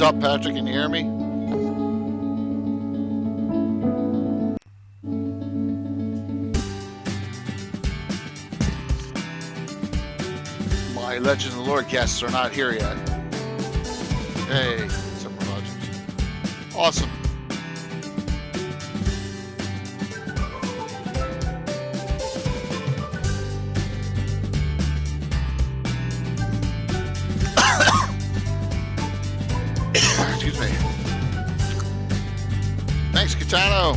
What's up, Patrick? Can you hear me? My Legend of the Lore guests are not here yet. Hey, what's up, Legends? Awesome. Excuse me. Thanks, Kitano.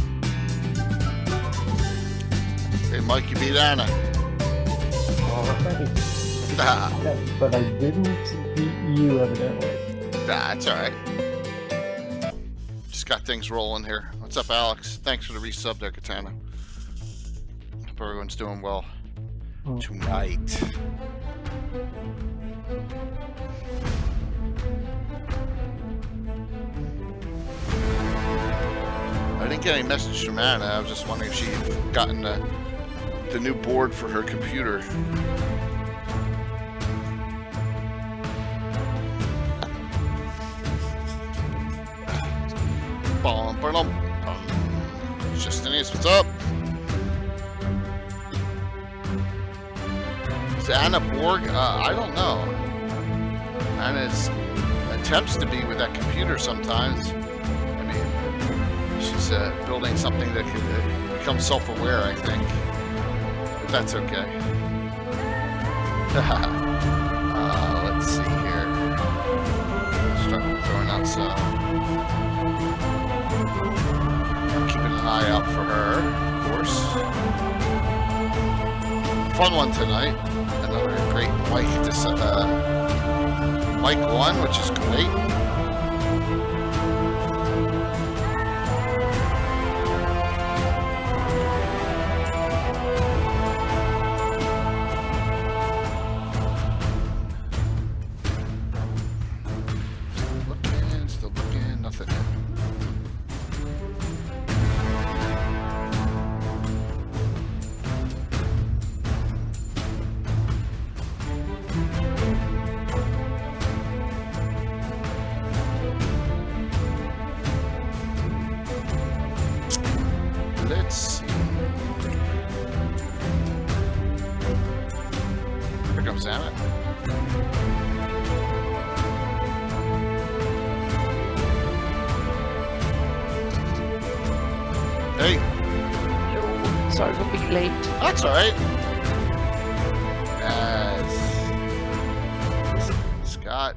Hey, Mike, you beat Anna. Alright. But I didn't beat you, evidently. That's alright. Just got things rolling here. What's up, Alex? Thanks for the resub there, Katana. Hope everyone's doing well tonight. I didn't get any message from Anna. I was just wondering if she had gotten the new board for her computer. Just Denise, what's up? Is Anna Borg? I don't know. Anna's attempts to be with that computer sometimes. I mean, she's building something that could become self-aware, I think. But that's okay. Let's see here. Start throwing out some. Keeping an eye out for her, of course. Fun one tonight. Another great mic mic one, which is great. Still looking, nothing. Let's see. Here comes Anna. Hey. Hello. Sorry for being late. That's alright. Scott,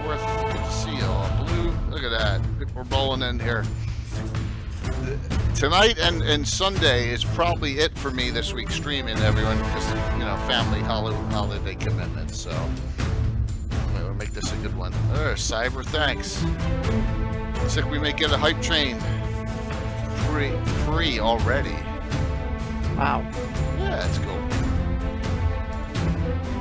fourth. Good to see you all. Blue, look at that. We're rolling in here. Tonight and Sunday is probably it for me this week streaming, everyone, because of, family holiday commitments. So we'll make this a good one. Cyber, thanks. Looks like we may get a hype train free already. Wow. Yeah, that's cool.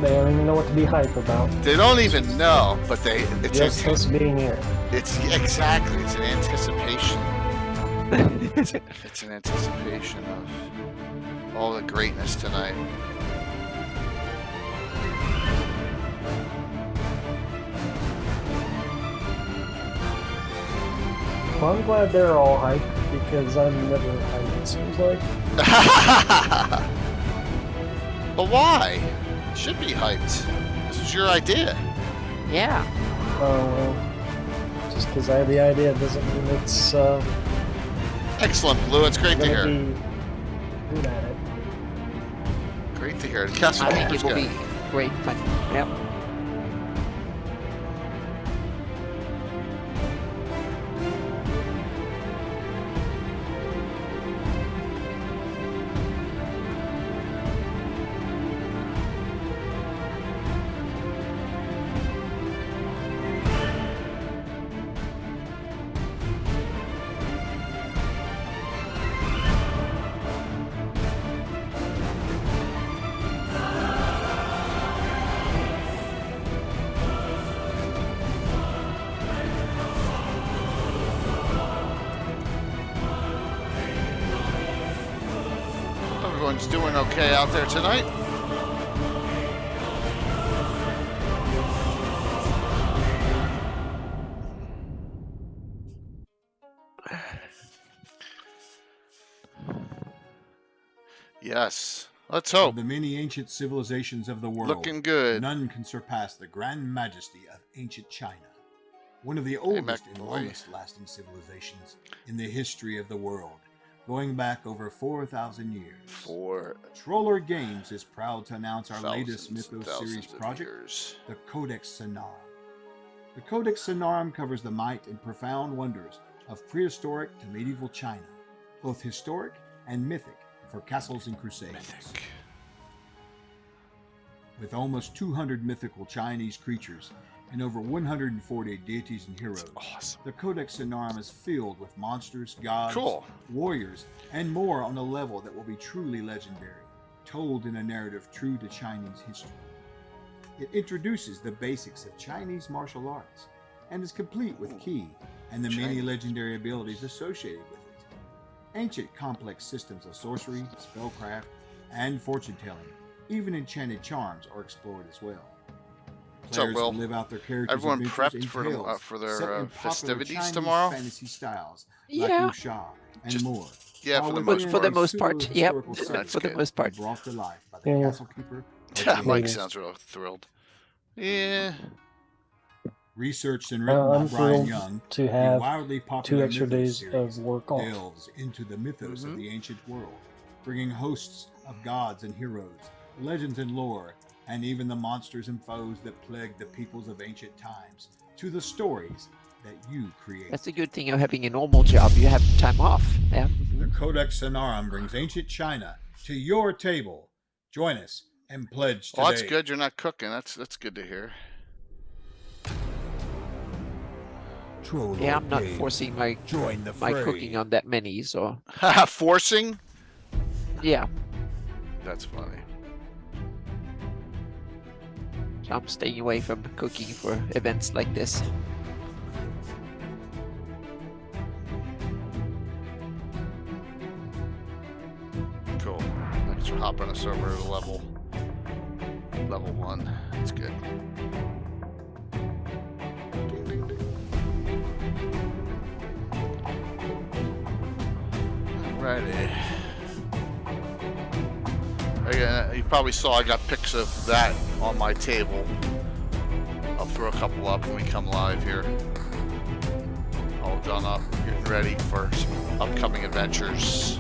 They don't even know what to be hype about. They don't even know, but it's just us being here. It's exactly. It's an anticipation. It's an anticipation of all the greatness tonight. Well, I'm glad they're all hyped because I'm never hyped, it seems like. But why? It should be hyped. This was your idea. Yeah. Oh, well. Just because I have the idea doesn't mean it's Excellent, Blue. It's great to hear. be good at it. Great to hear. Castle I think Keeper's it will good. be great fun. Yep. Everyone's doing okay out there tonight. Yes. Let's Of hope. the many ancient civilizations of the world, Looking good. none can surpass the grand majesty of ancient China, one of the oldest and McBoy. longest-lasting civilizations in the history of the world, going back over 4,000 years. For Troller Games is proud to announce our latest thousands, Mythos thousands series of project, years. the Codex Sonarum. The Codex Sonarum covers the might and profound wonders of prehistoric to medieval China, both historic and mythic for castles and crusades. Mythic. With almost 200 mythical Chinese creatures and over 140 deities and heroes, Awesome. the Codex Sonarum is filled with monsters, gods, Cool. warriors, and more on a level that will be truly legendary, told in a narrative true to Chinese history. It introduces the basics of Chinese martial arts and is complete with Qi and the many Chinese. legendary abilities associated with it. Ancient complex systems of sorcery, spellcraft, and fortune-telling, even enchanted charms, are explored as well. What's up, Players Will? can live out their characters' Everyone adventures prepped in for tales for set their in popular festivities Chinese tomorrow? fantasy styles like Yeah. wuxia and Just- more. Yeah, for all the within most For the part. most part, pseudo yep. historical settings For the good. most part. brought to life by the Yeah. castle keeper. Yeah, Mike Maybe. sounds real thrilled. Yeah. Researched and written by I'm Brian thrilled Young, to the have wildly 2 popular extra Mythos days series of work off. delves into the mythos of Mhm. the ancient world, bringing hosts of gods and heroes, legends and lore, and even the monsters and foes that plagued the peoples of ancient times, to the stories that you create. That's a good thing of having a normal job. You have time off. Yeah. The Codex Sonarum brings ancient China to your table. Join us and pledge today. Well, that's good. You're not cooking. That's good to hear. Troll Yeah, I'm not Games. forcing my Join the my fray. cooking on that many, so Forcing? yeah. That's funny. So I'm staying away from cooking for events like this. Cool. Thanks for hopping us over to level 1. That's good. Ding, ding, ding. Alrighty. Again, you probably saw I got pics of that on my table. I'll throw a couple up when we come live here. All done up, getting ready for some upcoming adventures.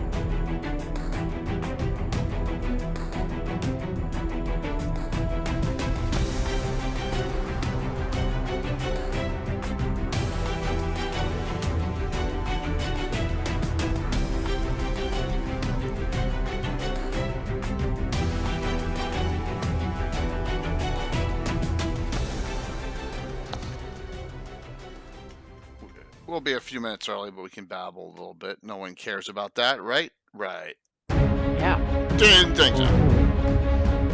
We'll be a few minutes early, but we can babble a little bit. No one cares about that, right? Right. Yeah. Ding, ding, ding.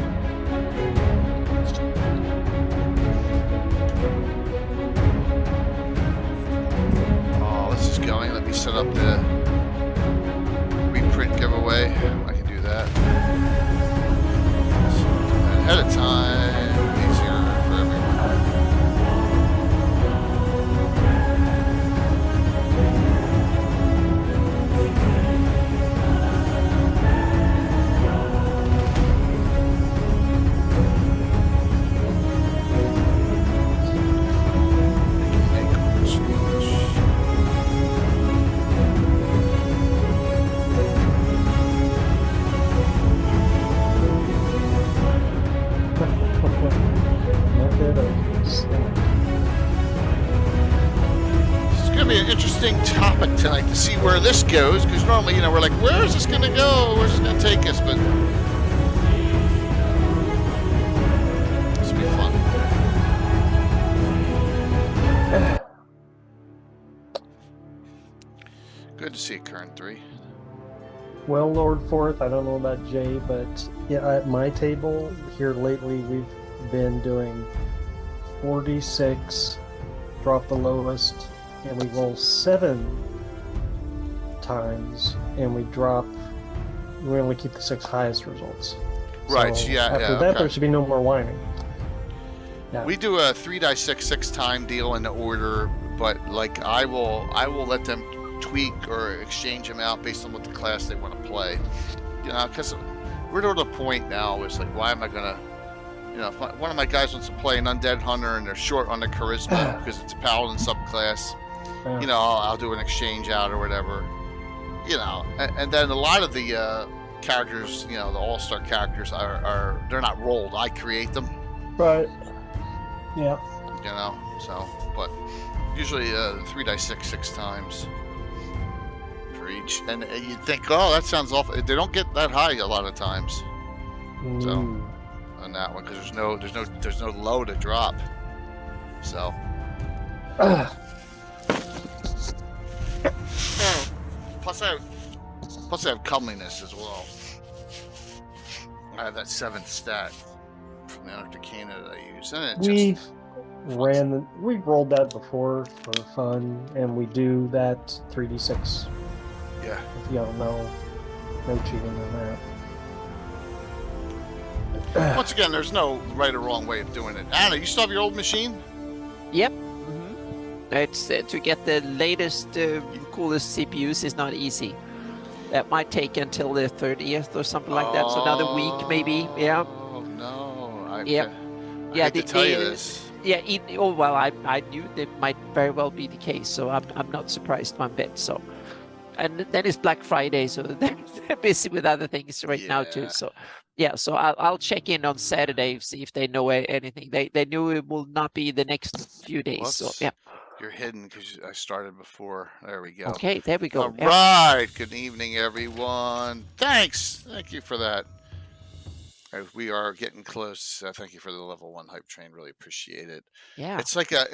Oh, this is going. Let me set up the reprint giveaway. I can do that. Ahead of time, easier for everyone. Method of slaying. It's going to be an interesting topic tonight to see where this goes, because normally, we're like, where is this going to go? Where's this going to take us? But this will be fun. Good to see you, Current 3. Well, Lord Forth, I don't know about Jay, but yeah, at my table here lately, we've been doing 46, drop the lowest, and we roll 7 times, and we only keep the 6 highest results. Right, So yeah, after yeah, that, okay. there should be no more whining. Yeah. We do a 3-6 time deal in the order, but like I will let them tweak or exchange them out based on what the class they want to play. Because we're to the point now. It's like, why am I gonna, if one of my guys wants to play an undead hunter and they're short on the charisma because it's a paladin subclass, I'll do an exchange out or whatever, and then a lot of the characters, the all-star characters they're not rolled. I create them. Right. Yeah. So, but usually 3d6 6 times for each, and you'd think, oh, that sounds awful. They don't get that high a lot of times. So on that one, because there's no low to drop. So. Plus I have comeliness as well. I have that 7th stat from the Arcana that I use, and we've rolled that before for fun, and we do that 3d6. Yeah. If you don't know, no cheating on that. Once again, there's no right or wrong way of doing it. Anna, you still have your old machine? Yep. It's to get the latest, coolest CPUs is not easy. That might take until the 30th or something like that. So another week, maybe. Yeah. Oh no! I hate to tell you this. Yeah. I knew that might very well be the case. So I'm not surprised one bit. So, and then it's Black Friday, so they're busy with other things right now too. So, yeah. So I'll check in on Saturday, see if they know anything. They knew it will not be the next few days. So yeah. You're hidden because I started before. There we go. Okay, there we go. All right. Good evening, everyone. Thank you for that. We are getting close. Thank you for the level 1 hype train. Really appreciate it. Yeah. It's like a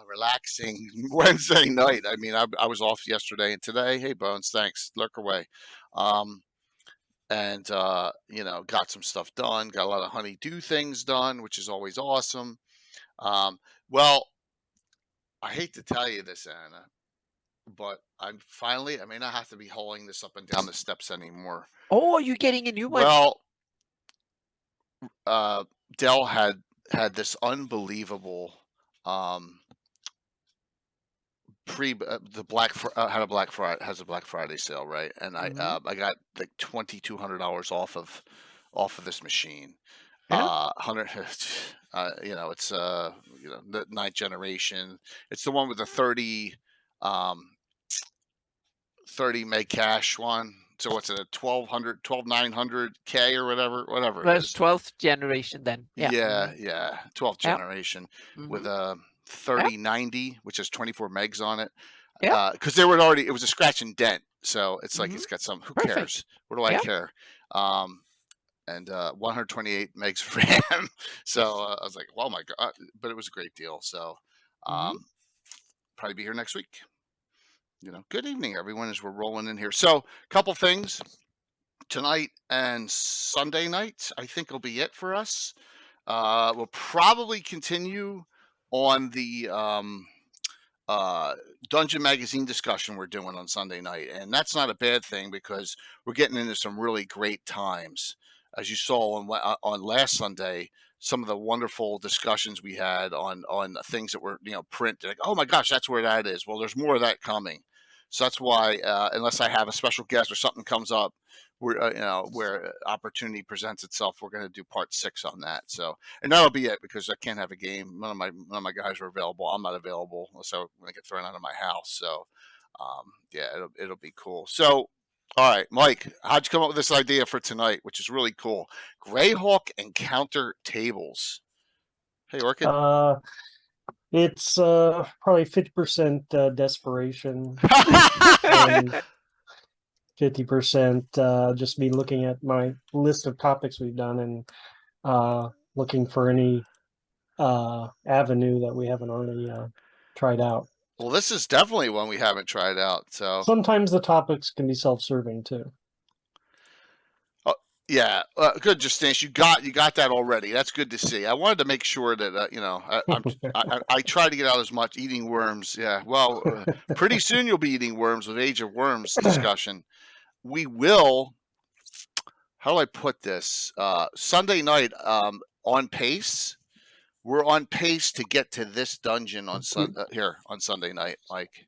relaxing Wednesday night. I mean, I was off yesterday and today. Hey, Bones, thanks. Lurk away. And got some stuff done. Got a lot of honey-do things done, which is always awesome. Well, I hate to tell you this, Anna, but I may not have to be hauling this up and down the steps anymore. Oh, you're getting a new one? Well, Dell had this unbelievable the had a Black Friday sale, right? And I got like $2,200 off of this machine. Yeah. 100. It's the 9th generation. It's the one with the 30 meg cache one. So what's it, a 12900K or whatever it is. 12th generation then. Yeah. 12th generation with a 3090, which has 24 megs on it. Yeah. Because it was a scratch and dent. So it's like it's got some, who cares? What do I care? And 128 megs of RAM. So I was like, oh my God, but it was a great deal. So probably be here next week. Good evening, everyone, as we're rolling in here. So a couple things tonight and Sunday night, I think will be it for us. We'll probably continue on the Dungeon Magazine discussion we're doing on Sunday night. And that's not a bad thing because we're getting into some really great times. As you saw on last Sunday, some of the wonderful discussions we had on things that were print. Like, oh my gosh, that's where that is. Well, there's more of that coming. So that's why, unless I have a special guest or something comes up, where opportunity presents itself, we're going to do part 6 on that. So, and that'll be it because I can't have a game. None of my guys are available. I'm not available, so I'm going to get thrown out of my house. So, it'll be cool. So. All right, Mike, how'd you come up with this idea for tonight, which is really cool? Greyhawk encounter tables. Hey, Orchid. It's probably 50% desperation and 50% just me looking at my list of topics we've done and looking for any avenue that we haven't already tried out. Well, this is definitely one we haven't tried out. So sometimes the topics can be self-serving too. Yeah, good, Justice. You got that already. That's good to see. I wanted to make sure that I try to get out as much eating worms. Yeah, well, pretty soon you'll be eating worms with Age of Worms discussion. We will. How do I put this? Sunday night on pace. We're on pace to get to this dungeon on Sunday night, Mike.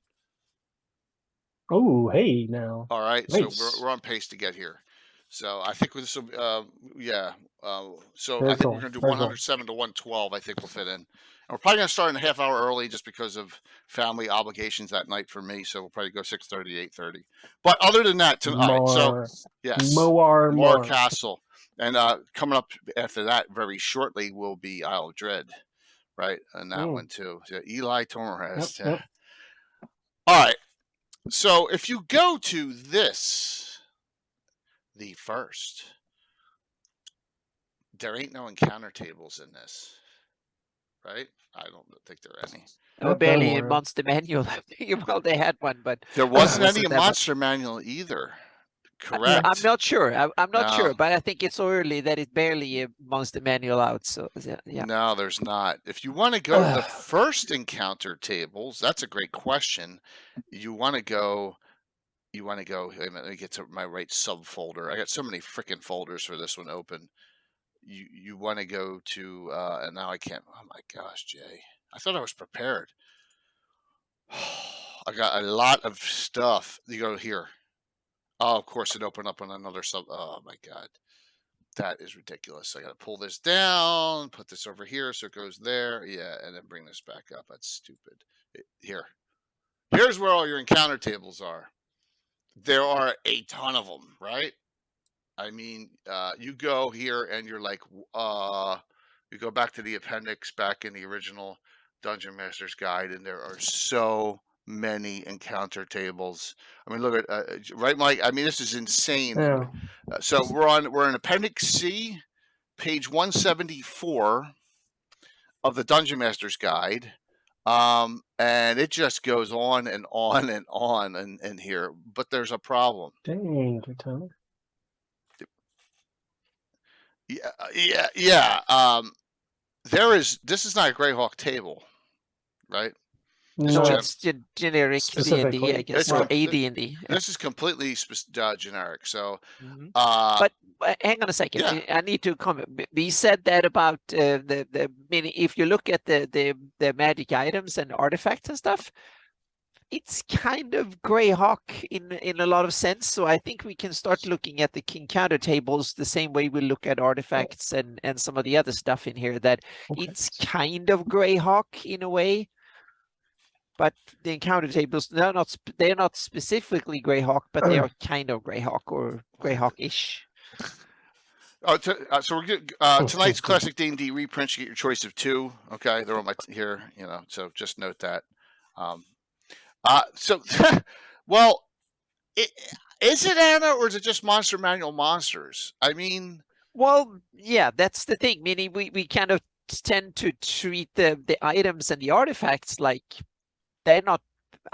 Oh, hey, now. All right, nice. So we're on pace to get here. So I think this will, yeah. So Very I think cool. we're going to do Very cool. 107 to 112. I think we'll fit in. And we're probably going to start in a half hour early just because of family obligations that night for me. So we'll probably go 6:30, 8:30. But other than that, all right. So More, yes, more. Castle, and coming up after that very shortly will be Isle of Dread, right? And that one too. Yeah, Eli Torres. Yep. All right. So if you go to this, the first, there ain't no encounter tables in this, right? I don't think there are any. No, Yep, barely I'm in aware. Monster Manual. Well, they had one, but There wasn't any in that much. Monster Manual either. Correct. I'm not sure. I'm not No. sure, but I think it's so early that it's barely a Monster Manual out. So yeah. No, there's not. If you want to go to the first encounter tables, that's a great question. You want to go. Wait a minute, let me get to my right subfolder. I got so many freaking folders for this one open. You want to go to, and now I can't. Oh my gosh, Jay! I thought I was prepared. I got a lot of stuff. You go here. Oh, of course, it opened up on another sub. Oh my god, that is ridiculous. I got to pull this down, put this over here so it goes there. Yeah, and then bring this back up. That's stupid. Here's where all your encounter tables are. There are a ton of them, right? I mean, you go here and you're like, you go back to the appendix back in the original Dungeon Master's Guide, and there are so many encounter tables. I mean, look at right, Mike. I mean, this is insane. Yeah. So we're in Appendix C, page 174 of the Dungeon Master's Guide. And it just goes on and on and on in here, but there's a problem. Dang, Tom. Yeah. This is not a Greyhawk table, right? No, gen- it's generic D&D, Specifically. I guess, It's or com- AD&D. This is completely generic. So, Mhm. but But hang on a second. yeah. I need to comment. We said that about the mini. If you look at the magic items and artifacts and stuff, it's kind of Greyhawk in a lot of sense. So I think we can start looking at the encounter tables the same way we look at artifacts and some of the other stuff in here. That it's kind of Greyhawk in a way. But the encounter tables, they're not specifically Greyhawk, but they are kind of Greyhawk or Greyhawk-ish. So we're good. Tonight's classic D&D reprints. You get your choice of 2. Okay, they're on my here. So just note that. So, well, is it Anna or is it just Monster Manual monsters? I mean, well, yeah, that's the thing. Meaning we kind of tend to treat the items and the artifacts like they're not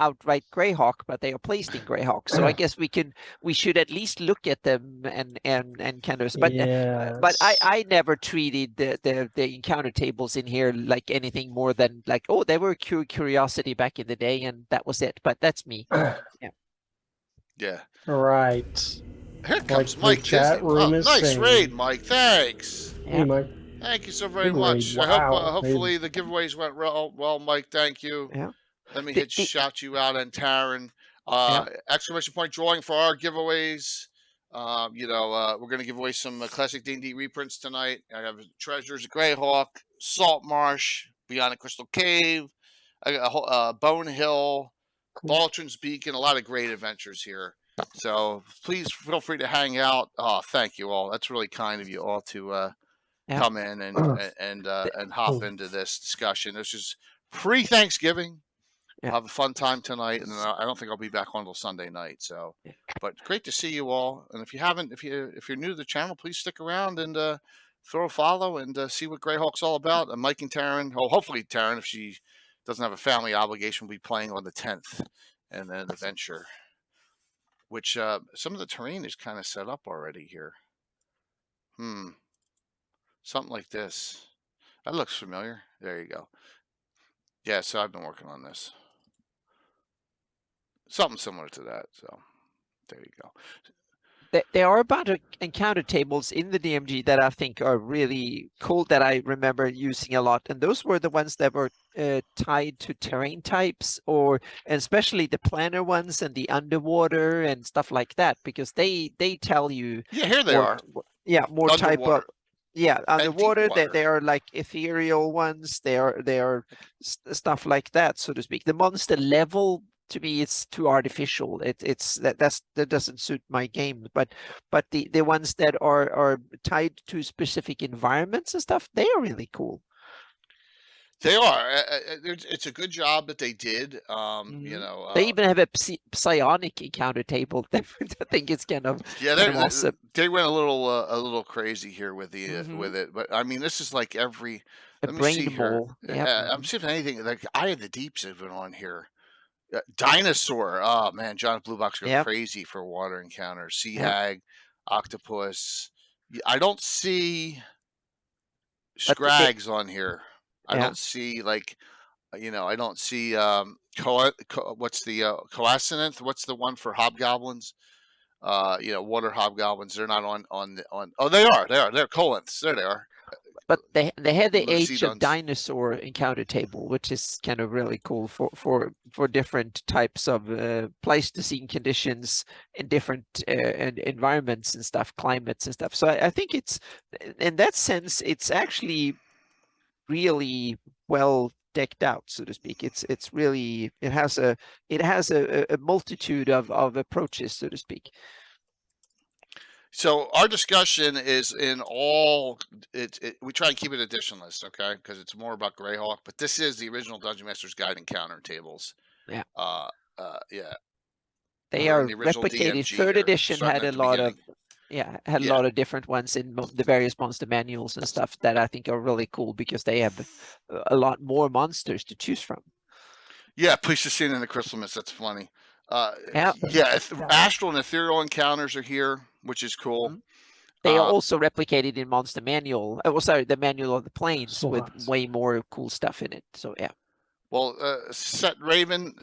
outright Greyhawk, but they are placed in Greyhawk. So I guess we should at least look at them and kind of. But but I never treated the encounter tables in here like anything more than like, oh, they were curiosity back in the day, and that was it. But that's me. Yeah. Right. Here comes the Mike chat Disney. room Oh, is nice saying. raid, Mike. Thanks. Yeah. Hey, Mike. Thank you so very Good much. raid. I hope Wow. hopefully the giveaways went well, Mike. Thank you. Yeah. Let me shout you out and Taryn. Exclamation point drawing for our giveaways. We're going to give away some classic D&D reprints tonight. I have Treasures of Greyhawk, Salt Marsh, Beyond the Crystal Cave, I got Bone Hill, Baldrin's Beacon, a lot of great adventures here. So please feel free to hang out. Oh, thank you all. That's really kind of you all to come in and hop into this discussion. This is pre-Thanksgiving. We'll have a fun time tonight, and I don't think I'll be back on until Sunday night. So, but great to see you all. And if you're new to the channel, please stick around and throw a follow and see what Greyhawk's all about. And Mike and Taryn, hopefully Taryn, if she doesn't have a family obligation, will be playing on the 10th and an adventure. Which some of the terrain is kind of set up already here. Something like this. That looks familiar. There you go. Yeah, so I've been working on this. Something similar to that. So there you go. There are a bunch of encounter tables in the DMG that I think are really cool that I remember using a lot. And those were the ones that were tied to terrain types, and especially the planar ones and the underwater and stuff like that, because they tell you Yeah, here they are. more type of Underwater. underwater. water. They are like ethereal ones. They are stuff like that, so to speak. The monster level, to me, it's too artificial. That doesn't suit my game. But the ones that are tied to specific environments and stuff, they are really cool. They are. It's a good job that they did. You know, They even have a psionic encounter table. I think it's kind of awesome. They went a little crazy here with the with it. But I mean, this is like every. A Let me see brain here. mole. Yeah. I'm seeing anything like Eye of the Deeps have been on here. Dinosaur. Oh man, John Blue Box go crazy for water encounters. Sea hag, octopus. I don't see scrags on here. I don't see like, you know, I don't see what's the coasinanth? What's the one for hobgoblins? You know, water hobgoblins. They're not on. Oh, they are. They're colinths. There they are. But they had the Age of Lucidons. Dinosaur encounter table, which is kind of really cool for different types of Pleistocene conditions in different environments and stuff, climates and stuff. So I think it's, in that sense, it's actually really well decked out, so to speak. It's really, it has a multitude of approaches, so to speak. So our discussion is in all. We try and keep it editionless, okay? Because it's more about Greyhawk. But this is the original Dungeon Master's Guide encounter tables. Yeah. Yeah. They are replicated. DMG Third here, edition starting had at a the lot of beginning. a lot of different ones in the various monster manuals and stuff that I think are really cool because they have a lot more monsters to choose from. Yeah, Pleistocene and the Crystal Mist. That's funny. Yeah. Astral and ethereal encounters are here, which is cool. They are also replicated in Monster Manual. The Manual of the Planes with way more cool stuff in it. So yeah. Well, Set of Raven,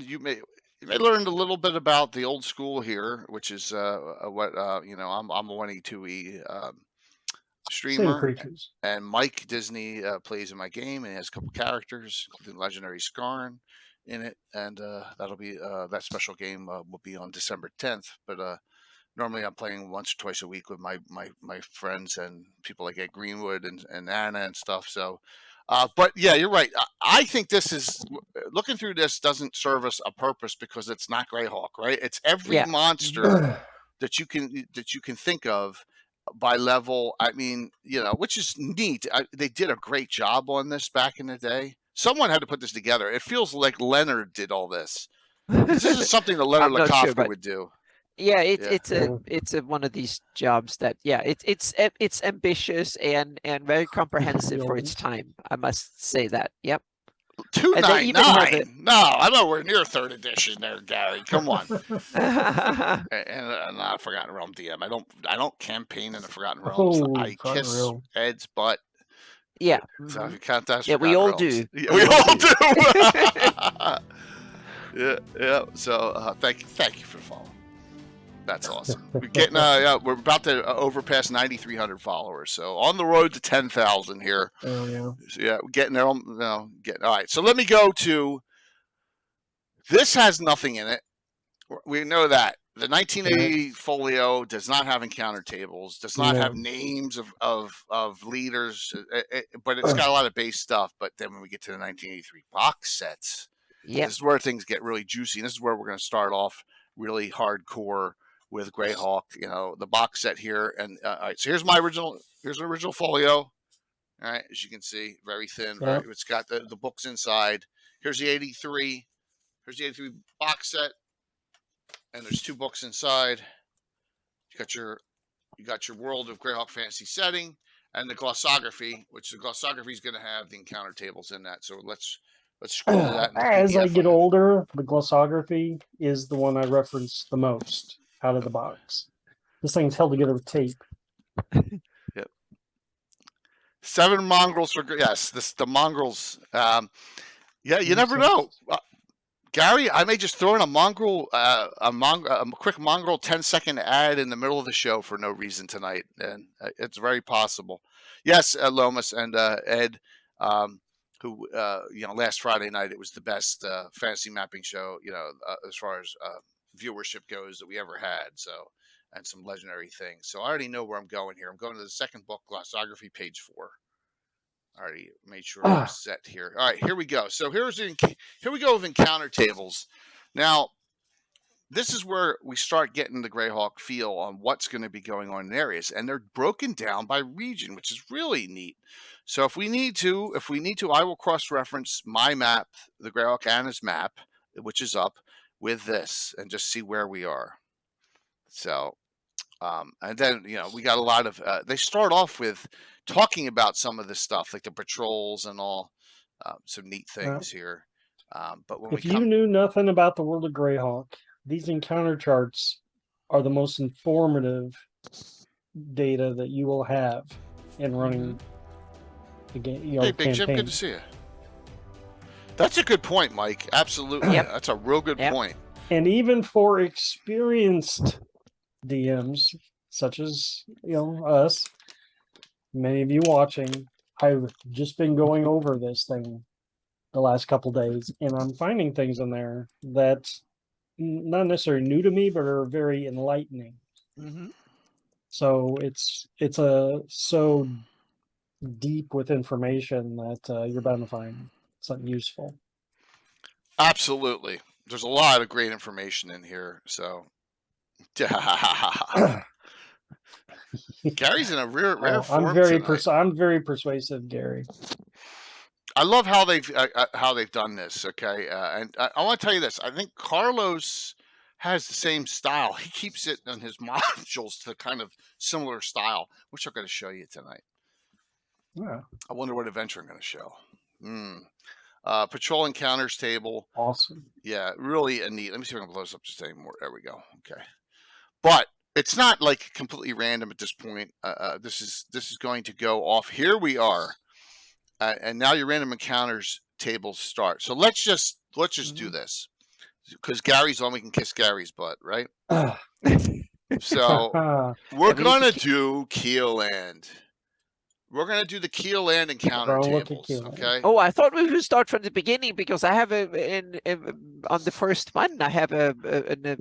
you may learn a little bit about the old school here, which is what you know. I'm a 1E2E streamer, and Mike Disney plays in my game, and he has a couple characters, including Legendary Skarn in it, and that'll be that special game will be on December 10th. But normally I'm playing once or twice a week with my friends and people like Ed Greenwood and Anna and stuff. So, but yeah, you're right. I think this is, looking through this doesn't serve us a purpose because it's not Greyhawk, right? It's every monster that you can think of by level. I mean, you know, which is neat. They did a great job on this back in the day. Someone had to put this together. It feels like Leonard did all this. This is something that Leonard Lakofka would do. Yeah, it's one of these jobs that it's ambitious and very comprehensive for its time. I must say that. Yep. 299. No, I'm nowhere near third edition there, Gary. Come on. and not Forgotten Realm DM. I don't campaign in the Forgotten Realms. I kiss Ed's butt. Yeah. So if you count that, we all do. Yeah, we all do. Yeah. So thank you for the follow. That's awesome. We're getting we're about to overpass 9,300 followers. So on the road to 10,000 here. Oh yeah. So, yeah, we're getting there. All right. So let me go to. This has nothing in it. We know that the 1980 folio does not have encounter tables. Does not have names of leaders. But it's got a lot of base stuff. But then when we get to the 1983 box sets, this is where things get really juicy. And this is where we're going to start off really hardcore with Greyhawk, you know, the box set here. And all right, so here's an original folio. All right, as you can see, very thin. It's got the books inside. Here's the 83. Here's the 83 box set, and there's 2 books inside. You got your World of Greyhawk fantasy setting and the glossography, which the glossography is going to have the encounter tables in that. So let's scroll to that. As I get older, the glossography is the one I reference the most out of the box. This thing's held together with tape. Yep. 7 mongrels for the mongrels. Yeah, you never know. Gary, I may just throw in a quick mongrel 10-second ad in the middle of the show for no reason tonight, and it's very possible. Yes, Lomas and Ed, who last Friday night it was the best fantasy mapping show as far as viewership goes that we ever had. So, and some legendary things. So I already know where I'm going here. I'm going to the second book, Glossography, page 4. I already made sure I'm set here. All right, here we go. So here we go with encounter tables. Now, this is where we start getting the Greyhawk feel on what's going to be going on in areas, and they're broken down by region, which is really neat. So if we need to, I will cross-reference my map, the Greyhawk Anna's map, which is up, with this, and just see where we are. So, and then we got a lot of. They start off with talking about some of this stuff, like the patrols and all, some neat things here. But when if you knew nothing about the world of Greyhawk, these encounter charts are the most informative data that you will have in running the game. Hey, Big Jim, good to see you. That's a good point, Mike. Absolutely, that's a real good point. And even for experienced DMs, such as us, many of you watching, I've just been going over this thing the last couple days, and I'm finding things in there that's not necessarily new to me, but are very enlightening. So it's so deep with information that you're bound to find something useful. Absolutely, there's a lot of great information in here. So. Gary's in a rare form. I'm very persuasive, Gary. I love how they've done this. Okay, and I want to tell you this. I think Carlos has the same style. He keeps it in his modules to kind of similar style, which I'm going to show you tonight. Yeah. I wonder what adventure I'm going to show. Patrol encounters table. Awesome. Yeah, really neat. Let me see if I can blow this up just anymore. There we go. Okay. But it's not like completely random at this point. This is going to go off. Here we are, and now your random encounters tables start. So let's just do this, because Gary's on. We can kiss Gary's butt, right? So we're gonna do Keeland. We're going to do the Keeland encounter tables, okay? Oh, I thought we would start from the beginning, because I have on the first one, I have okay.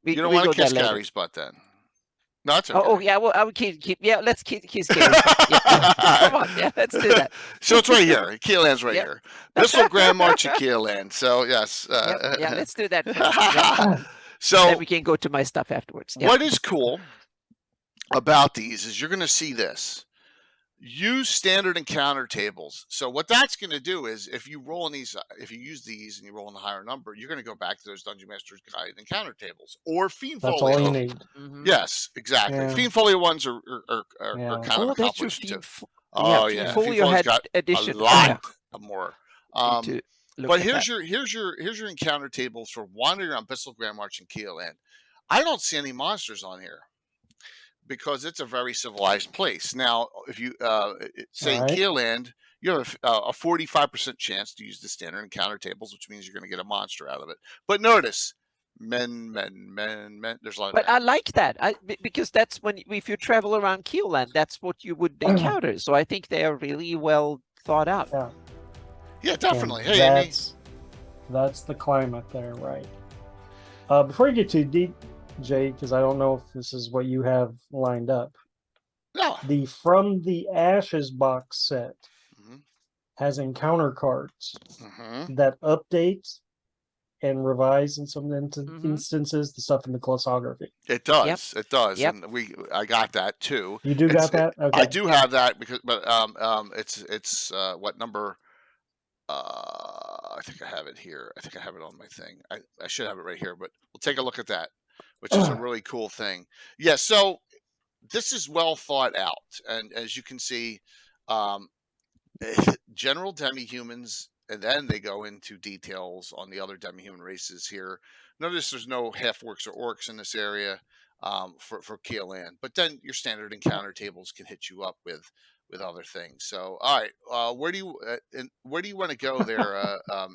You don't want to kiss Gary's butt then? No, that's okay. Oh, yeah, well, I would keep let's kiss Gary's butt. Come on, let's do that. So it's right here. Keeland's right here. Bissell Grand March of Keeland. So, yes. Let's do that. So then we can go to my stuff afterwards. What is cool about these is you're going to see this. Use standard encounter tables. So what that's going to do is, if you roll in these, if you use these and you roll in a higher number, you're going to go back to those Dungeon Master's Guide encounter tables or Fiend Folio. That's all you need. Yes, exactly. Yeah. Fiend Folio ones are kind of accomplished too. Fiend Folio had addition. A lot more. But here's your encounter tables for wandering around Bissell, Grand March, and Keeland. I don't see any monsters on here, because it's a very civilized place. Now, if you say in Keeland, you have a 45% chance to use the standard encounter tables, which means you're going to get a monster out of it. But notice, men. There's a lot of. But I like that, because that's if you travel around Keeland, that's what you would encounter. So I think they are really well thought out. Yeah, definitely. And hey, Amy. That's the climate there, right? Before you get too deep, Jay, because I don't know if this is what you have lined up. No. The From the Ashes box set has encounter cards that update and revise in some instances the stuff in the glossography. It does. It does. And I got that too. You do got that? Okay. I do have that, but it's what number? I think I have it here. I think I have it on my thing. I should have it right here, but we'll take a look at that, which is a really cool thing. Yeah, so this is well thought out. And as you can see, general demi-humans, and then they go into details on the other demi-human races here. Notice there's no half-orcs or orcs in this area for Keeland. But then your standard encounter tables can hit you up with with other things. So, all right, where do you want to go there,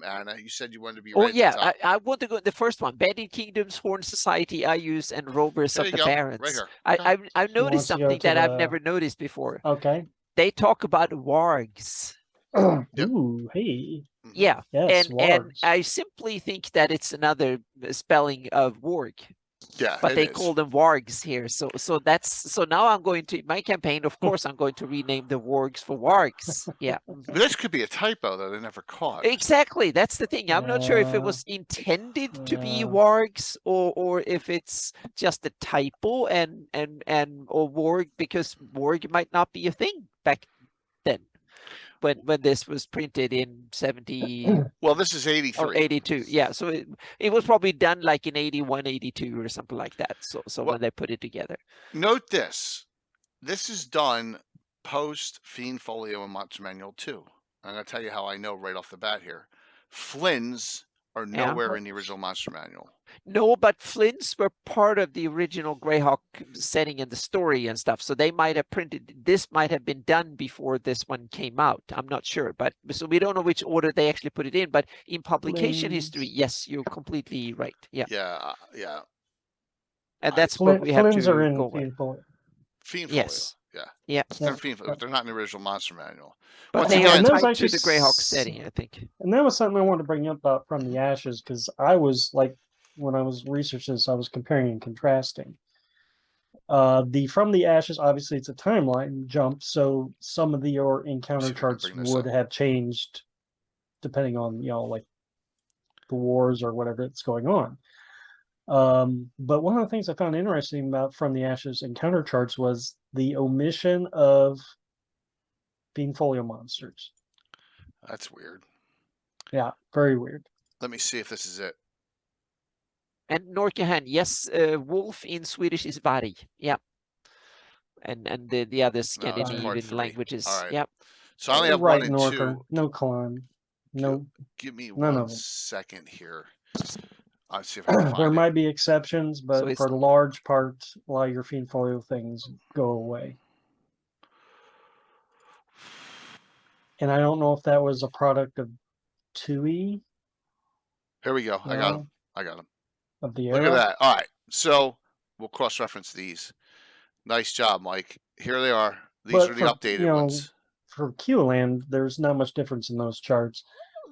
Anna? You said you wanted to be Oh right at yeah, the top. I want to go the first one. Bandit Kingdoms, Horn Society, Ayus, and Rovers There of you the go, right Barrens. here. Okay. I've She noticed wants to go something to that I've the- never noticed before. Okay. They talk about wargs. Yep. Ooh, hey. Mhm. Yeah, Yes, and wargs. I simply think that it's another spelling of warg, Yeah, but it they is. call them wargs here. So now I'm going to my campaign. Of course, I'm going to rename the wargs for wargs. Yeah, But this could be a typo that they never caught. exactly. That's the thing. I'm not sure if it Yeah. was intended to be Yeah. wargs or if it's just a typo and or warg, because warg might not be a thing back then when this was printed in 70 Well, this is or 83. 82. Yeah, so it was probably done like in 81, 82 or something like that. So Well- when they put it together. Note this. This is done post Fiend Folio and Monster Manual 2. I'm going to tell you how I know right off the bat here. Flynn's are Yeah. nowhere in the original Monster Manual. No, but Flynn's were part of the original Greyhawk setting and the story and stuff. So they might have printed, this might have been done before this one came out. I'm not sure, but so we don't know which order they actually put it in. But in publication history, Flynn's. yes, you're completely right. Yeah, Yeah, yeah. and that's what we have Flynn's to are in go with. Fiend Folio. Fiend Folio. Yes. Yeah. Yeah, They're Yeah. Fiend Folio, but they're not in the original Monster Manual. but Once they again- are And that was tied to actually the Greyhawk s- setting, I think. And that was something I wanted to bring up about From the Ashes, because I was like, when I was researching this, I was comparing and contrasting. The From the Ashes, obviously, it's a timeline jump, so some of your encounter See if I can charts bring this would up. have changed depending on, like the wars or whatever that's going on. But one of the things I found interesting about From the Ashes encounter charts was the omission of Fiend Folio monsters. That's weird. Yeah, very weird. Let me see if this is it. And Norkahan, yes, wolf in Swedish is varg. Yeah. And the other Scandinavian 3. languages. All right. Yeah. So I only have right, one and Norker. 2. No clan. No, Give me None one of them. second here. I'll see if I can find there it. might be exceptions, but So it's- for the large part, a lot of your Fiend Folio things go away. And I don't know if that was a product of TUI Here we go. I got No. him. I got him. of the Look era. at that. All right. So we'll cross-reference these. Nice job, Mike. Here they are. These But are the for, updated ones. For QLand, there's not much difference in those charts.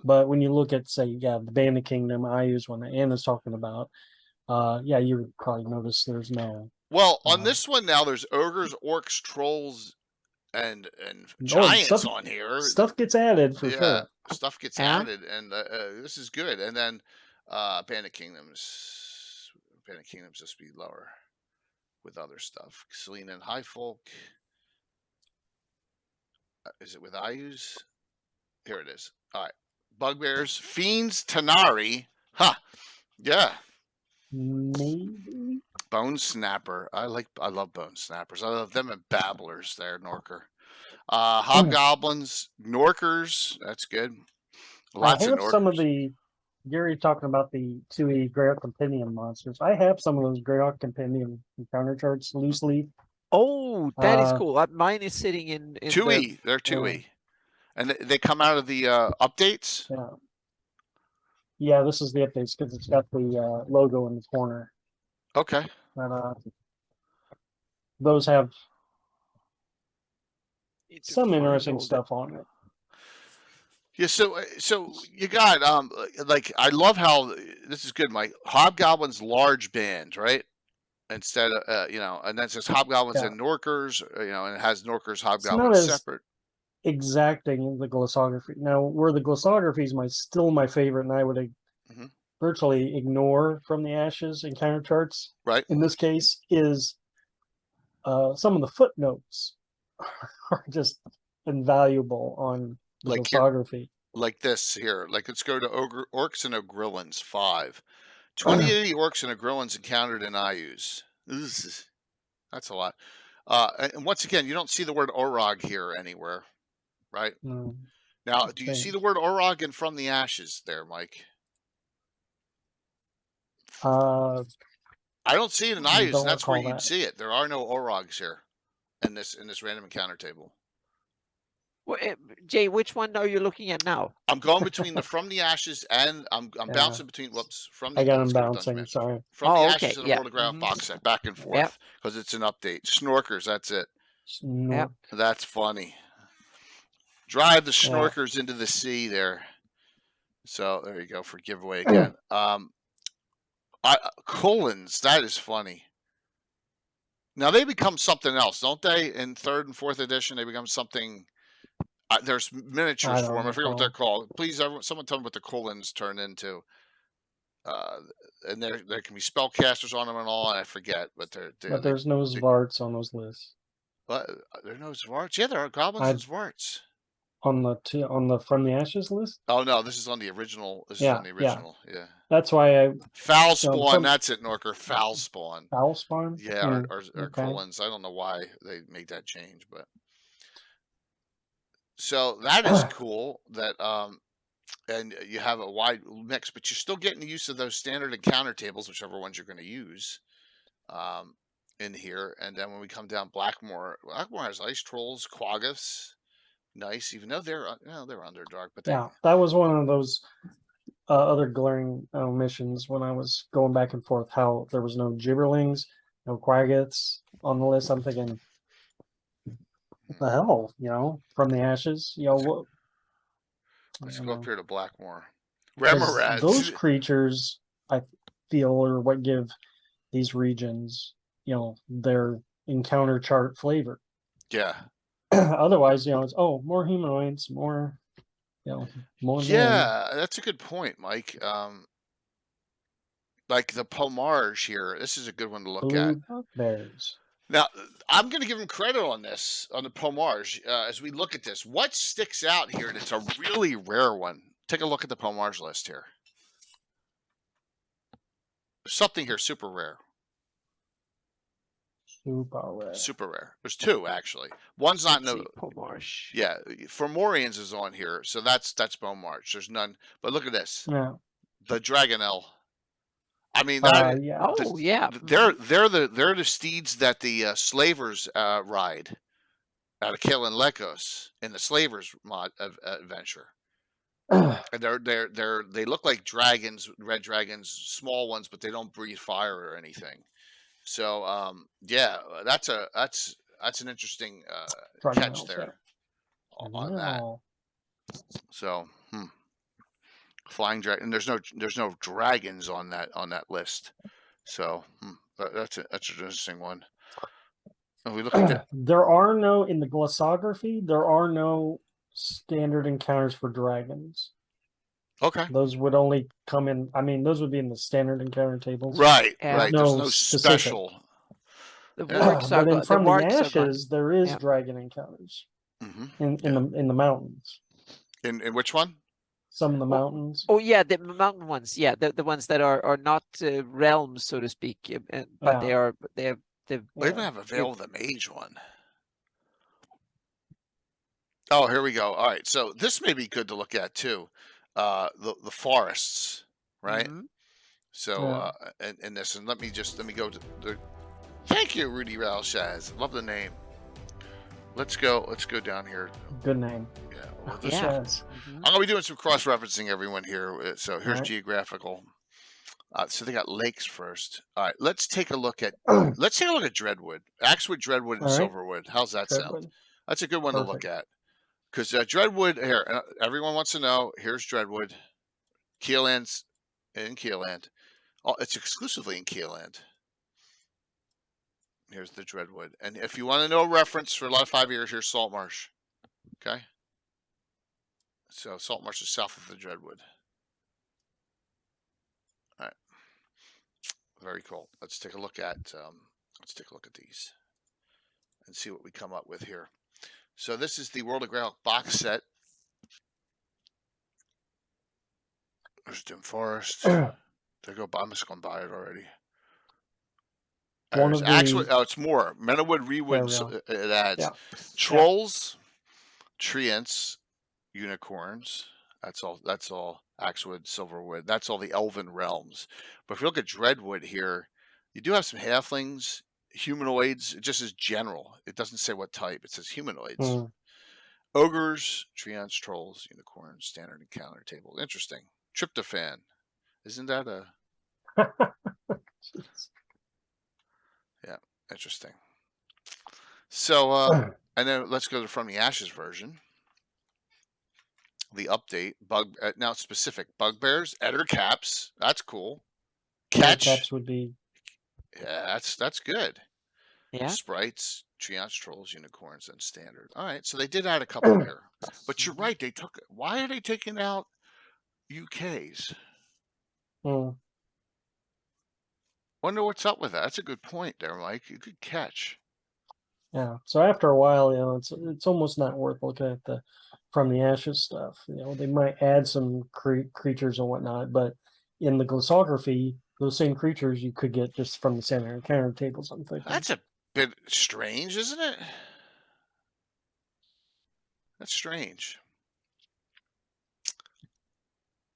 But when you look at, say, the Bandit Kingdom, I use one that Anna's talking about. You would probably notice there's no. Well, on Uh, this one now, there's ogres, orcs, trolls, and Oh, giants stuff- on here. Stuff gets added for yeah, sure. stuff gets Yeah. added, and this is good. And then Bandit Kingdoms just be lower with other stuff. Selena and High Folk. Is it with Ayus? Here it is. All right. Bugbears, Fiends, Tanari. Huh. Yeah. Maybe. Bone Snapper. I love Bone Snappers. I love them and Babblers there, Norker. Hobgoblins, Norkers. That's good. Lots I of have Norkers. some of the. Gary talking about the TUI Greyhawk Compendium monsters. I have some of those Greyhawk Compendium encounter charts loosely. Oh, that is Uh, cool. Mine is sitting in the 2E. They're 2E. And they come out of the updates. Yeah. Yeah, this is the updates because it's got the logo in the corner. Okay. But those have It's a some fine interesting old- stuff on it. Yeah, so you got like I love how this is good, Mike. Hobgoblins large band, right? Instead of and then it says Hobgoblins Yeah. and Norkers, and it has Norkers, not Hobgoblins as- separate. Exacting in the glossography. Now, where the glossography is still my favorite, and I would Mhm. virtually ignore From the Ashes encounter charts. Right. In this case, is some of the footnotes are just invaluable on the Like here- glossography. Like this here. Like let's go to Orcs and Ogrillans 5. 2080 Orcs and Ogrillans encountered in Ayus. That's a lot. And once again, you don't see the word Orog here anywhere, right? Mm. Now, do you see Thanks. the word Orog in From the Ashes there, Mike? Uh, I don't see it in I Ayus, don't and that's where recall you'd that. see it. There are no Orogs here in this random encounter table. Jay, which one are you looking at now? I'm going between the From the Ashes and I'm Yeah. bouncing between From the I got let's them go to Dungeon bouncing. Master. Sorry. From the Oh, Ashes okay, and the yeah. World of Greyhawk Mhm. box set, back and Yeah. forth, because it's an update. Snorkers, that's it. Snort. That's funny. Drive the Yeah. snorkers into the sea there. So there you go for giveaway again. Cullens, that is funny. Now they become something else, don't they? In 3rd and 4th edition, they become something. There's miniatures I for don't them. I forget what they're recall. called. Please, everyone, someone tell me what the Cullens turn into. And there can be spellcasters on them and all. I forget, but But there's no Zvarts on those lists. But there are no Zvarts. Yeah, there are goblins and Zvarts. On the From the Ashes list? Oh no, this is on the original. This is on the original. Yeah. That's why I Foul spawn. That's it, Norker. Foul spawn. Foul spawn. Yeah, or okay. Cullens. I don't know why they made that change, but so that is cool. That and you have a wide mix, but you're still getting the use of those standard encounter tables, whichever ones you're going to use. In here, and then when we come down Blackmoor has ice trolls, quaggas, nice, even though they're Underdark, but that was one of those other glaring omissions when I was going back and forth. How there was no gibberlings, no quaggats on the list. I'm thinking, what the hell, From the Ashes, what? Let's go up here to Blackmoor. Those creatures, I feel, are what give these regions their encounter chart flavor. Yeah. Otherwise, it's more humanoids, more more. Yeah, that's a good point, Mike. Like the Pomarge here, this is a good one to look at. Bears. Now, I'm going to give him credit on this, on the Pomarge, as we look at this. What sticks out here, and it's a really rare one. Take a look at the Pomarge list here. Something here super rare. Super rare. There's 2 actually. One's not Pomarge. Yeah, Fomorians is on here, so that's Pomarge. There's none. But look at this. Yeah. The Dragonel. I mean, they're the steeds that the slavers ride out of Kaelin Lekos in the slavers mod adventure. And they look like dragons, red dragons, small ones, but they don't breathe fire or anything. So yeah, that's an interesting catch there on that. So flying dragon, and there's no dragons on that list. So that's an interesting one. And we look at there are no in the glossography. There are no standard encounters for dragons. Okay. Those would only come in. I mean, those would be in the standard encounter tables. Right. Right. There's no special. The wargs are, but in From the Ashes, there is Yeah. dragon encounters in the mountains. In which one? Some of the mountains. Oh yeah, the mountain ones. Yeah, the ones that are not realms, so to speak, but they have. We even have a Veil of the Mage one. Oh, here we go. All right, so this may be good to look at too. The forests, right? Mhm. So and this, and let me go to the. Thank you, Rudy Ralshaz. Love the name. Let's go down here. Good name. Yeah. Well, I'm gonna be doing some cross-referencing, everyone here. So here's geographical. So they got lakes first. All right, let's take a look at Dreadwood, Axewood, Dreadwood, and Silverwood. How's that sound? That's a good one to look at. Because Dreadwood here, everyone wants to know. Here's Dreadwood, Keeland's in Keeland. Oh, it's exclusively in Keeland. Here's the Dreadwood, and if you want to know a reference for a lot of 5 years, here's Saltmarsh. Okay, so Saltmarsh is south of the Dreadwood. All right, very cool. Let's take a look at these and see what we come up with here. So this is the World of Greyhawk box set. There's Dim Forest. There go. I'm just going to buy it already. It's more. Menawood, Rewood, it adds. Yeah. Trolls, Treants, Unicorns. That's all. Axewood, Silverwood. That's all the Elven realms. But if you look at Dreadwood here, you do have some halflings, humanoids. It just is general. It doesn't say what type. It says humanoids. Ogres, treants, trolls, unicorns, standard encounter table. Interesting. Tryptophan. Isn't that a yeah? Interesting. So, and then let's go to From the Ashes version. The update bug now specific bugbears, editor caps. That's cool. Catch. Caps would be. Yeah, that's good. Yeah. Sprites, treants, trolls, unicorns, and standard. All right, so they did add a couple here, but you're right. They took. Why are they taking out UKs? Hmm. Wonder what's up with that. That's a good point there, Mike. You could catch. Yeah. So after a while, it's almost not worth looking at the From the Ashes stuff. They might add some creatures and whatnot, but in the glossography, those same creatures you could get just from the standard encounter tables. I'm thinking That's a bit strange, isn't it? That's strange.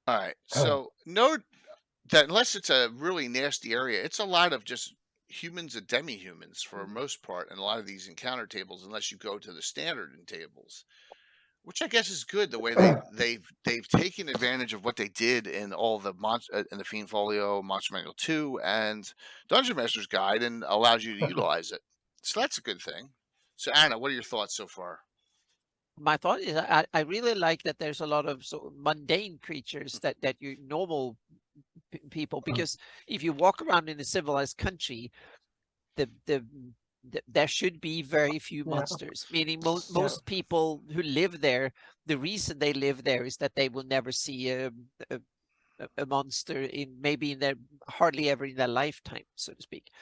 All right. So note that unless it's a really nasty area, it's a lot of just humans and demi-humans for most part, and a lot of these encounter tables, unless you go to the standard in tables, which I guess is good. The way they've taken advantage of what they did in all the in the Fiend Folio, Monster Manual 2, and Dungeon Master's Guide, and allows you to utilize it. So that's a good thing. So Anna, what are your thoughts so far? My thought is I really like that there's a lot of sort of mundane creatures that you normal people, because if you walk around in a civilized country, there should be very few monsters, meaning most people who live there, the reason they live there is that they will never see a monster in their hardly ever in their lifetime, so to speak.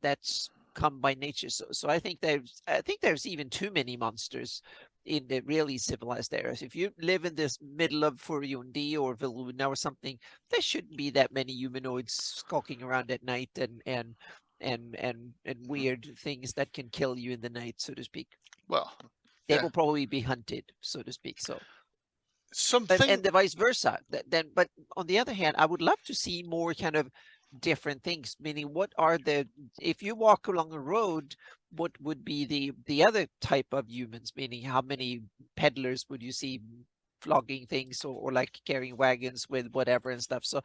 That's come by nature. So I think there's even too many monsters in the really civilized areas. If you live in this middle of Furyundi or Viluna or something, there shouldn't be that many humanoids skulking around at night and weird things that can kill you in the night, so to speak. Well, they will probably be hunted, so to speak. So something and the vice versa. Then, but on the other hand, I would love to see more kind of different things. Meaning, what are if you walk along a road, what would be the other type of humans? Meaning, how many peddlers would you see flogging things or like carrying wagons with whatever and stuff? So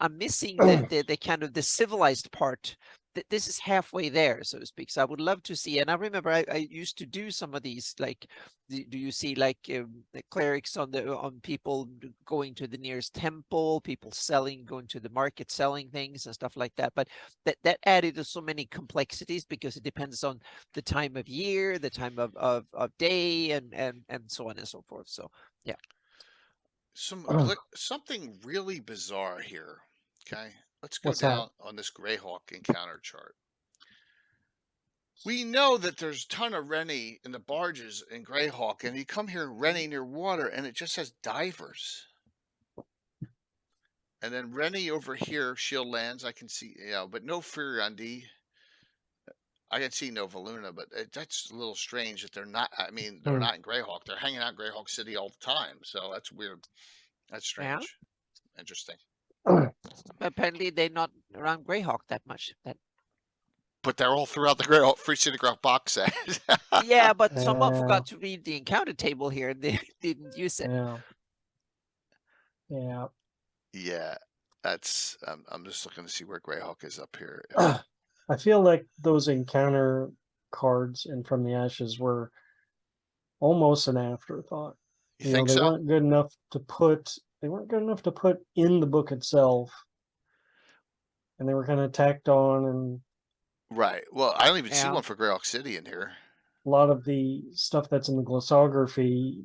I'm missing the kind of the civilized part. This is halfway there, so to speak. So I would love to see, and I remember I used to do some of these, like, do you see like the clerics on people going to the nearest temple, people going to the market selling things and stuff like that. But that added so many complexities because it depends on the time of year, the time of day, and so on and so forth. So yeah. Something really bizarre here. Okay, let's go down on this Greyhawk encounter chart. We know that there's a ton of Rennie in the barges in Greyhawk, and you come here Rennie near water, and it just says divers. And then Rennie over here, Shield Lands, I can see, but no Furyundi. I can see no Viluna, but that's a little strange that they're not. I mean, they're not in Greyhawk. They're hanging out in Greyhawk City all the time, so that's weird. That's strange. Yeah. Interesting. Apparently, they're not around Greyhawk that much. But they're all throughout the Greyhawk Free City Greyhawk box set. Yeah, but someone forgot to read the encounter table here, and they didn't use it. Yeah. Yeah, that's. I'm just looking to see where Greyhawk is up here. I feel like those encounter cards and From the Ashes were almost an afterthought. You think they so? weren't good enough to put. They weren't good enough to put in the book itself, and they were kind of tacked on. And right. Well, I don't even see one for Greyhawk City in here. A lot of the stuff that's in the glossography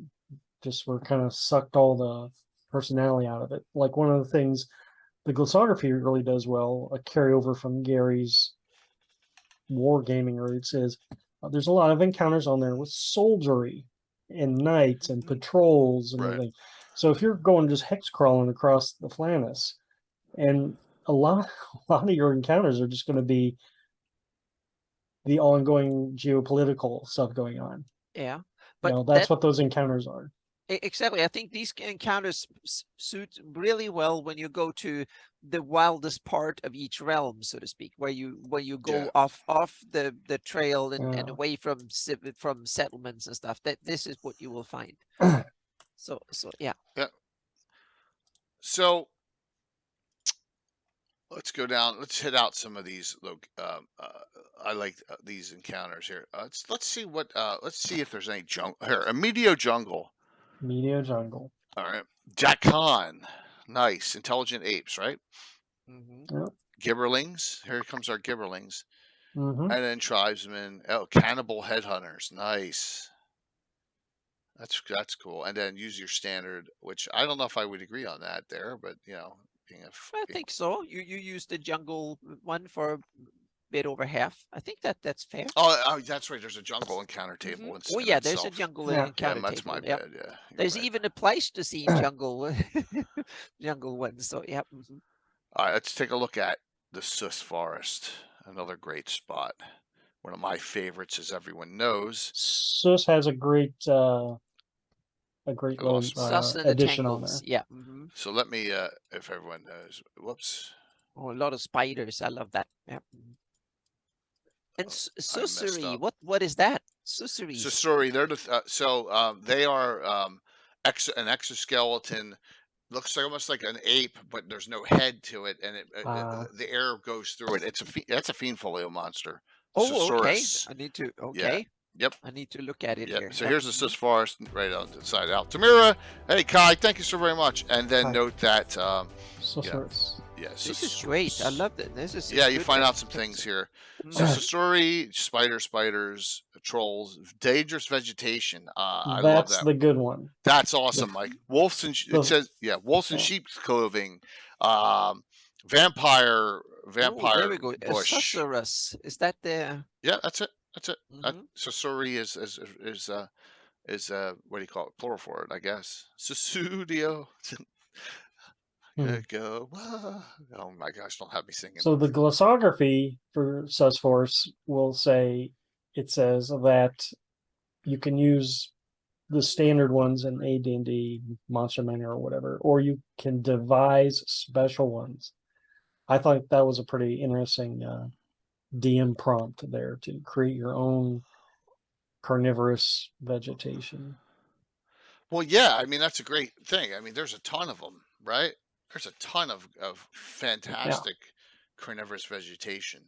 just were kind of sucked all the personality out of it. Like one of the things the glossography really does well, a carryover from Gary's wargaming roots, is there's a lot of encounters on there with soldiery and knights and patrols and everything. So if you're going just hex crawling across the Flannis, and a lot of your encounters are just going to be the ongoing geopolitical stuff going on. Yeah, but that's what those encounters are. Exactly. I think these encounters suit really well when you go to the wildest part of each realm, so to speak, where you go Yeah. off the trail and Yeah. away from from settlements and stuff. That this is what you will find. So yeah. Yeah. So let's go down. Let's hit out some of these. Look, I like these encounters here. Let's see what. Let's see if there's any jungle here. A Medio jungle. Media jungle. All right. Jack Khan. Nice. Intelligent apes, right? Mm-hmm. Gibberlings. Here comes our gibberlings. Mm-hmm. And then tribesmen. Oh, cannibal headhunters. Nice. That's cool. And then use your standard, which I don't know if I would agree on that there, but you know, being a I think so. You used the jungle one for a bit over half. I think that's fair. oh, that's right. There's a jungle encounter table. Mhm. in Oh in yeah, there's a itself. jungle Yeah. encounter that's table. my Yep. bad. Yeah, you're There's right. even a Pleistocene jungle jungle one. So yeah. Mhm. All right, let's take a look at the Sus Forest. Another great spot. One of my favorites, as everyone knows. Sus has a great little Awesome. Sus and the addition on there. tangles. Yeah. Mhm. So let me, if everyone knows, whoops, Oh, a lot of spiders. I love that. Yeah. Mhm. And I messed Susuri, up. what is that? Susuri. Susuri, they're they are an exoskeleton. Looks like almost like an ape, but there's no head to it, and the air goes through it. That's a fiendfolio monster. Oh, okay. Susaurus. I need to. Yeah. Okay. Yep. I need to look at it Yep. here. So Yep. here's the Sus Forest right on the side out. Tamira, hey Kai, thank you so very much. And then Hi. note that Susaurus. This is great. I love that. This is Yeah, you good find out reference. some things here. Mhm. So Susuri, spiders, trolls, dangerous vegetation. I love That's that. the good one. That's awesome, Mike. Wolves and it says wolves in yeah. sheep's clothing. Vampire Oh, there we go. bush. Susurrus. Is that the? Yeah, that's it. That's it. Mhm. Susuri is what do you call it? Plural for it, I guess. Susudio. Go. Oh my gosh! Don't have me singing. So the glossography for Susforce will say, it says that you can use the standard ones in AD&D, Monster Mania or whatever, or you can devise special ones. I thought that was a pretty interesting DM prompt there to create your own carnivorous vegetation. Well, yeah, I mean that's a great thing. I mean, there's a ton of them, right? There's a ton of fantastic carnivorous vegetation.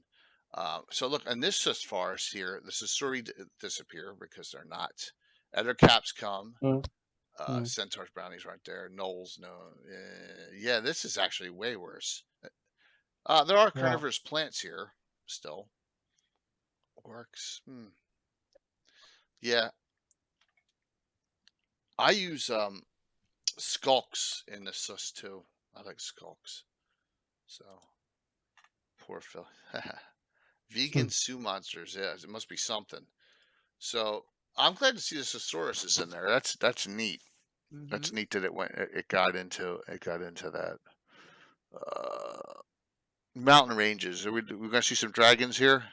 So look, and this Sus Forest here, the Susuri disappear because they're not. Other caps come. Centaurs, brownies right there. Knolls, no. Yeah, this is actually way worse. There are carnivorous plants here still. Orcs. Yeah. I use skulks in the Sus too. I like skulks. So poor Phil. Vegan Sioux monsters. Yeah, it must be something. So I'm glad to see the Susaurus is in there. That's neat. Mhm. That's neat that it got into that. Mountain ranges. Are we gonna see some dragons here?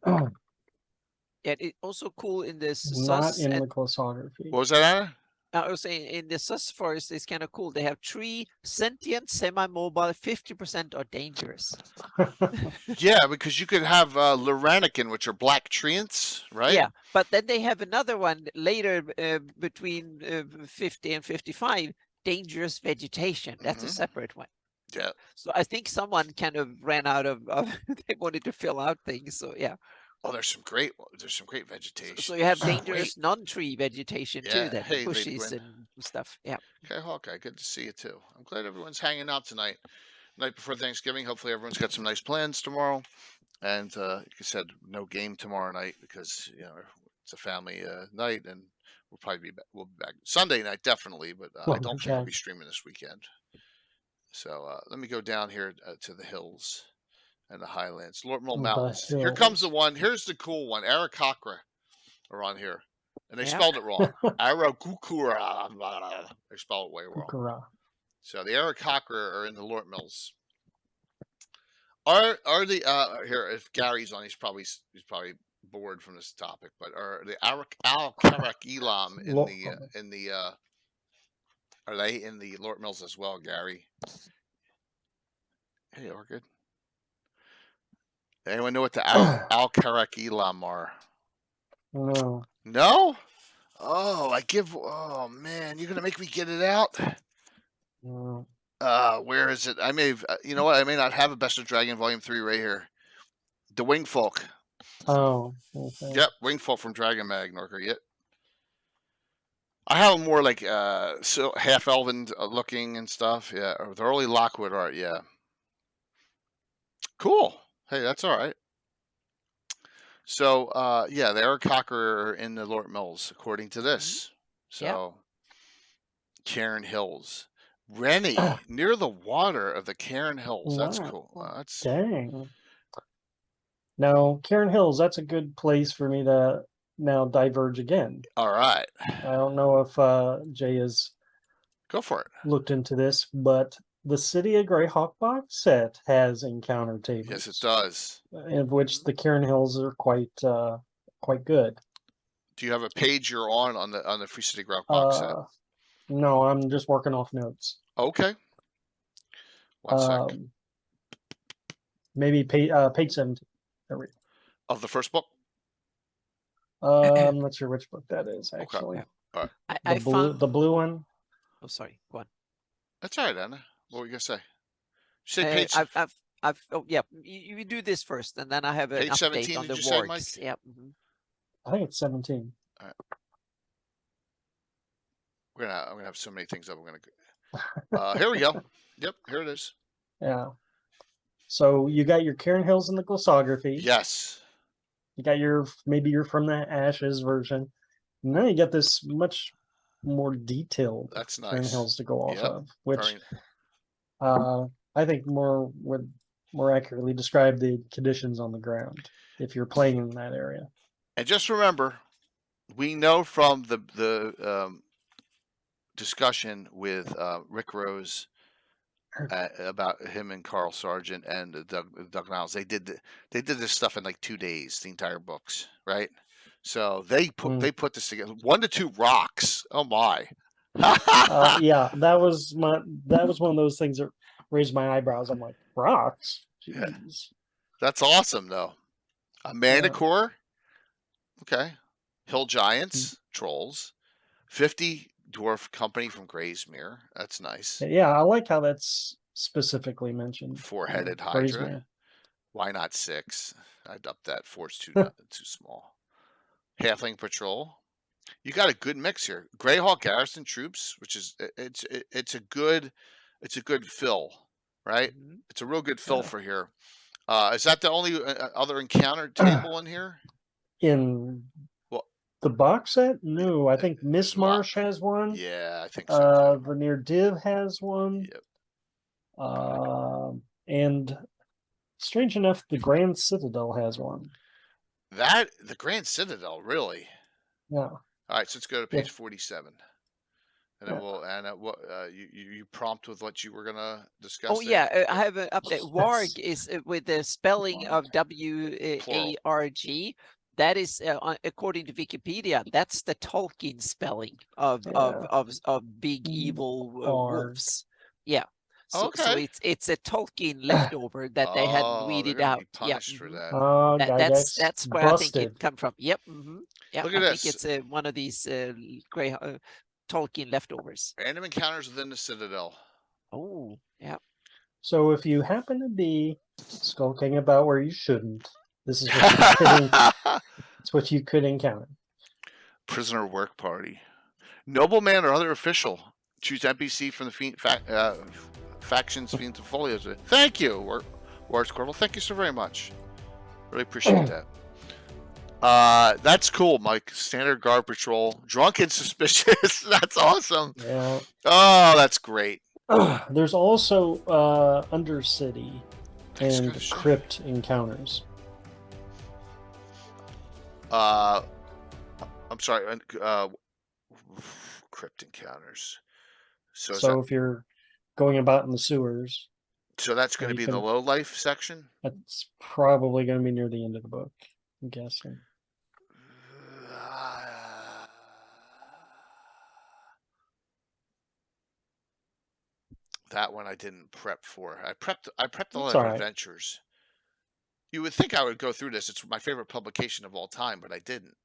Yeah, it's also cool in this Not Sus. in the glossography. What was that, Anna? I was saying in the Sus Forest, it's kind of cool. They have 3 sentient, semi-mobile, 50% are dangerous. Yeah, because you could have Loranican, which are black treants, right? Yeah, but then they have another one later between 50 and 55, dangerous vegetation. That's a separate one. Yeah. So I think someone kind of ran out of they wanted to fill out things. So yeah. Oh, there's some great vegetation. So you have dangerous non-tree vegetation too, that hey, Lady bushes Gwen. and stuff. Yeah. Okay, Hawkeye, good to see you too. I'm glad everyone's hanging out tonight. Night before Thanksgiving. Hopefully everyone's got some nice plans tomorrow. And like I said, no game tomorrow night because it's a family night, and we'll be back Sunday night definitely. But I don't think we'll be streaming this weekend. So let me go down here to the hills and the highlands, Lord Mill Mountains. Here comes the one. Here's the cool one. Arakocra are on here, and they spelled it wrong. Arakukura. They spelled it way wrong. So the Arakocra are in the Lord Mills. Are the here? If Gary's on, he's probably bored from this topic, but are the Al-Karak Elam Lo- in the are they in the Lort Mills as well, Gary? Hey, Orchid. Anyone know what the Al-Karak Elam are? No. No? Oh, oh man, you're gonna make me get it out. No. Where is it? I may have, you know what? I may not have a Best of Dragon Volume 3 right here. The Wingfolk. Oh. Okay. Yep, Wingfolk from Dragon Mag, Norker. Yep. I have them more like so half elven looking and stuff. Yeah, or the early Lockwood art. Yeah. Cool. Hey, that's all right. So, yeah, the Eric Cocker are in the Lort Mills, according to this. So, Cairn Hills. Rennie, near the water of the Cairn Hills. That's Wow. cool. That's Dang. Now, Cairn Hills, that's a good place for me to now diverge again. all right. I don't know if Jay has Go for it. looked into this, but the City of Greyhawk box set has encounter tables. Yes, it does. Of which the Cairn Hills are quite good. Do you have a page you're on the Free City Greyhawk box set? No, I'm just working off notes. Okay. One sec. Maybe page 17. There we Of the first book? go. I'm not sure which book that is Okay. actually. All right. I The blue one. Oh, sorry. Go on. That's all right, Anna. What were you gonna say? You said page. Oh yeah. You do this first, and then I have an Page update 17, on did the you say, wargs. Mike? Yeah. I think it's 17. I'm gonna have so many things up. Here we go. Yep, here it is. Yeah. So you got your Cairn Hills in the glossography. Yes. You got maybe you're from the Ashes version. And then you get this much more detailed That's Cairn nice. Hills to go off Yep. of, which Very- I think would more accurately describe the conditions on the ground if you're playing in that area. And just remember, we know from the discussion with Rick Rose about him and Carl Sargent and Doug Niles, they did this stuff in like 2 days, the entire books, right? So they put this together. 1 to 2 rocks. Oh my! Yeah, that was one of those things that raised my eyebrows. I'm like, rocks? Jeez. That's awesome, though. A Manticore. Okay. Hill Giants, Trolls. 50 Dwarf Company from Graysmere. That's nice. Yeah, I like how that's specifically mentioned. 4-headed Hydra. Graysmere. Why not 6? I'd up that. 4's too small. Halfling Patrol. You got a good mix here. Greyhawk Garrison Troops, which is it's a good fill, right? It's a real good fill for here. Is that the only other encounter table in here? In the box set? No, I think Miss Marsh has one. Yeah, I think so. Veneer Div has one. Yep. And strange enough, the Grand Citadel has one. The Grand Citadel, really? Yeah. All right, so let's go to page 47. And then you prompt with what you were gonna discuss. Oh yeah, I have an update. Warg is with the spelling of WARG. That is, according to Wikipedia, that's the Tolkien spelling of big evil wolves. Yeah. So it's a Tolkien leftover that they had weeded out. Punished for that. That's where I think it come from. Yep. Yeah. Look at I this. think it's one of these Tolkien leftovers. Random encounters within the Citadel. Oh, yeah. So if you happen to be skulking about where you shouldn't, this is what you could encounter. Prisoner work party. Nobleman or other official. Choose NPC from the factions Fiend Folios. Thank you, Wars Corporal. Thank you so very much. Really appreciate that. That's cool, Mike. Standard Guard Patrol. Drunk and Suspicious. That's awesome. Yeah. Oh, that's great. There's also Undercity and Crypt encounters. I'm sorry. Crypt encounters. So if you're going about in the sewers. So that's going to be the low life section? That's probably going to be near the end of the book, I'm guessing. That one I didn't prep for. I prepped a It's lot all of right. adventures. You would think I would go through this. It's my favorite publication of all time, but I didn't.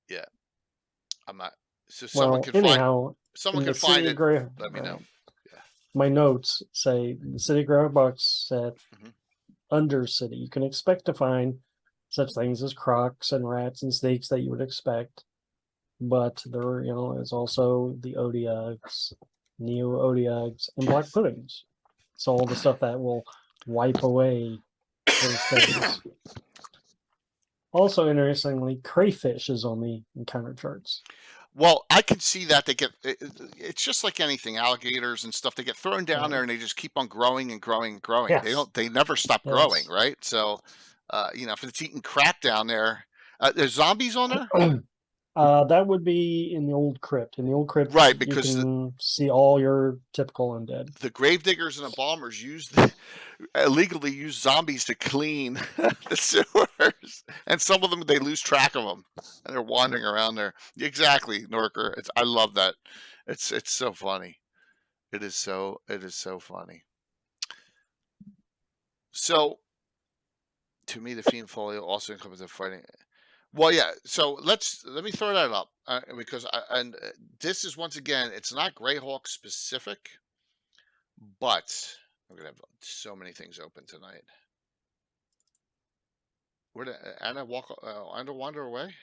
Yeah, I'm not. So someone Well, can find anyhow, someone in the can find city of it. Grey, Let me know. Yeah. my notes say the city of Greyhawk said Mhm. Undercity. You can expect to find such things as crocs and rats and snakes that you would expect, but there, is also the Odiags, Neo Odiags, and black puddings. So all the stuff that will wipe away those things. Also, interestingly, crayfish is on the encounter charts. Well, I can see that they get. It's just like anything, alligators and stuff. They get thrown down Yeah. there, and they just keep on growing and growing and growing. They Yes. don't. They never stop Yes. growing, right? So, if it's eating crap down there, there's zombies on there, That would be in the old crypt. In the old crypt, right? you Because can see all your typical undead. the gravediggers and embalmers illegally use zombies to clean the sewers, and some of them they lose track of them, and they're wandering around there. Exactly, Norker. I love that. It's so funny. It is so funny. So, to me, the Fiend Folio also encompasses fighting. Well, yeah. So let me throw that up because this is once again, it's not Greyhawk specific, but I'm gonna have so many things open tonight. Where did Anna wander away?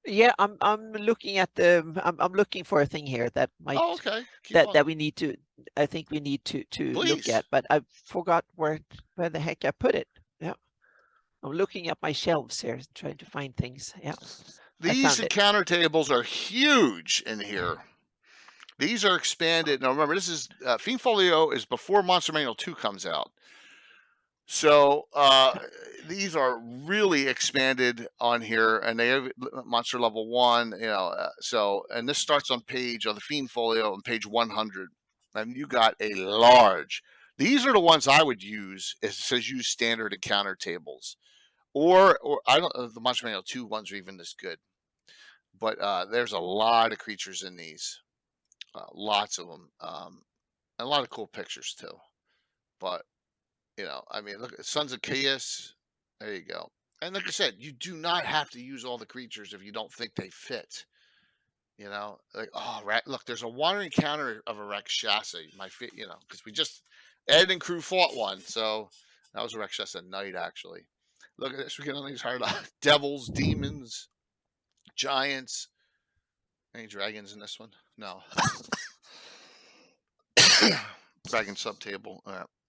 Yeah, I'm looking at I'm looking for a thing here that might Oh, okay. Keep on. that we need to I think we need to look Please. at, but I forgot where the heck I put it. Yeah. I'm looking at my shelves here, trying to find things. Yeah. These found it. encounter tables are huge in here. These are expanded. Now remember, this is Fiend Folio is before Monster Manual 2 comes out. So these are really expanded on here, and they have Monster Level 1. And this starts on page of the Fiend Folio on page 100, and you got a large. These are the ones I would use. It says use standard encounter tables, or I don't. The Monster Manual 2 ones are even this good, but there's a lot of creatures in these, lots of them, and a lot of cool pictures too. But look at Sons of Chaos. There you go. And like I said, you do not have to use all the creatures if you don't think they fit. Look, there's a wandering counter of a Rakshasa. Because we just Ed and crew fought one, so that was a Rakshasa Knight actually. Look at this. We get on these hard devils, demons, giants. Any dragons in this one? No. Dragon subtable.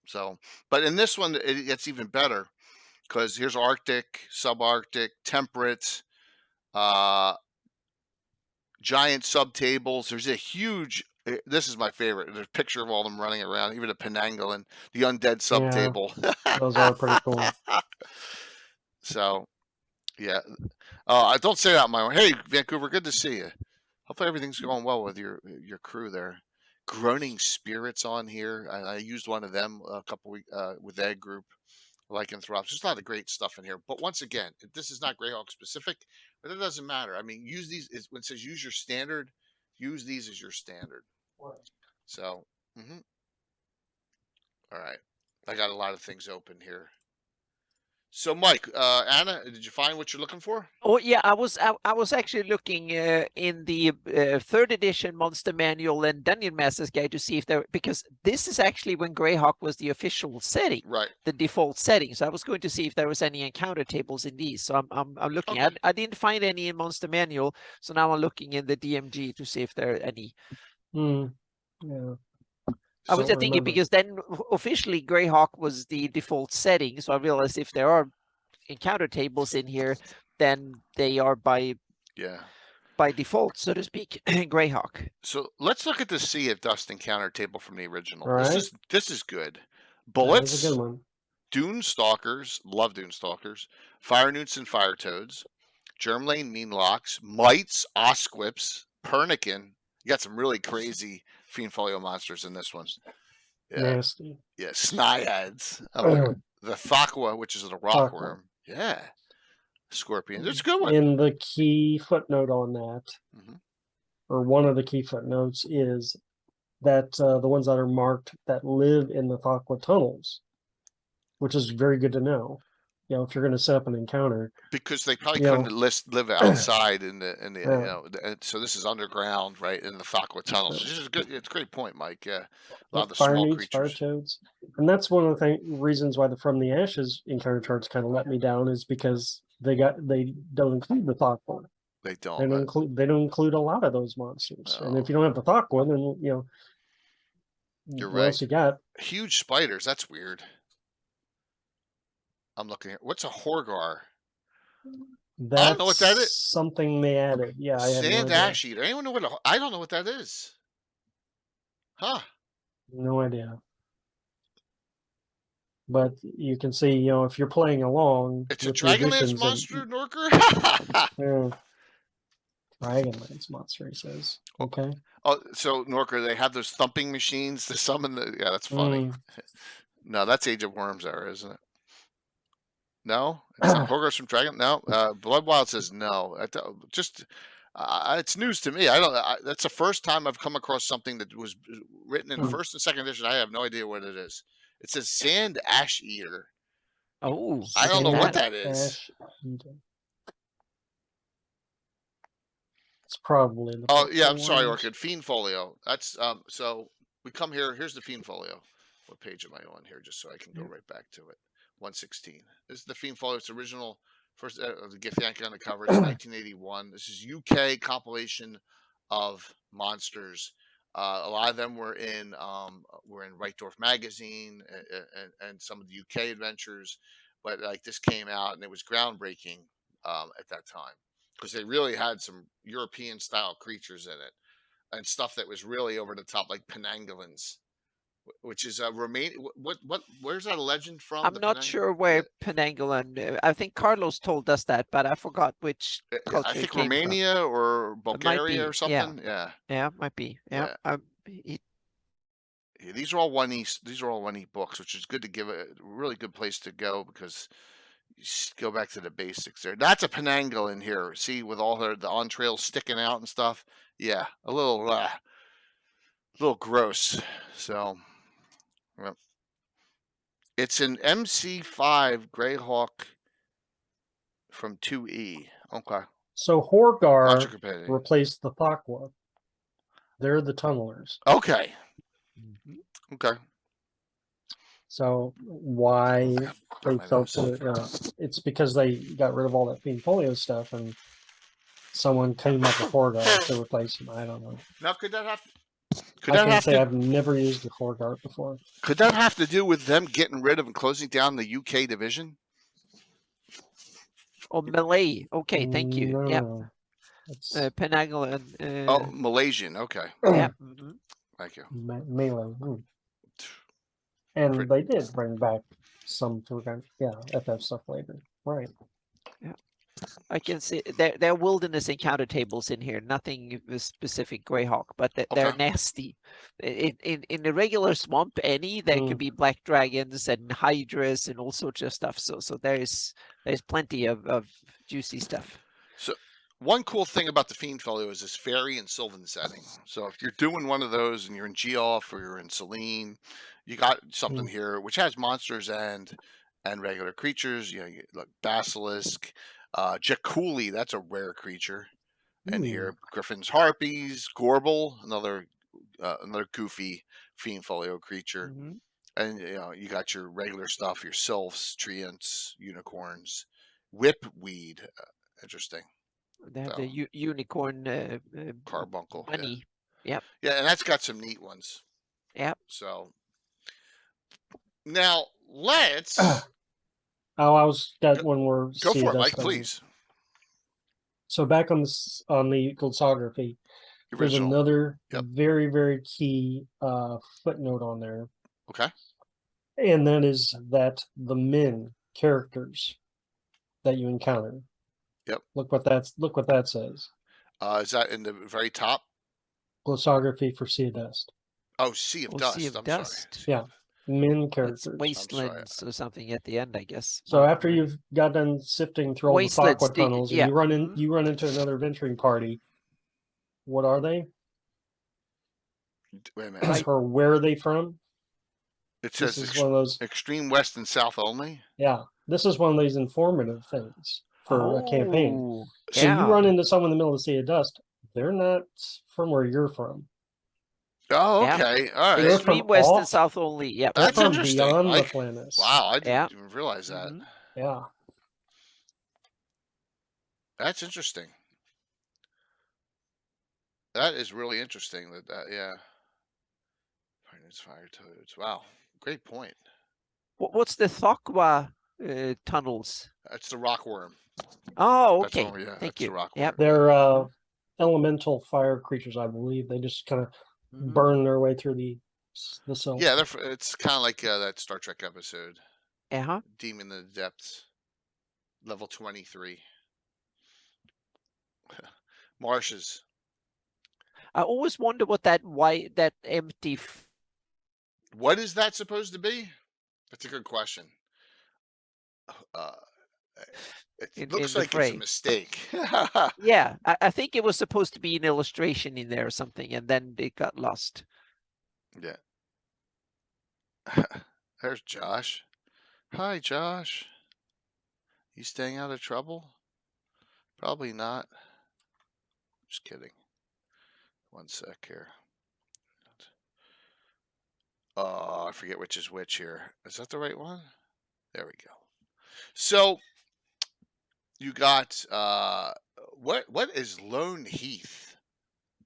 So, but in this one, it gets even better because here's Arctic, subarctic, temperate, giant subtables. There's a huge. This is my favorite. There's a picture of all them running around, even a Penangolin, the undead subtable. Those are pretty cool. So, yeah. I don't say that, my. Hey, Vancouver, good to see you. Hopefully everything's going well with your crew there. Groaning spirits on here. I used one of them a couple weeks with Egg Group, Lycanthropes. There's a lot of great stuff in here. But once again, this is not Greyhawk specific, but it doesn't matter. I mean, use these. When it says use your standard, use these as your standard. So, all right. I got a lot of things open here. So, Mike, Anna, did you find what you're looking for? Oh yeah, I was actually looking in the third edition Monster Manual and Dungeon Master's Guide to see if there, because this is actually when Greyhawk was the official setting, right? The default setting. So I was going to see if there was any encounter tables in these. So I'm looking. Okay. I didn't find any in Monster Manual, so now I'm looking in the DMG to see if there are any. Yeah. I was just thinking because then officially Greyhawk was the default setting, so I realized if there are encounter tables in here, then they are by default, so to speak, Greyhawk. So let's look at the Sea of Dust encounter table from the original. Right. This is good. Bullets. That's a good one. Dune Stalkers, love Dune Stalkers. Fire Newts and Fire Toads. Germlane Meanlocks. Mites, Osquips, Pernican. You got some really crazy Fiend Folio monsters in this one. Yeah. Nasty. Yeah, Snaiads. The Thakwa, which is a rockworm. Yeah. Scorpion. There's a good one. And the key footnote on that, or one of the key footnotes, is that the ones that are marked that live in the Thakwa tunnels, which is very good to know. If you're going to set up an encounter, Because they probably you know, couldn't live outside in the Yeah. so this is underground, right, in the Thakwa tunnels. This is good. It's a great point, Mike. Yeah, a lot of the fire small newts, fire creatures. toads, and that's one of the reasons why the From the Ashes encounter charts kind of let me down, is because they don't include the Thakwa. They They don't. don't include a lot of those monsters, and if Oh. you don't have the Thakwa, then You're what right. else you got? Huge spiders. That's weird. I'm looking here. What's a Horgar? That's I don't know what that is. something they added. Yeah, I had no Sand idea. ash eater. Anyone know what? I don't know what that is. Huh? No idea. But you can see, if you're playing along, It's a with the Dragonlance additions monster, Norker. Dragonlance monster, he says. Okay. Oh, so Norker, they have those thumping machines to summon the. Yeah, that's funny. Mm. No, that's Age of Worms era, isn't it? No, it's not Horgars from Dragon. No, Bloodwild says no. It's news to me. I don't. That's the first time I've come across something that was written in first and second edition. I have no idea what it is. It says Sand Ash Eater. Oh, I don't know what that Sand is. ash eater. It's probably the. Oh yeah, I'm sorry, Worms. Orchid. Fiend Folio. That's So we come here. Here's the Fiend Folio. What page am I on here? Just so I can go right back to it. 116. This is the Fiend Folio. It's original first of the Githyanki on the cover. It's 1981. This is UK compilation of monsters. A lot of them were in Reitdorf magazine and some of the UK adventures, but like this came out and it was groundbreaking at that time because they really had some European style creatures in it and stuff that was really over the top, like Penangolins, which is a Romanian. Where's that legend from? I'm not sure where Penangolin. I think Carlos told us that, but I forgot which culture I think it came Romania or Bulgaria or yeah. something. Yeah. Yeah, might be. Yeah. Yeah, these are all 1E. These are all 1E books, which is good to give a really good place to go because you go back to the basics there. That's a Penangolin here. See, with all the entrails sticking out and stuff. Yeah, a little gross. So, well, it's an MC5 Greyhawk from 2E. Okay. So Horgar Logic competitive. replaced the Thakwa. They're the tunnelers. Okay. Okay. So why they felt that it's because they got rid of all that Fiend Folio stuff and someone came up with Horgar to replace him. I don't know. Now, could that have? I've never used the Horgar before. Could that have to do with them getting rid of and closing down the UK division? Oh, Malay. Okay, thank you. No, yeah. Penangolin. Malaysian. Okay. Yeah. Thank you. Melee. And they did bring back some FF stuff later. Right. Yeah. I can see there are wilderness encounter tables in here. Nothing specific Greyhawk, but they're nasty. In the regular swamp, there could be black dragons and hydras and all sorts of stuff. So there's plenty of juicy stuff. So one cool thing about the Fiend Folio is this fairy and Sylvan setting. So if you're doing one of those and you're in Geoff or you're in Selene, you got something here which has monsters and regular creatures. You like Basilisk. Jakuli, that's a rare creature. And here, Griffin's Harpies, Gorble, another goofy Fiend Folio creature. And you got your regular stuff, your sylphs, treants, unicorns, whipweed. Interesting. They have the unicorn carbuncle. Bunny. Yep. Yeah, and that's got some neat ones. Yep. So now let's. When we're go for it, Mike, please. So back on the Gulsography, there's another very, very key footnote on there. Okay. And that is that the Min characters that you encounter. Yep. Look what that says. Is that in the very top? Glossography for Sea of Dust. Oh, Sea of Dust. Sea of Dust. Sorry. Yeah. Min characters. It's Wastelands or something at the end, I guess. So after you've got done sifting through all the Thakwa tunnels, and you run into another venturing party. What are they? Wait a minute. As for where are they from, It this says is one of those. extreme west and south only. Yeah, this is one of these informative things for a campaign. Oh, So you yeah. run into someone in the middle of the Sea of Dust. They're not from where you're from. Oh, Yeah. okay. All right. They're Extreme from west and off. south only. Yep. They're That's from interesting. beyond the Mike. planets. Wow, I Yeah. didn't even realize that. Mhm. Yeah. That's interesting. That is really interesting. Yeah. It's fire toads. Wow, great point. What's the Thokwa tunnels? That's the rockworm. Oh, That's okay. one. Yeah, Thank that's the you. rockworm. Yep. They're elemental fire creatures, I believe. They just kind of Mhm. burn their way through the silt. Yeah, it's kind of like that Star Trek episode, Uh-huh. Demon in the Depths, level 23. Marshes. I always wonder what that empty. What is that supposed to be? That's a good question. Uh, it In looks the like it's a fray. mistake. Yeah, I think it was supposed to be an illustration in there or something, and then it got lost. Yeah. There's Josh. Hi, Josh. You staying out of trouble? Probably not. Just kidding. One sec here. Oh, I forget which is which here. Is that the right one? There we go. So you got what is Lone Heath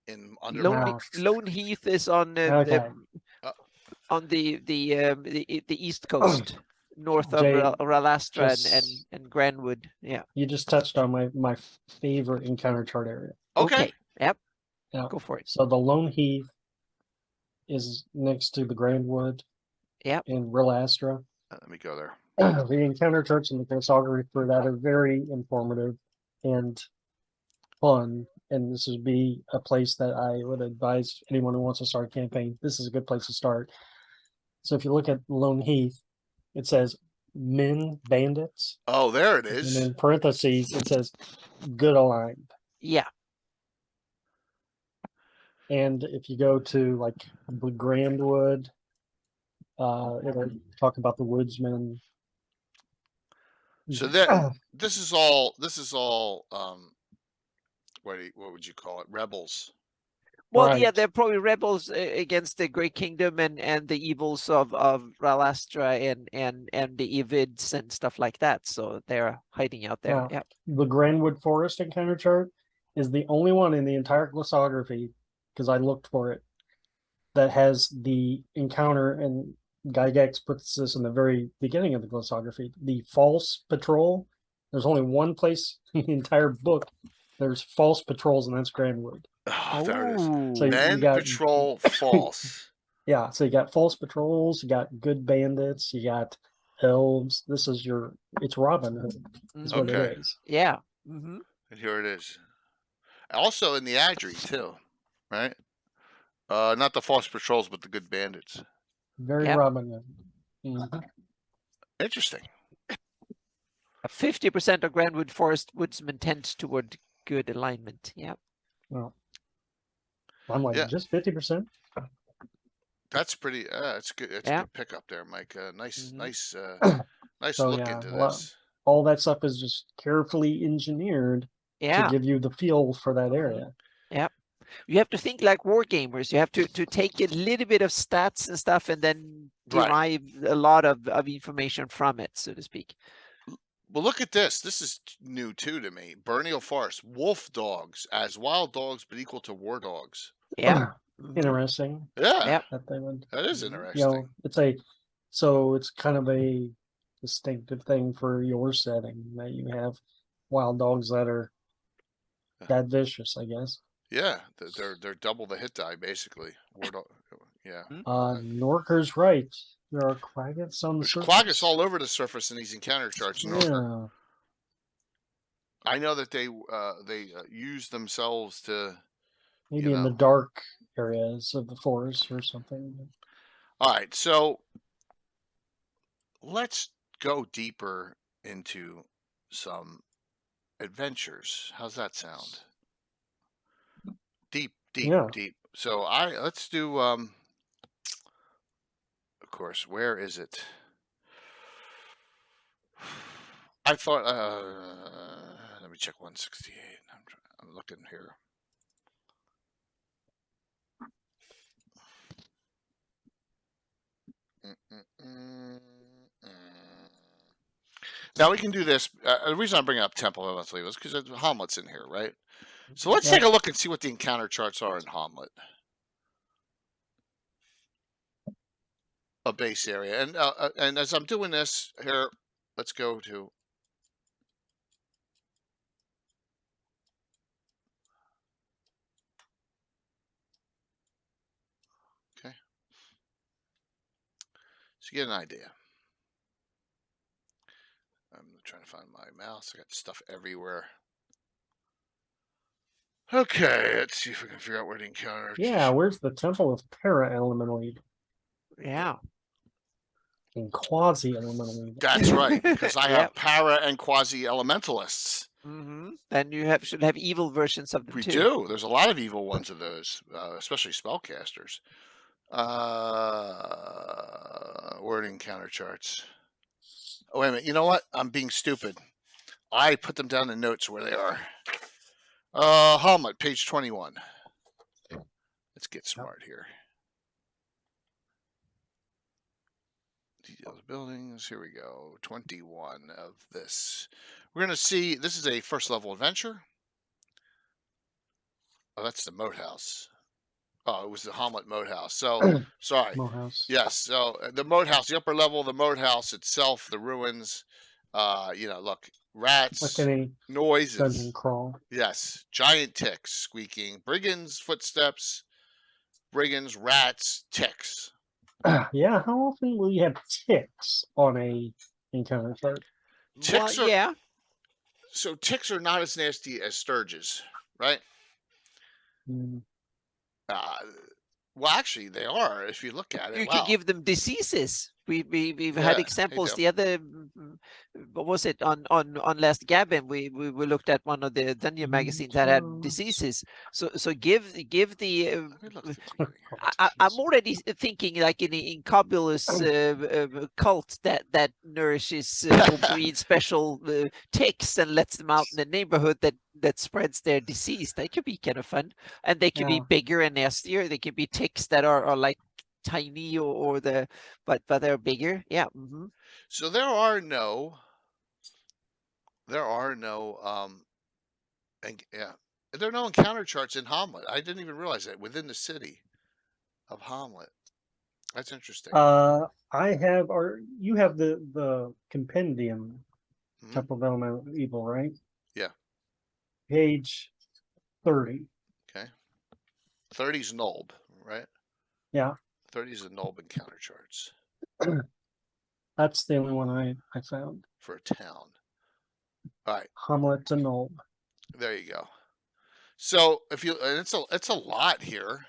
in Underworld? Lone Heath is on Okay. on the east coast, north of Jay, Ralastra just- and Granwood. Yeah. You just touched on my favorite encounter chart area. Okay. Yep. Yeah. Go for it. So the Lone Heath is next to the Grandwood. Yep. In Relastra. Let me go there. The encounter charts and the philosophy for that are very informative and fun. And this would be a place that I would advise anyone who wants to start a campaign. This is a good place to start. So if you look at Lone Heath, it says men bandits. Oh, there it And is. in parentheses, it says good aligned. Yeah. And if you go to like the Grandwood, it'll talk about the woodsmen. So that this is all what would you call it? Rebels. Well, yeah, Right. they're probably rebels against the Great Kingdom and the evils of Ralastra and the Evids and stuff like that. So they're hiding out there. Yeah. Yep. The Grandwood Forest encounter chart is the only one in the entire glossography, because I looked for it, that has the encounter, and Gygax puts this in the very beginning of the glossography. The false patrol. There's only one place in the entire book there's false patrols, and that's Grandwood. Oh, there it is. So you Men got patrol false. yeah. So you got false patrols, you got good bandits, you got elves. This is it's Robin Hood. Is what Okay. it is. Yeah. Mm-hmm. And here it is. Also in the Adri too, right? Not the false patrols, but the good bandits. Very Yep. Robin Hood. Mhm. Interesting. 50% of Grandwood Forest woodsmen tend toward good alignment. Yeah. Well, I'm like, Yeah. just 50%. That's pretty. That's good. That's a Yeah. good pickup there, Mike. Nice, Mhm. nice, nice So, look yeah, into well, this. all that stuff is just carefully engineered Yeah. to give you the feel for that area. Yep. You have to think like war gamers. You have to take a little bit of stats and stuff and then Right. derive a lot of information from it, so to speak. Well, look at this. This is new too to me. Burial Forest. Wolf dogs as wild dogs, but equal to war dogs. Yeah. Mhm. Interesting. Yeah, Yep. That they would, that is Mhm. interesting. it's kind of a distinctive thing for your setting that you have wild dogs that are that vicious, I guess. Yeah, they're double the hit die basically. War dog. Yeah. Norker's right. There are quaggas on the There's surface. quaggas all over the surface in these encounter charts. Yeah. I know that they use themselves to. Maybe You in the know. dark areas of the forest or something. All right, so let's go deeper into some adventures. How's that sound? Deep, Yeah. deep. So let's do of course, where is it? I thought let me check 168. I'm looking here. Now we can do this. The reason I'm bringing up Temple of Elemental Evil is because Hamlet's in here, right? So let's take a look and see what the encounter charts are in Hamlet. A base area, and as I'm doing this here, let's go to. Okay. So you get an idea. I'm trying to find my mouse. I got stuff everywhere. Okay, let's see if we can figure out where the encounter. Yeah, where's the Temple of Para-Elemental Evil Yeah. and Quasi-Elemental Evil? That's right, because I Yep. have para and quasi elementalists. Then you should have evil versions of them We too. do. There's a lot of evil ones of those, especially spellcasters. Word encounter charts. Oh, wait a minute. You know what? I'm being stupid. I put them down in notes where they are. Hamlet, page 21. Let's get smart here. Details of buildings. Here we go. 21 of this. We're going to see. This is a first level adventure. Oh, that's the moat house. Oh, it was the Hamlet moat house. So, sorry. Moat house. Yes. So the moat house, the upper level of the moat house itself, the ruins. Look, rats, Like any noises. dungeon crawl. Yes, giant ticks squeaking, brigands' footsteps, brigands, rats, ticks. Yeah, how often will you have ticks on a encounter chart? Ticks Well, are- yeah. So ticks are not as nasty as sturges, right? Mm, Well, actually, they are if you look at it. You Wow. can give them diseases. We've Yeah, had they examples. do. The other, what was it on last Gabin? We looked at one of the dungeon magazines that had diseases. So give the Let me look through here. I'm already thinking like in Kabul's cult that nourishes or breeds special ticks and lets them out in the neighborhood that spreads their disease. That could be kind of fun, and they could be Yeah. bigger and nastier. They could be ticks that are like tiny but they're bigger. Yeah. So there are no encounter charts in Hamlet. I didn't even realize that within the city of Hamlet. That's interesting. I have, or you have the compendium Mhm. Temple of Elemental Evil, right? Yeah. Page 30. Okay. 30's Nulb, right? Yeah. 30's the Nulb encounter charts That's the only one I found. for a town. All right, Hamlet to Nulb. there you go. So if you, and it's a lot here.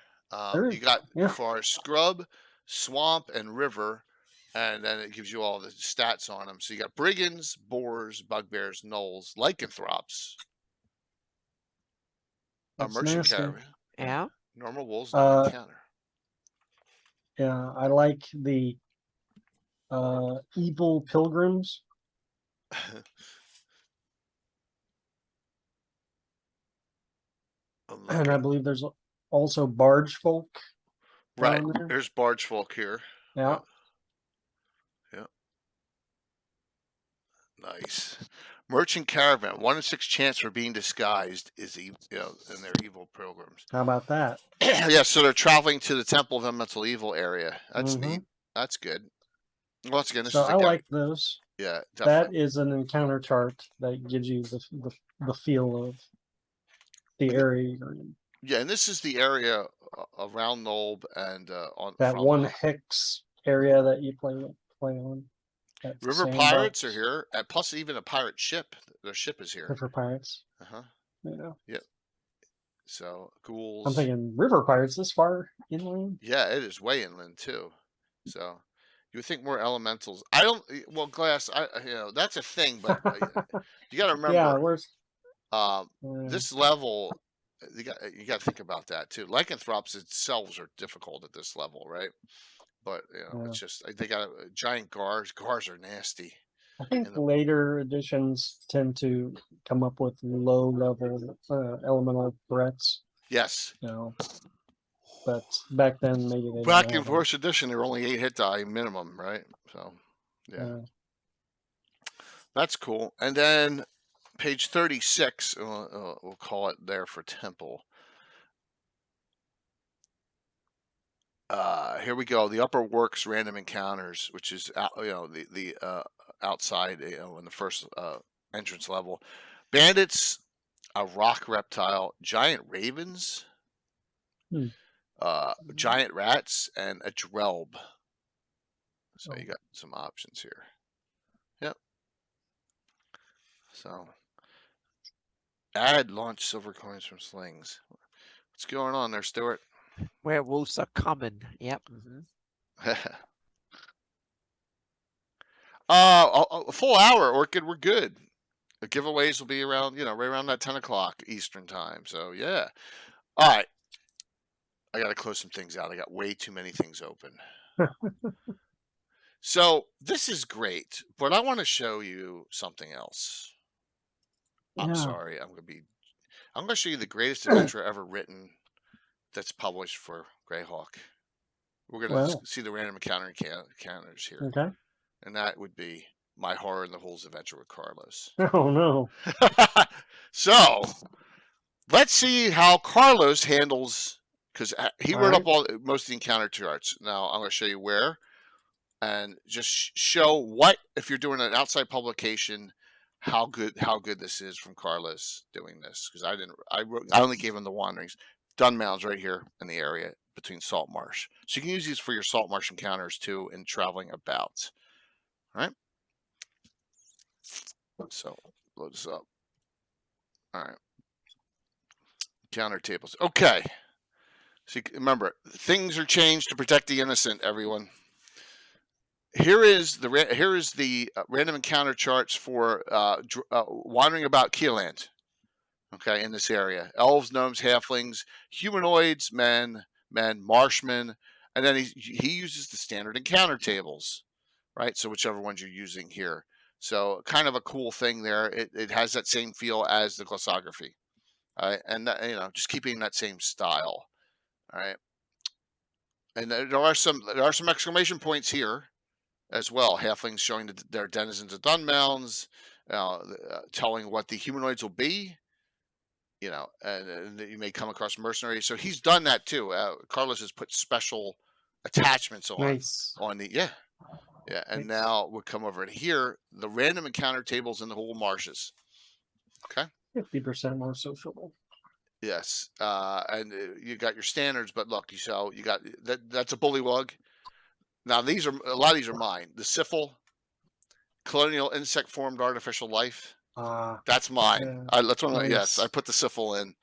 Sure, You got yeah. forest, scrub, swamp, and river, and then it gives you all the stats on them. So you got brigands, boars, bugbears, gnolls, lycanthropes, a That's merchant nasty. caravan, Yeah. normal wolves, no encounter. Yeah, I like the evil pilgrims. And I believe there's also barge folk. Right, down there. there's barge folk here. Yeah. Yeah. Nice. Merchant caravan, 1 in 6 chance for being disguised is in their evil pilgrims. How about that? Yeah, so they're traveling to the Temple of Elemental Evil area. That's Mhm. neat. That's good. Once again, this So is I like those. yeah, That definitely. is an encounter chart that gives you the feel of the area you're in. Yeah, and this is the area around Nulb and on That from, one hex area that you play on. That River sandbox. Pirates are here, plus even a pirate ship. Their ship is here. River Pirates. Uh-huh. Yeah. So ghouls. I'm thinking River Pirates this far inland. Yeah, it is way inland too. So you would think more elementals. I don't. Well, Glass. That's a thing, but you got to remember. Yeah, where's This level you got to think about that too. Lycanthropes themselves are difficult at this level, right? But it's just they got giant gars. Gars are nasty. I think later editions tend to come up with low level elemental threats. Yes. But back then maybe they Back didn't in have them. first edition, there were only 8 hit die minimum, right? So, yeah, that's cool. And then page 36, we'll call it there for Temple. Here we go. The upper works random encounters, which is the outside in the first entrance level. Bandits, a rock reptile, giant ravens, giant rats, and a drelb. So you got some options here. Yep. So add launch silver coins from slings. What's going on there, Stuart? Werewolves are common. Yep. A full hour, Orchid. We're good. The giveaways will be around, right around that 10 o'clock Eastern time. So yeah. All right. I got to close some things out. I got way too many things open. So this is great, but I want to show you something else. I'm sorry. I'm going to show you the greatest adventure ever written that's published for Greyhawk. We're going to see the random encounters here. Okay. And that would be My Horror in the Holes adventure with Carlos. Oh, no. So let's see how Carlos handles, because he wrote up most of the encounter charts. Now I'm going to show you where, and just show what, if you're doing an outside publication, how good this is from Carlos doing this. Because I only gave him the wanderings. Dunmound's right here in the area between Salt Marsh. So you can use these for your Salt Marsh encounters too in traveling about. All right. So load this up. All right. Counter tables. Okay. So remember, things are changed to protect the innocent, everyone. Here is the random encounter charts for wandering about Keeland. Okay, in this area. Elves, gnomes, halflings, humanoids, men, marshmen, and then he uses the standard encounter tables, right? So whichever ones you're using here. So kind of a cool thing there. It has that same feel as the glossography, and just keeping that same style. All right, and there are some exclamation points here as well. Halflings showing their denizens of Dunmounds, telling what the humanoids will be. And you may come across mercenaries. So he's done that too. Carlos has put special attachments on the yeah. And now we'll come over to here, the random encounter tables in the whole marshes. Okay. 50% more sociable. Yes, and you got your standards, but look, you got that's a bullywug. Now a lot of these are mine. The Syphil, colonial insect formed artificial life. That's mine. That's one. Yes, I put the Syphil in.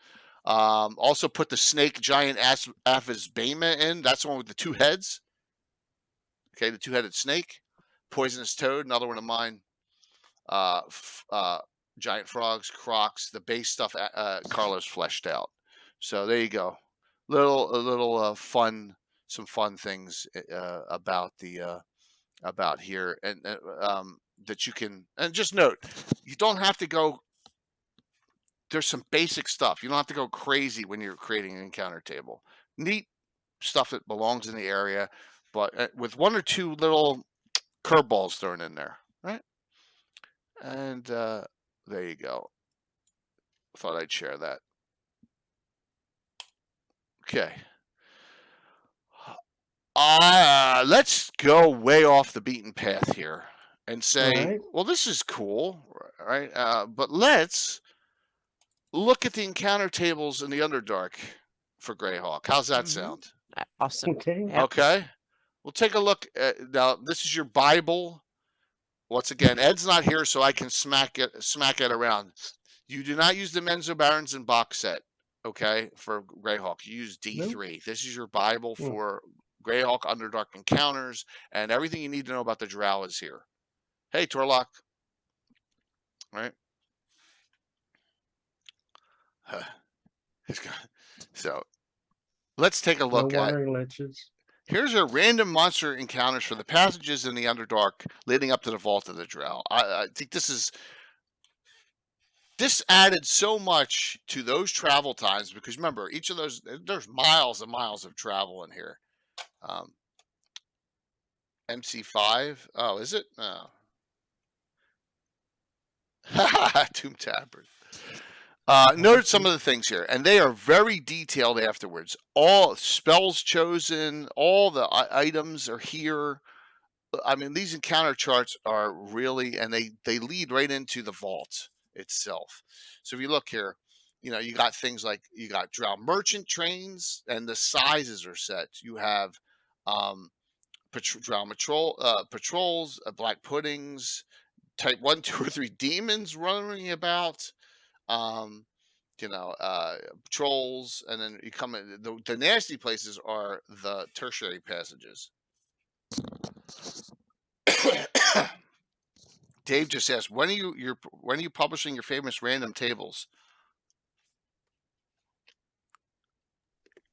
Also put the snake giant Aphis Bema in. That's the one with the 2 heads. Okay, the 2-headed snake, poisonous toad, another one of mine. Giant frogs, crocs, the base stuff. Carlos fleshed out. So there you go. A little fun, some fun things about the about here, and that you can. And just note, you don't have to go. There's some basic stuff. You don't have to go crazy when you're creating an encounter table. Neat stuff that belongs in the area, but with 1 or 2 little curveballs thrown in there, right? And there you go. Thought I'd share that. Okay. Let's go way off the beaten path here and say, well, this is cool, right? But let's look at the encounter tables in the Underdark for Greyhawk. How's that sound? Awesome. Okay. Yeah. Okay. We'll take a look at, now this is your Bible. Once again, Ed's not here, so I can smack it around. You do not use the Menzo Barons and box set, okay, for Greyhawk. You use D3. Nope. This is your Bible for Greyhawk Underdark encounters, and everything you need to know about the Drow is here. Hey, Torlock. All right. So let's take a No look at. wandering liches. Here's your random monster encounters for the passages in the Underdark leading up to the Vault of the Drow. I think this added so much to those travel times because remember, each of those, there's miles and miles of travel in here. MC5. Oh, is it? Oh. Tomb Tapper. Note some of the things here, and they are very detailed afterwards. All spells chosen, all the items are here. I mean, these encounter charts are really, and they lead right into the vault itself. So if you look here, you got things like you got Drow merchant trains, and the sizes are set. You have Drow patrols, black puddings, type 1, 2, or 3 demons running about. Patrols, and then you come in. The nasty places are the tertiary passages. Dave just asked, when are you publishing your famous random tables?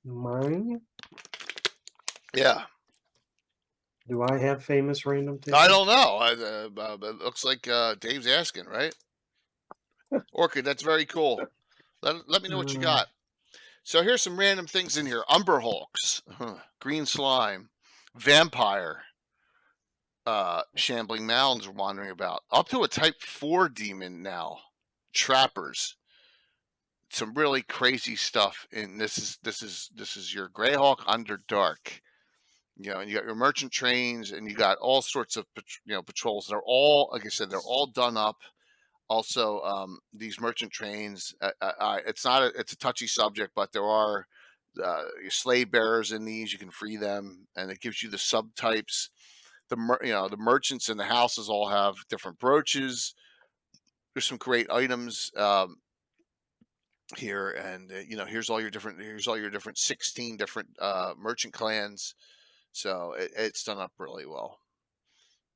Mine? Yeah. Do I have famous random tables? I don't know. It looks like Dave's asking, right? Orchid, that's very cool. Let me know what you got. So here's some random things in here. Umber Hulks, green slime, vampire, shambling mounds wandering about. Up to a type 4 demon now. Trappers. Some really crazy stuff. And this is your Greyhawk Underdark. And you got your merchant trains, and you got all sorts of patrols. They're all, like I said, they're all done up. Also, these merchant trains. It's a touchy subject, but there are slave bearers in these. You can free them, and it gives you the subtypes. The merchants in the houses all have different brooches. There's some great items here, and here's all your different 16 different merchant clans. So it's done up really well.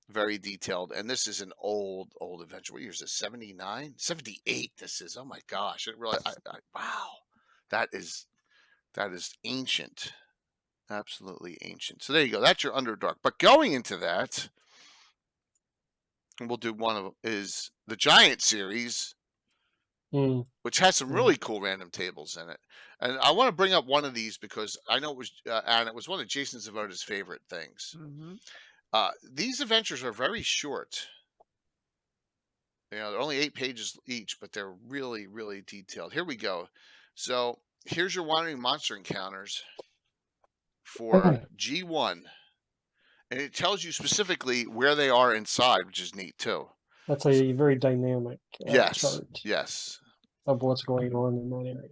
Very detailed, and this is an old adventure. What year is this? 79, 78. This is. Oh my gosh! It really. Wow, that is ancient, absolutely ancient. So there you go. That's your Underdark. But going into that, and we'll do is the Giant series, which has some really cool random tables in it. And I want to bring up one of these because I know it was, and it was one of Jason Zavoda's favorite things. Mm-hmm. These adventures are very short. They're only 8 pages each, but they're really, really detailed. Here we go. So here's your wandering monster encounters for G1. And it tells you specifically where they are inside, which is neat too. That's a very dynamic chart. Yes. Of what's going on in that area.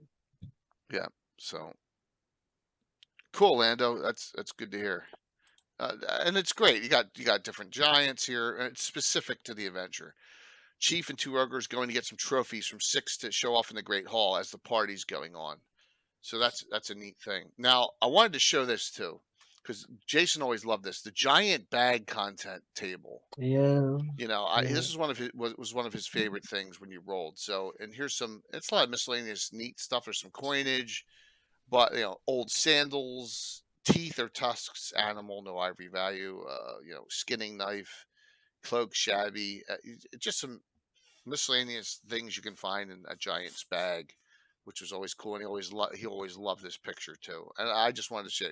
Yeah. So cool, Lando. That's good to hear. And it's great. You got different giants here, and it's specific to the adventure. Chief and 2 ogres going to get some trophies from 6 to show off in the Great Hall as the party's going on. So that's a neat thing. Now I wanted to show this too, because Jason always loved this. The giant bag content table. Yeah. This is was one of his favorite things when you rolled. So, and here's it's a lot of miscellaneous neat stuff. There's some coinage, but old sandals, teeth or tusks, animal, no ivory value, skinning knife, cloak, shabby, just some miscellaneous things you can find in a giant's bag, which was always cool. And he always loved this picture too. And I just wanted to share,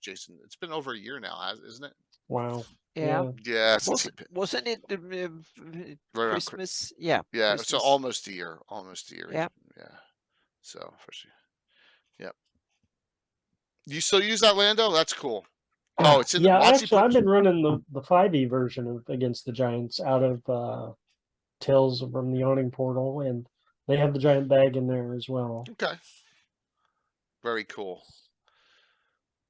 Jason, it's been over a year now, isn't it? Wow. Yeah. Yeah. Wasn't it Right Christmas? Yeah. Yeah. Christmas. So almost a year. Yeah. Yeah. So for sure. Yep. You still use that, Lando? That's cool. Oh, it's in actually, I've been running the 5e version of Against the Giants out of Tales from the Awning Portal, and they have the giant bag in there as well. Okay. Very cool.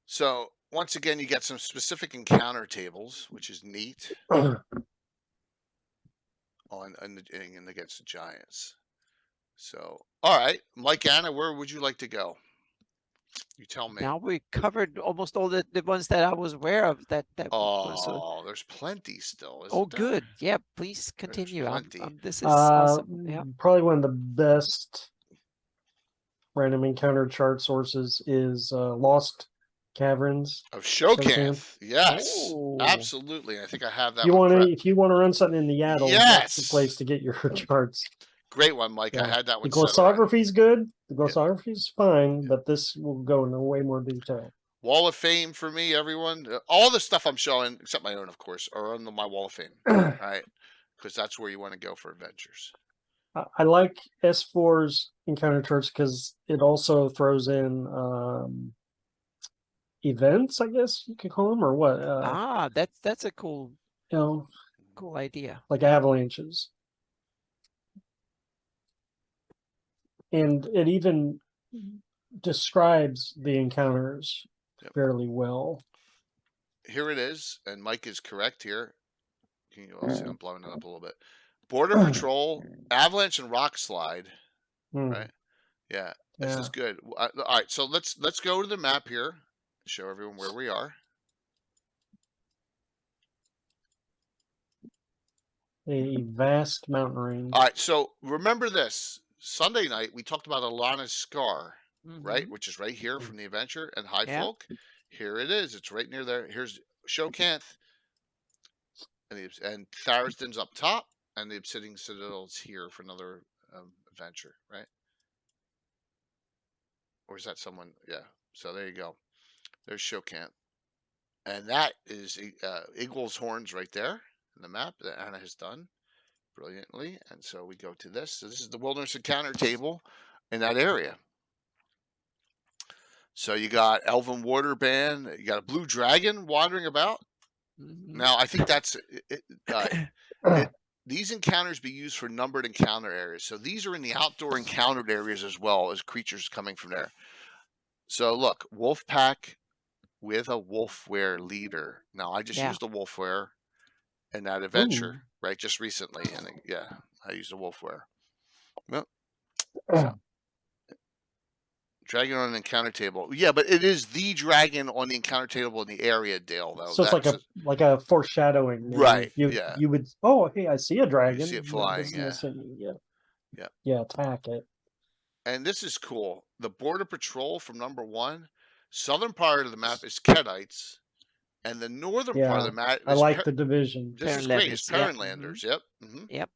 So once again, you get some specific encounter tables, which is neat. on Against the Giants. So, all right, Mike, Anna, where would you like to go? You tell me. Now we covered almost all the ones that I was aware of. Oh, there's plenty still. Oh, there? good. Yeah, please continue. Plenty. This is awesome. Yeah. Probably one of the best random encounter chart sources is Lost Caverns. Of Showcamp. Showcamp. Yes. Oh. Absolutely. I think I have that You one want to, prep. if you want to run something in the Yaddle, that's the Yes. place to get your charts. Great one, Mike. I Yeah. had that The one set already. glossography's good. The glossography's fine, but this will go into way more detail. Wall of Fame for me, everyone. All the stuff I'm showing, except my own, of course, are on my Wall of Fame, right? Because that's where you want to go for adventures. I like S4's encounter charts because it also throws in events, I guess you could call them, or what? That's a cool You know, idea. like avalanches. And it even describes the encounters fairly well. Here it is, and Mike is correct here. Can you all see? I'm blowing it up a little bit. Border Patrol, Avalanche, and Rock Slide. Right? Yeah, this is good. All right, so let's go to the map here. Show everyone where we are. A vast mountain range. All right, so remember this. Sunday night, we talked about Alana's Scar, right? Which is right here from the adventure, and High Folk. Here it is. It's right near there. Here's Showcanth, and Tharisden's up top, and the Obsidian Citadel's here for another adventure, right? Or is that someone? Yeah. So there you go. There's Showcanth. And that is Eagle's Horns right there in the map that Anna has done brilliantly. And so we go to this. So this is the Wilderness Encounter table in that area. So you got Elven Water Band. You got a Blue Dragon wandering about. Now, I think that's these encounters be used for numbered encounter areas. So these are in the outdoor encountered areas as well as creatures coming from there. So look, Wolf Pack with a Wolfware leader. Now, I just used a Wolfware in that adventure, right? Just recently. And I used a Wolfware. Well, so, dragon on an encounter table. Yeah, but it is the dragon on the encounter table in the area, Dale, though. So it's like a foreshadowing. Right. You would, hey, I see a dragon. You see it flying, yeah, attack it. And this is cool. The Border Patrol from number 1, southern part of the map is Kedites, and the northern part of the map is I like the division. This is great. It's Perrinlanders. Yep. Yep.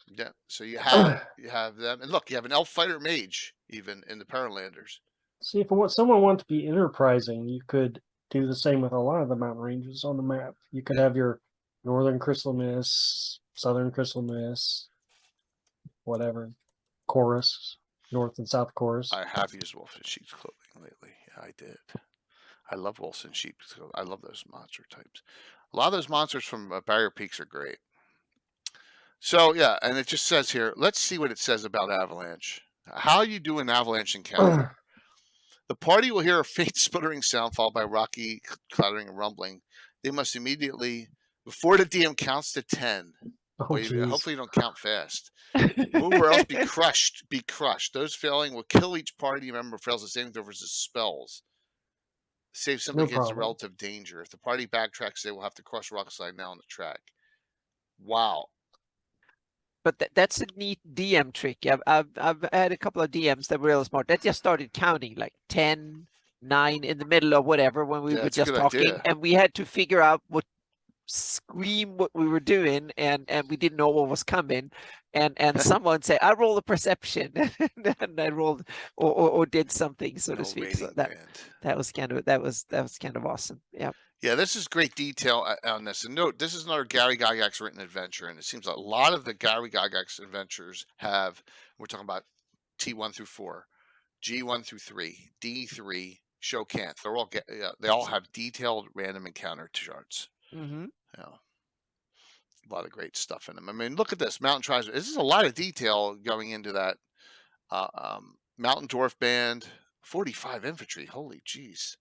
Yeah. So you have them, and look, you have an Elf Fighter Mage even in the Perrinlanders. See, if someone wants to be enterprising, you could do the same with a lot of the mountain ranges on the map. You could have your northern Crystal Mist, southern Crystal Mist, whatever, Chorus, north and south Chorus. I have used wolf in sheep's clothing lately. Yeah, I did. I love wolves in sheep's clothing. I love those monster types. A lot of those monsters from Barrier Peaks are great. So yeah, and it just says here, let's see what it says about Avalanche. How you do an Avalanche encounter. The party will hear a faint sputtering sound followed by rocky clattering and rumbling. They must immediately, before the DM counts to 10, hopefully you don't count fast, move or else be crushed. Be crushed. Those failing will kill each party member who fails the saving throw versus spells. Save simply against the relative danger. If the party backtracks, they will have to cross rock slide now on the track. Wow. But that's a neat DM trick. I've had a couple of DMs that were real smart. That just started counting like 10, 9 in the middle of whatever when we were just talking, and we had to figure out what we were doing, and we didn't know what was coming. And someone said, "I rolled a perception," and I rolled or did something, so to speak. So that was kind of awesome. Yeah. Yeah, this is great detail on this. And note, this is another Gary Gygax written adventure, and it seems like a lot of the Gary Gygax adventures have, we're talking about T1 through 4, G1 through 3, D3, Showcanth. They all have detailed random encounter charts. Mm-hmm. Yeah, a lot of great stuff in them. I mean, look at this Mountain Tribes. This is a lot of detail going into that Mountain Dwarf Band, 45 infantry. Holy jeez.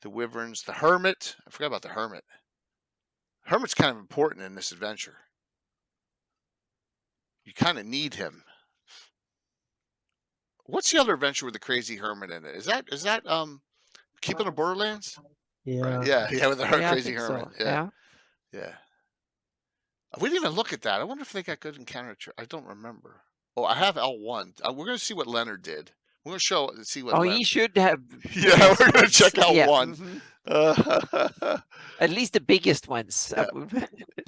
The Wyverns, the Hermit. I forgot about the Hermit. Hermit's kind of important in this adventure. You kind of need him. What's the other adventure with the crazy Hermit in it? Is that Keeping the Borderlands? Yeah. Right. Yeah, with the crazy Hermit. So. Yeah. We didn't even look at that. I wonder if they got good encounter. I don't remember. Oh, I have L1. We're going to see what Leonard did We're gonna show see what. Oh, Len- he should have. Yeah, yes, we're gonna once. check out Yeah, one. mhm. Uh, At least the biggest ones. Yeah.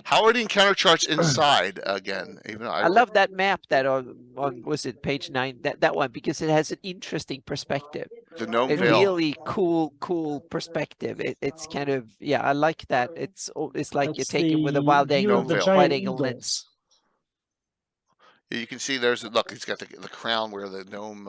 How are the encounter charts inside again? Even though I love that map that on was it page 9, that one, because it has an interesting perspective. the gnome A veil. really cool perspective. It's kind of, yeah, I like that. It's like you're That's taking with a the wild view angle, of the Veil. wide giant angle lens. eagles. You can see there's look. He's got the crown where the gnome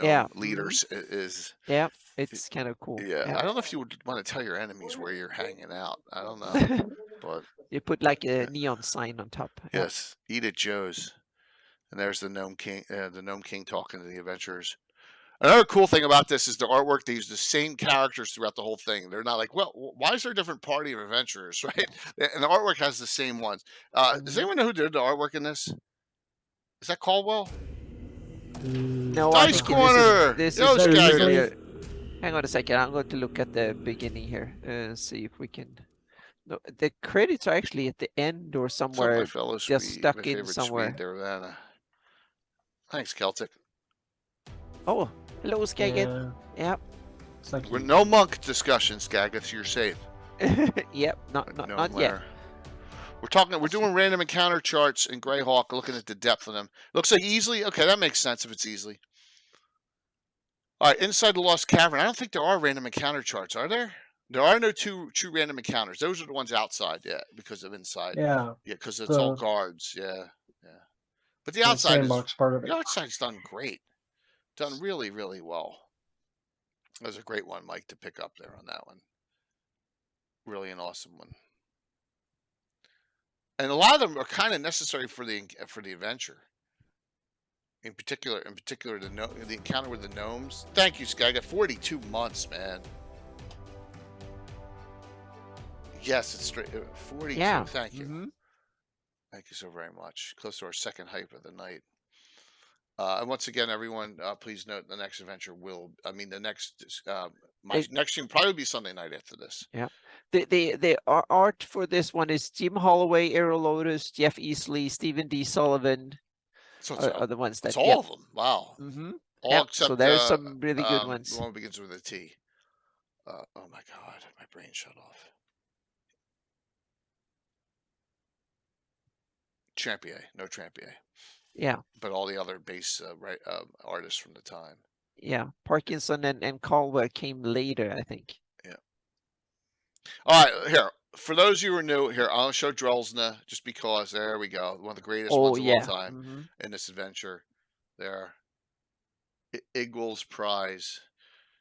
Yeah. leaders is. Yeah, it's kind of cool. Yeah, I don't know if you would want to tell your enemies where you're hanging out. I don't know, but You put like a neon sign on top. Yeah. yes, eat at Joe's. And there's the gnome king talking to the adventurers. Another cool thing about this is the artwork. They use the same characters throughout the whole thing. They're not like, well, why is there a different party of adventurers, right? And the artwork has the same ones. Does anyone know who did the artwork in this? Is that Caldwell? No, I Dice think Corner! this Yo, is very Skagit. familiar. Hang on a second. I'm going to look at the beginning here and see if we can. No, the credits are actually at the end or What's up, my somewhere. fellow just Swede, stuck my in favorite somewhere. Swede there, Vanna. Thanks, Celtic. Oh, hello, Skagit. Yeah, Yep. it's like We're no monk discussion, Skagit. You're safe. Yep. Not yet. We're doing random encounter charts in Greyhawk, looking at the depth of them. Looks like easily. Okay, that makes sense if it's easily. All right, inside the Lost Cavern. I don't think there are random encounter charts, are there? There are no true random encounters. Those are the ones outside, yeah, because of inside. yeah, Yeah, because it's all the- guards, yeah. But the the outside is sandbox part of it. the outside's done great. Done really, really well. That was a great one, Mike, to pick up there on that one. Really an awesome one. And a lot of them are kind of necessary for the adventure. In particular, the encounter with the gnomes. Thank you, Sky. I got 42 months, man. Yes, it's straight 42. Yeah. Thank you. Mhm. Thank you so very much. Close to our second hype of the night. And once again, everyone, please note the next adventure the next my next stream probably be Sunday night after this. Yeah. The art for this one is Jim Holloway, Aero Lotus, Jeff Easley, Stephen D. Sullivan So are the ones that. it's all of them. Wow. Mm-hmm. All Yep, except so there's some really good the ones. one that begins with a T. Oh my God, my brain shut off. Trampier, no Trampier, Yeah. but all the other base artists from the time. Yeah. Parkinson and Caldwell came later, I think. All right, here. For those of you who are new, here I'll show Drelsna just because. There we go. One of the greatest ones of all time Mhm. in this adventure. There, Igwell's prize.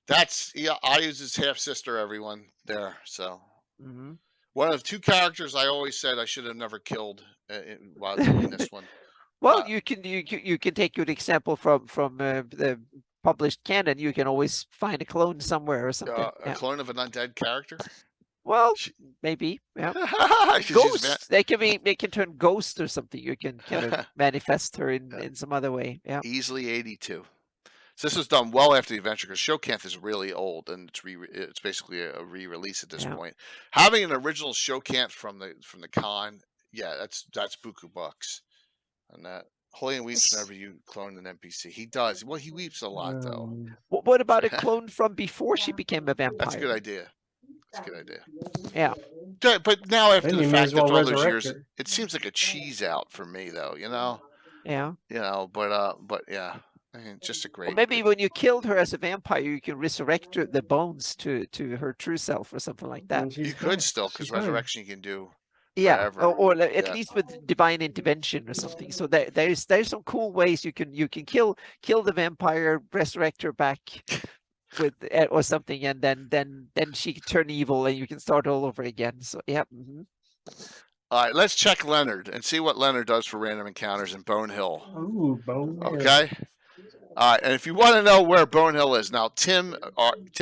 That's I use his half sister. Everyone there. So Mhm. one of two characters I always said I should have never killed while doing this one. Well, you can take good example from the published canon. You can always find a clone somewhere or something. A Yeah. clone of an undead character. Well, maybe. Yeah. She's Ghosts. They can turn ghost or something. You can kind of manifest her in some other way. Yeah. easily 82. So this was done well after the adventure because Showcanth is really old and it's basically a re-release at this point. Having an original Showcanth from the con, yeah, that's buku bucks. And that Julian weeps whenever you clone an NPC. He does. Well, he weeps a lot though. What about a clone from before she became a vampire? That's a good idea. That's a good idea. Yeah. But now after Then the you may fact as well after all those resurrect years, her. it seems like a cheese out for me though. Yeah. But yeah. I mean, just a great. Or maybe when you killed her as a vampire, you can resurrect the bones to her true self or something like that. You could still, because resurrection you can do. Yeah, forever. or at least with divine intervention or something. So there's some cool ways you can kill the vampire, resurrect her back with or something, and then she can turn evil and you can start all over again. So yeah. Mm-hmm. All right, let's check Leonard and see what Leonard does for random encounters in Bone Hill. Ooh, Bone Hill. Okay. All right, and if you want to know where Bone Hill is now, Tim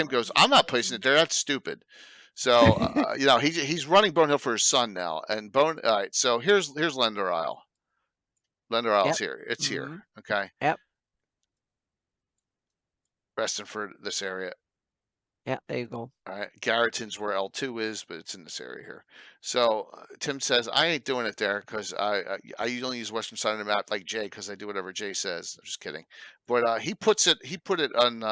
goes, I'm not placing it there. That's stupid. So he's running Bone Hill for his son now, and All right, so here's Lender Isle. Lender Isle's here. It's here. Okay. Yep. Resting for this area. Yeah, there you go. All right, Garreton's where L2 is, but it's in this area here. So Tim says, I ain't doing it there because I only use western side of the map like Jay because I do whatever Jay says. I'm just kidding. But he put it on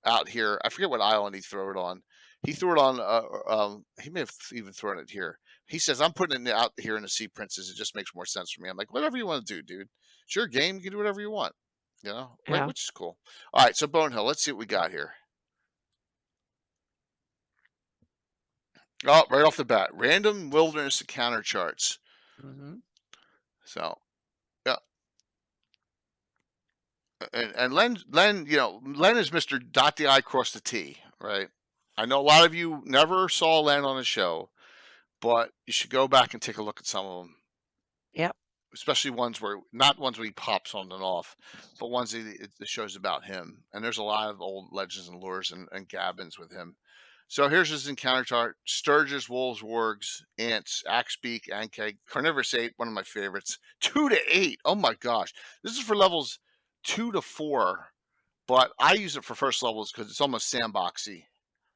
out here. I forget what island he threw it on. He threw it on. He may have even thrown it here. He says, I'm putting it out here in the Sea Princess. It just makes more sense for me. I'm like, whatever you want to do, dude. It's your game. You can do whatever you want. You know, Yeah. which is cool. All right, so Bonehill, let's see what we got here. Oh, right off the bat, random wilderness encounter charts. Mm-hmm. So, yeah, and Len, Len is Mr. Dot the I, cross the T, right? I know a lot of you never saw Len on the show, but you should go back and take a look at some of them. Yep. Especially ones where not ones where he pops on and off, but ones that the show's about him. And there's a lot of old legends and lures and gabbins with him. So here's his encounter chart: Sturges, wolves, wargs, ants, axebeak, ankeg, carnivorous 8, one of my favorites. 2 to 8. Oh my gosh. This is for levels 2 to 4, but I use it for first levels because it's almost sandboxy.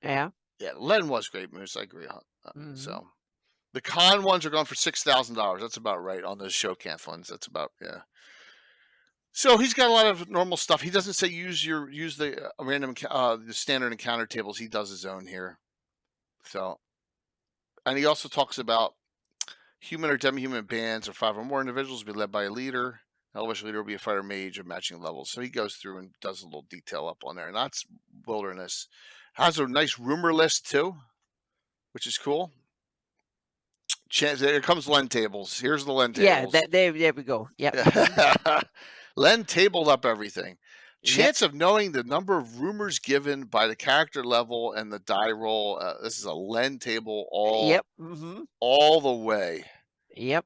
Yeah. Yeah, Len was great moose. I agree on. Mhm. So the con ones are going for $6,000. That's about right on those show camp ones. That's about, yeah. So he's got a lot of normal stuff. He doesn't say use the random the standard encounter tables. He does his own here. So, and he also talks about human or demi-human bands or 5 or more individuals will be led by a leader. An elvish leader will be a fighter mage of matching levels. So he goes through and does a little detail up on there, and that's wilderness. Has a nice rumor list too, which is cool. Here comes Len tables. Here's the Len tables. Yeah, there we go. Yep. Yeah. Len tabled up everything. Chance of knowing the number of rumors given by the character level and the die roll. This is a Len table Yep. Mm-hmm. all the way. Yep.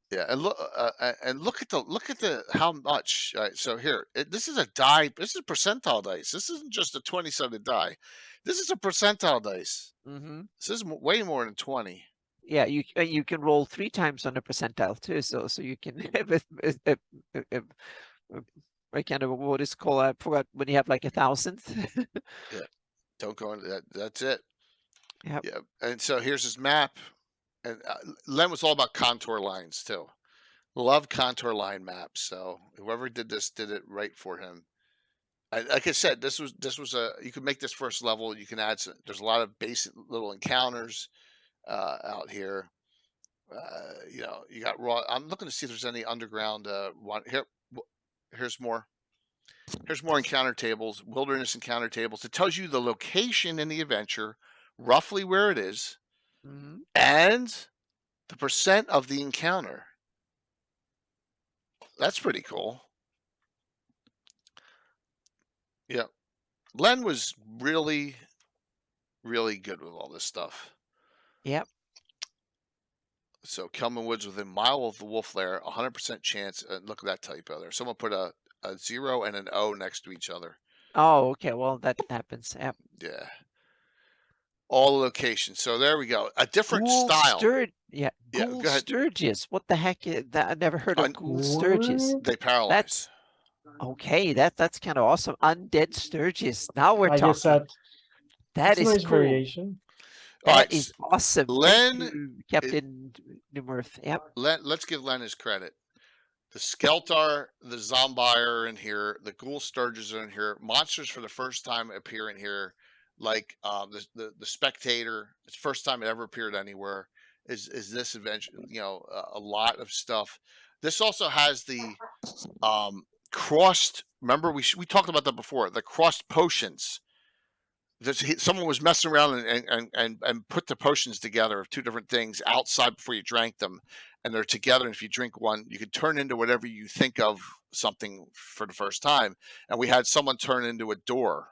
Yeah, and look at the how much. All right, so here, this is a die. This is percentile dice. This isn't just a 20-sided die. This is a percentile dice. Mm-hmm. This is way more than 20. Yeah, you can roll 3 times on a percentile too, so you can I kind of what is called, I forgot, when you have like 1,000th. Yeah, don't go into that. That's it. Yep. Yeah, and so here's his map, and Len was all about contour lines too. Love contour line maps. So whoever did this did it right for him. Like I said, this was a, you could make this first level. You can add some, there's a lot of basic little encounters out here. You got raw. I'm looking to see if there's any underground one here. Here's more encounter tables, wilderness encounter tables. It tells you the location in the adventure, roughly where it is, Mm-hmm. and the percent of the encounter. That's pretty cool. Yeah. Len was really, really good with all this stuff. Yep. So Kelman Woods within a mile of the wolf lair, 100% chance. And look at that typo there. Someone put a 0 and an O next to each other. Oh, okay. Well, that happens. Yep. Yeah. All locations. So there we go. A different Ghoul style. Yeah. Yeah, Ghoul go ahead. Sturges. What the heck is that? I never heard of Ghoul Sturges. What? They paralyze. That's okay. That's kind of awesome. Undead Sturges. Now we're I guess talking. that's That is a nice cool. variation. All That right, is awesome. Thank Len you, Captain Newmirth. Yep. Let's give Len his credit. The Skeltar, the Zombie are in here. The Ghoul Sturges are in here. Monsters for the first time appear in here. Like the Spectator. It's the first time it ever appeared anywhere. Is this adventure? A lot of stuff. This also has the crossed. Remember we talked about that before. The crossed potions. Someone was messing around and put the potions together of 2 different things outside before you drank them, and they're together. And if you drink one, you can turn into whatever you think of something for the first time. And we had someone turn into a door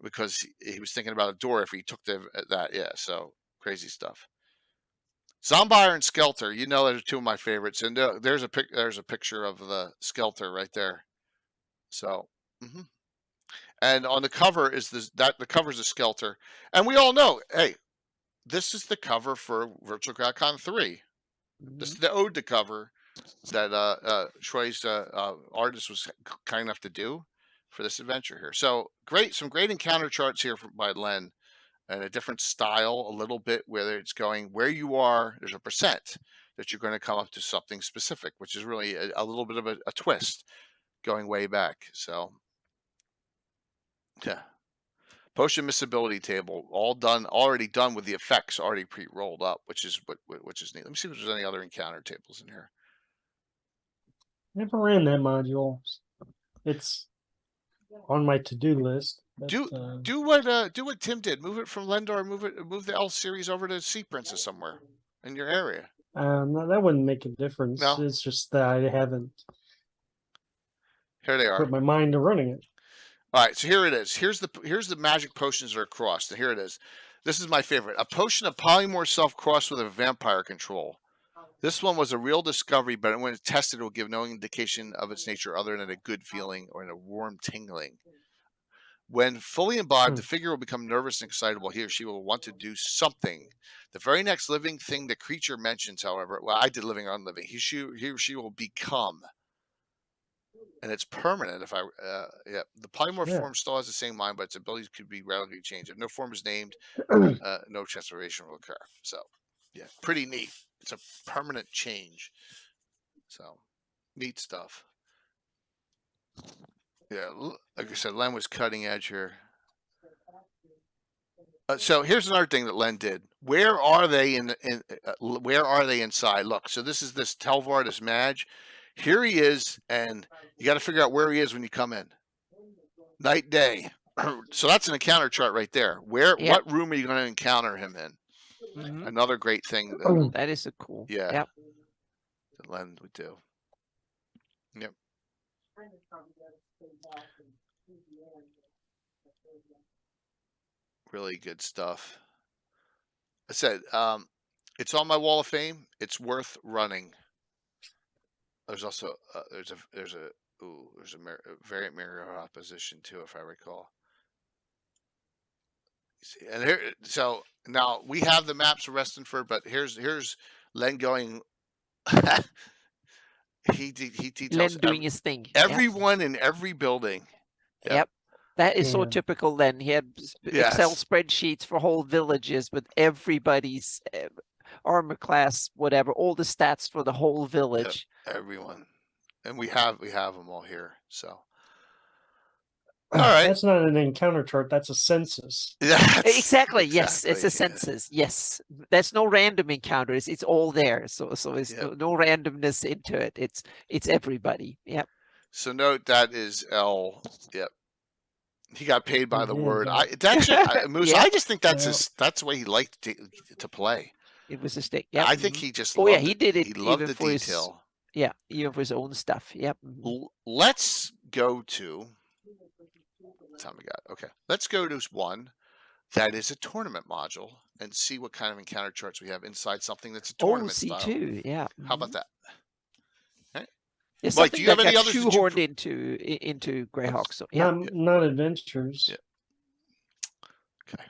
because he was thinking about a door if he took that. Yeah, so crazy stuff. Zombire and Skelter, those are 2 of my favorites. And there's a picture of the Skelter right there. So. Mm-hmm. And on the cover is the cover's a Skelter. And we all know, hey, this is the cover for Virtual GrowdCon 3. Mm-hmm. This is the ode to cover that Troy's artist was kind enough to do for this adventure here. So some great encounter charts here by Len. and a different style a little bit, where it's going where you are. There's a percent that you're going to come up to something specific, which is really a little bit of a twist going way back. So yeah. Potion miscibility table, already done with the effects already pre-rolled up, which is neat. Let me see if there's any other encounter tables in here. Never ran that module. It's on my to-do list. But, Do what Tim did. Move it from Lendar. Move the L series over to Sea Princess somewhere in your area. no, that wouldn't make a difference. No? It's just that I haven't Here they are. put my mind to running it. All right, so here it is. Here's the magic potions that are crossed. And here it is. This is my favorite. A potion of polymorph self crossed with a vampire control. This one was a real discovery, but when it's tested, it will give no indication of its nature other than a good feeling or a warm tingling. When fully imbibed, the figure will become nervous and excitable. He or she will want to do something. The very next living thing the creature mentions, however, well, I did living or unliving, he or she will become. And it's permanent. If the polymorph form still has the same mind, but its abilities could be radically changed. If no form is named, no transformation will occur. So, yeah, pretty neat. It's a permanent change. So, neat stuff. Yeah, like I said, Len was cutting edge here. So here's another thing that Len did. Where are they where are they inside? Look, so this is this Telvar, this Madge. Here he is, and you got to figure out where he is when you come in. Night, day. So that's an encounter chart right there. What room are you going to encounter him in? Mm-hmm. Another great thing. That is a cool. Yeah. Yep. That Len would do. Yep. Really good stuff. I said, it's on my wall of fame. It's worth running. There's also there's a variant mirror opposition too, if I recall. See, and here, so now we have the maps of Restonford, but here's Len going. he details Len doing his thing. Everyone in every building. Yep. That is so typical Len. He had Excel spreadsheets for whole villages with everybody's armor class, whatever, all the stats for the whole village. Yep, everyone. And we have them all here. So all right. That's not an encounter chart, that's a census. Exactly. Yes, it's a census. Yes. There's no random encounters. It's all there. So it's no randomness into it. It's everybody. Yep. So note that is L. Yep. He got paid by the word. Moose, I just think that's the way he liked to play. It was a stick. Yeah. I think he just he did it. He loved even the for detail. Even for his own stuff. Yep. Let's go to what time we got. Okay. Let's go to one that is a tournament module and see what kind of encounter charts we have inside something that's a tournament style. C2, yeah. How about that? Yeah, Mike, do you have any others shoehorned into Greyhawk? So yeah, not adventures. Yeah. Okay.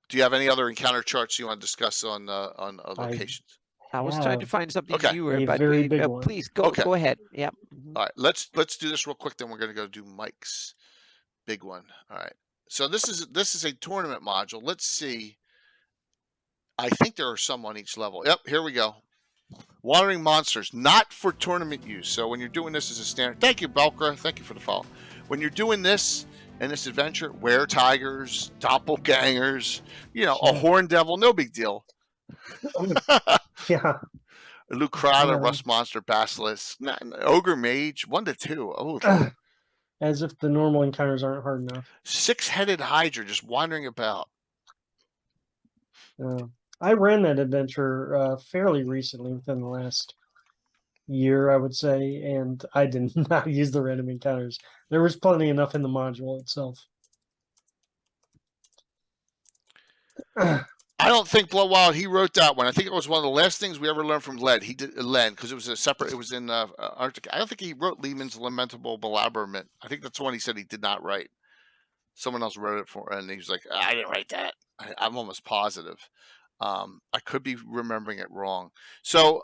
Do you have any other encounter charts you want to discuss on locations? I was trying to find something newer, but please go ahead. Yeah. All right, let's do this real quick. Then we're going to go do Mike's big one. All right. So this is a tournament module. Let's see. I think there are some on each level. Yep. Here we go. Wandering monsters, not for tournament use. So when you're doing this as a standard, thank you, Belkra. Thank you for the follow. When you're doing this in this adventure, were-tigers, doppelgangers, a horn devil, no big deal. Yeah. Lucrata, rust monster, basilisk, ogre mage, 1 to 2. Oh, as if the normal encounters aren't hard enough. 6-headed hydra just wandering about. I ran that adventure fairly recently, within the last year, I would say, and I did not use the random encounters. There was plenty enough in the module itself. I don't think Blowwild, he wrote that one. I think it was one of the last things we ever learned from Len. He did Len because it was it was in Arctic. I don't think he wrote Lehman's Lamentable Belabourment. I think that's the one he said he did not write. Someone else wrote it for, and he was like, I didn't write that. I'm almost positive. I could be remembering it wrong. So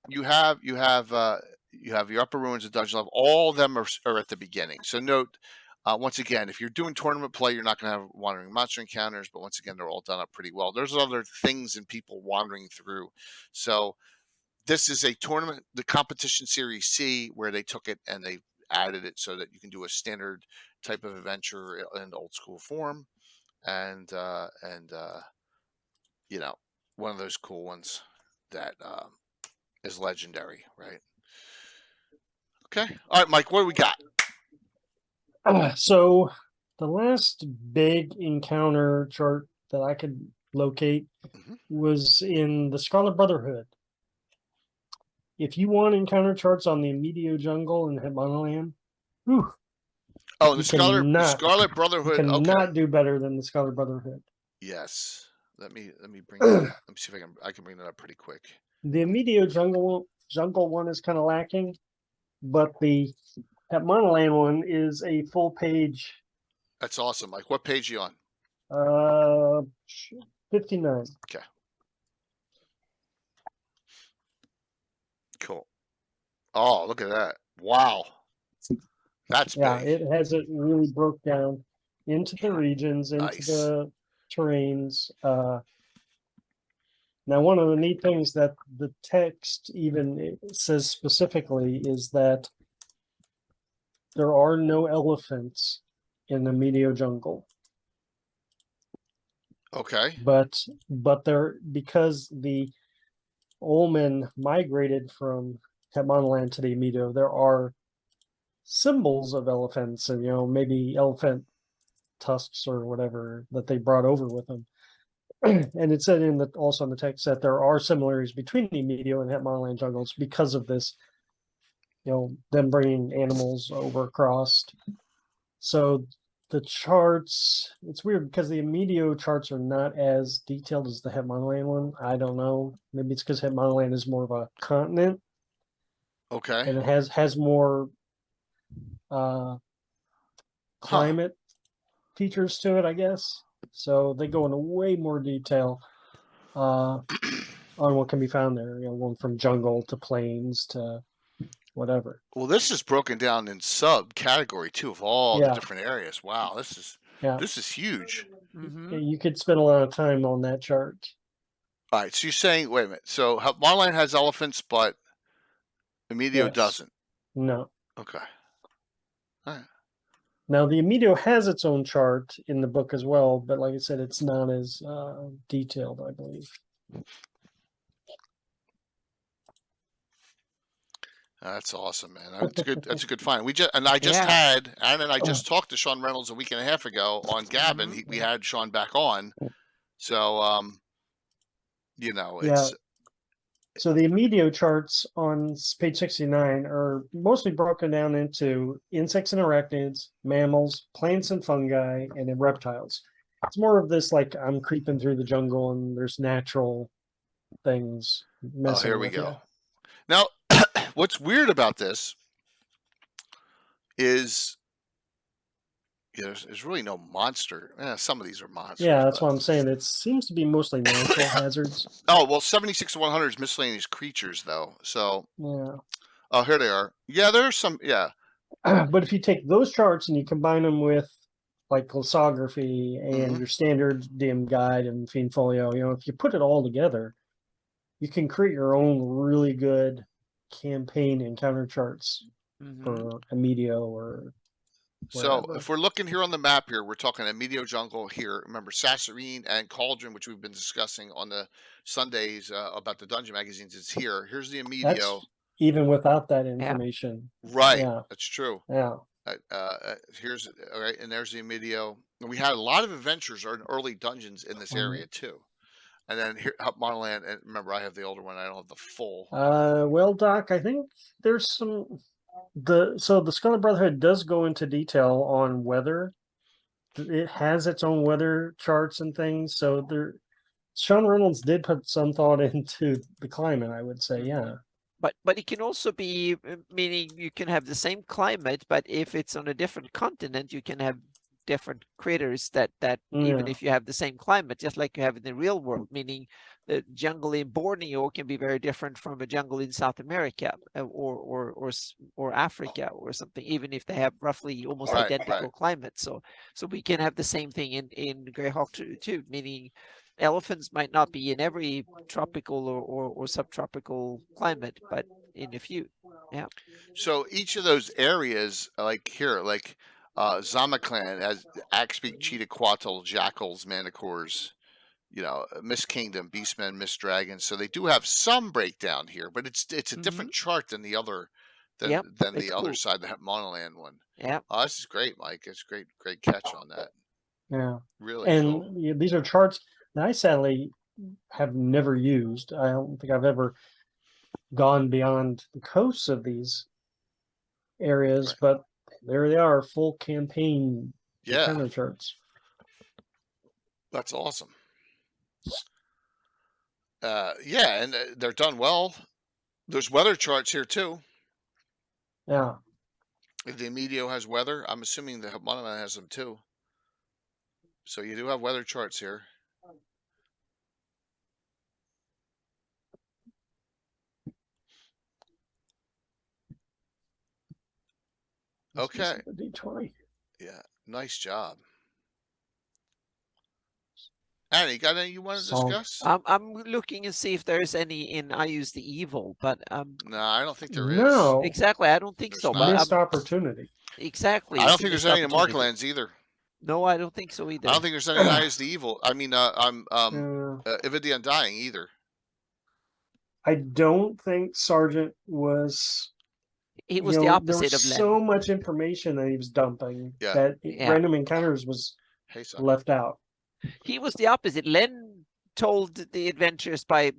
you have your upper ruins of dungeon level. All of them are at the beginning. So note, Once again, if you're doing tournament play, you're not going to have wandering monster encounters, but once again, they're all done up pretty well. There's other things and people wandering through. So this is a tournament, the competition series C, where they took it and they added it so that you can do a standard type of adventure in old school form. And you know, one of those cool ones that is legendary, right? Okay. All right, Mike, what do we got? So the last big encounter chart that I could locate was in the Scarlet Brotherhood. If you want encounter charts on the Medio Jungle and Hitmonaland, whew, Oh, the you Scarlet Brotherhood. cannot Okay. do better than the Scarlet Brotherhood. Yes. Let me bring that up. Let me see if I can bring that up pretty quick. The Medio Jungle one is kind of lacking, but the Hitmonaland one is a full page. That's awesome, Mike. What page are you on? 59. Okay. Cool. Oh, look at that. Wow. That's Yeah, big. it has it really broke down into the regions, into Nice. the terrains. Now, one of the neat things that the text even says specifically is that there are no elephants in the Medio Jungle. Okay. But there, because the Omen migrated from Hitmonaland to the Medio, there are symbols of elephants and, maybe elephant tusks or whatever that they brought over with them. And it said also in the text that there are similarities between the Medio and Hitmonaland jungles because of this, them bringing animals over across. So the charts, it's weird because the Medio charts are not as detailed as the Hitmonaland one. I don't know. Maybe it's because Hitmonaland is more of a continent. Okay. And it has more climate features to it, I guess. So they go into way more detail on what can be found there. Going from jungle to plains to whatever. Well, this is broken down in subcategory too of all the different areas. Wow, this is huge. Yeah, you could spend a lot of time on that chart. All right, so you're saying, wait a minute. So Monland has elephants, but Medio doesn't. No. Okay. All right. Now the Medio has its own chart in the book as well, but like I said, it's not as detailed, I believe. That's awesome, man. That's good. That's a good find. I just talked to Sean Reynolds a week and a half ago on Gavin. We had Sean back on, so it's. So the Medio charts on page 69 are mostly broken down into insects and arachnids, mammals, plants and fungi, and then reptiles. It's more of this like I'm creeping through the jungle and there's natural things messing Here we with go. you. Now, what's weird about this is there's really no monster. Some of these are monsters. Yeah, that's what I'm saying. It seems to be mostly natural hazards. Oh, well, 76 to 100 is miscellaneous creatures, though. So, yeah. Oh, here they are. Yeah, there's some, yeah. But if you take those charts and you combine them with like lithography and your standard DM guide and Fiend Folio, if you put it all together, you can create your own really good campaign encounter charts for a Medio or whatever. So if we're looking here on the map here, we're talking a Medio jungle here. Remember Sasserine and Cauldron, which we've been discussing on the Sundays about the dungeon magazines. It's here. Here's the Medio. That's even without that information. Right. Yeah. That's true. Yeah. Here's all right, and there's the Medio. And we had a lot of adventures or early dungeons in this area too. And then here, Monland, and remember, I have the older one. I don't have the full. Well, Doc, I think there's some. The Scarlet Brotherhood does go into detail on weather. It has its own weather charts and things. So Sean Reynolds did put some thought into the climate, I would say, yeah. But it can also be, meaning you can have the same climate, but if it's on a different continent, you can have different critters that even Yeah. if you have the same climate, just like you have in the real world, meaning the jungle in Borneo can be very different from a jungle in South America or Africa or something, even if they have roughly almost Right, identical right. climate. So we can have the same thing in Greyhawk too, meaning elephants might not be in every tropical or subtropical climate, but in a few. Yeah. So each of those areas, like here, like Zamaclan has Axbeak, Cheetah, Jackals, Manticores, Mist Kingdom, Beastmen, Mist Dragons. So they do have some breakdown here, but it's a different chart than the other Yep, than it's the other cool. side, the Monoland one. Yeah. Oh, this is great, Mike. It's great catch on that. Yeah. Really And cool. these are charts that I sadly have never used. I don't think I've ever gone beyond the coasts of these areas, Right. but there they are, full campaign Yeah, encounter charts. that's awesome. Yeah, and they're done well. There's weather charts here too. Yeah. If the Medio has weather, I'm assuming the Monoland has them too. So you do have weather charts here. Okay. The D20. Yeah, nice job. Annie, got any you want to Salt. discuss? I'm looking and see if there's any in I Use the Evil, but No, I don't think there is. No. exactly, I don't think There's so. not. But Missed opportunity. exactly, I it's don't a think there's missed any in opportunity. Marklands either. No, I don't think so either. I don't think there's any in Eyes the Evil. I mean, Ivy the Undying either. I don't think Sargent was. He was the opposite there was of Len. so much information that he was dumping Yeah. that Yeah. random encounters was Hey, son. left out. He was the opposite. Len told the adventures by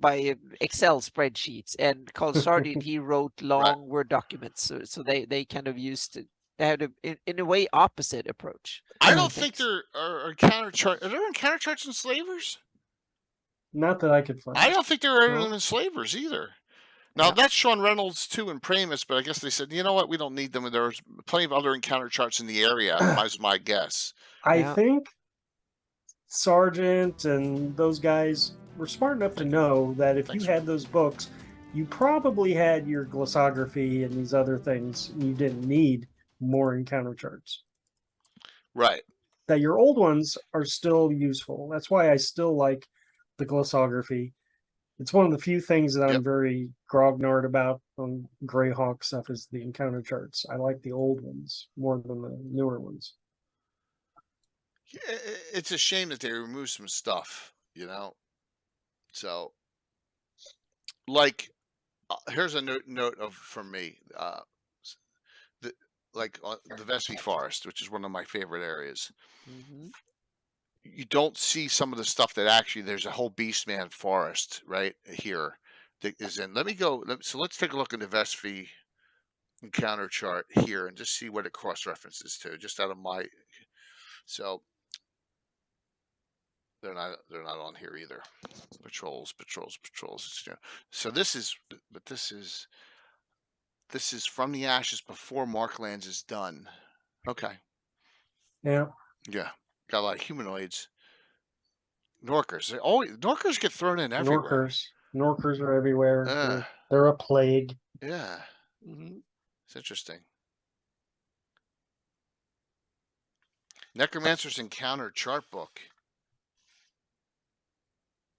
Excel spreadsheets, and called Sargent he wrote long Word documents. So they kind of used to. They had in a way opposite approach. I don't think there are encounter charts. Are there encounter charts in Slavers? Not that I could find. I don't think there are No. any in Slavers either. Now, Yeah. that's Sean Reynolds too and Primus, but I guess they said, you know what, we don't need them. And there's plenty of other encounter charts in the area, is my guess. I Yeah. think Sargent and those guys were smart enough to know that if Thanks, you had those books, you probably had your glossography and these other things. And you didn't need more encounter charts. Right. That your old ones are still useful. That's why I still like the glossography. It's one of the few things that I'm Yep. very grognard about on Greyhawk stuff is the encounter charts. I like the old ones more than the newer ones. It's a shame that they removed some stuff, So, like, here's a note from me. The Vespi Forest, which is one of my favorite areas. Mm-hmm. You don't see some of the stuff that actually there's a whole Beastman forest right here that is in. So let's take a look at the Vespi encounter chart here and just see what it cross references to, just out of my. So they're not on here either. Patrols. So this is from the ashes before Marklands is done. Okay. Yeah. Yeah. Got a lot of humanoids. Norkers. Norkers get thrown in everywhere. Norkers are everywhere. They're a plague. Yeah. Mm-hmm. It's interesting. Necromancer's Encounter chart book.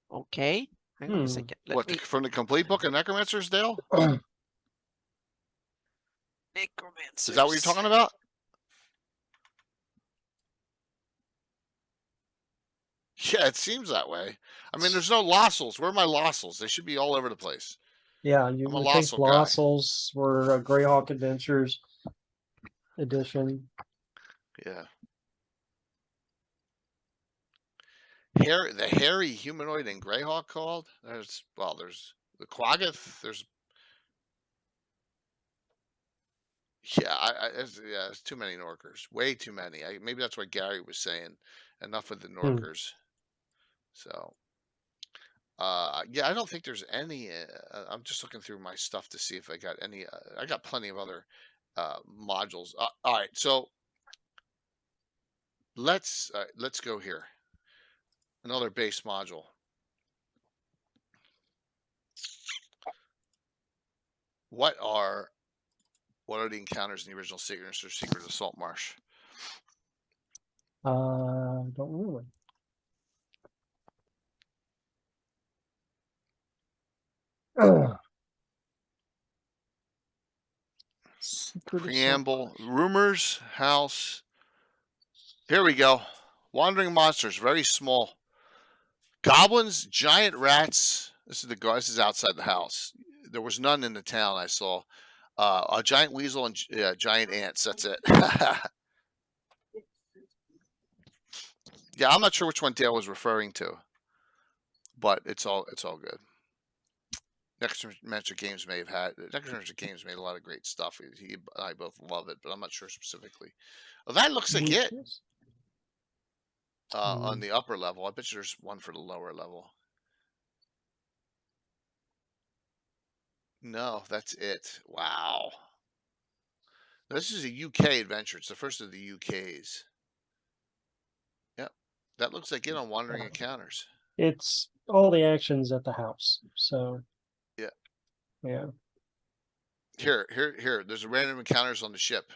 Okay. Hang on a second. From the complete book of Necromancers, Dale? Necromancers. Is that what you're talking about? Yeah, it seems that way. I mean, there's no Lossels. Where are my Lossels? They should be all over the place. Yeah, you I'm a would think Lossel guy. Lossels were a Greyhawk Adventures edition. Yeah. The hairy humanoid in Greyhawk called? There's the Quaggoth. There's it's too many Norkers. Way too many. Maybe that's what Gary was saying. Enough with the Norkers. So, I don't think there's any. I'm just looking through my stuff to see if I got any. I got plenty of other modules. All right, so let's go here. Another base module. What are the encounters in the original Secret of Salt Marsh? Don't really. Secret of Salt Preamble, Marsh. rumors, house. Here we go. Wandering monsters, very small. Goblins, giant rats. This is outside the house. There was none in the town I saw. A giant weasel and giant ants. That's it. Yeah, I'm not sure which one Dale was referring to, but it's all good. Next Dimension Games made a lot of great stuff. He and I both love it, but I'm not sure specifically. Well, that looks like it. On the upper level. I bet you there's one for the lower level. No, that's it. Wow. This is a UK adventure. It's the first of the UKs. Yep. That looks like it on Wandering Encounters. It's all the actions at the house. So Yeah. Yeah. Here. There's a random encounters on the ship.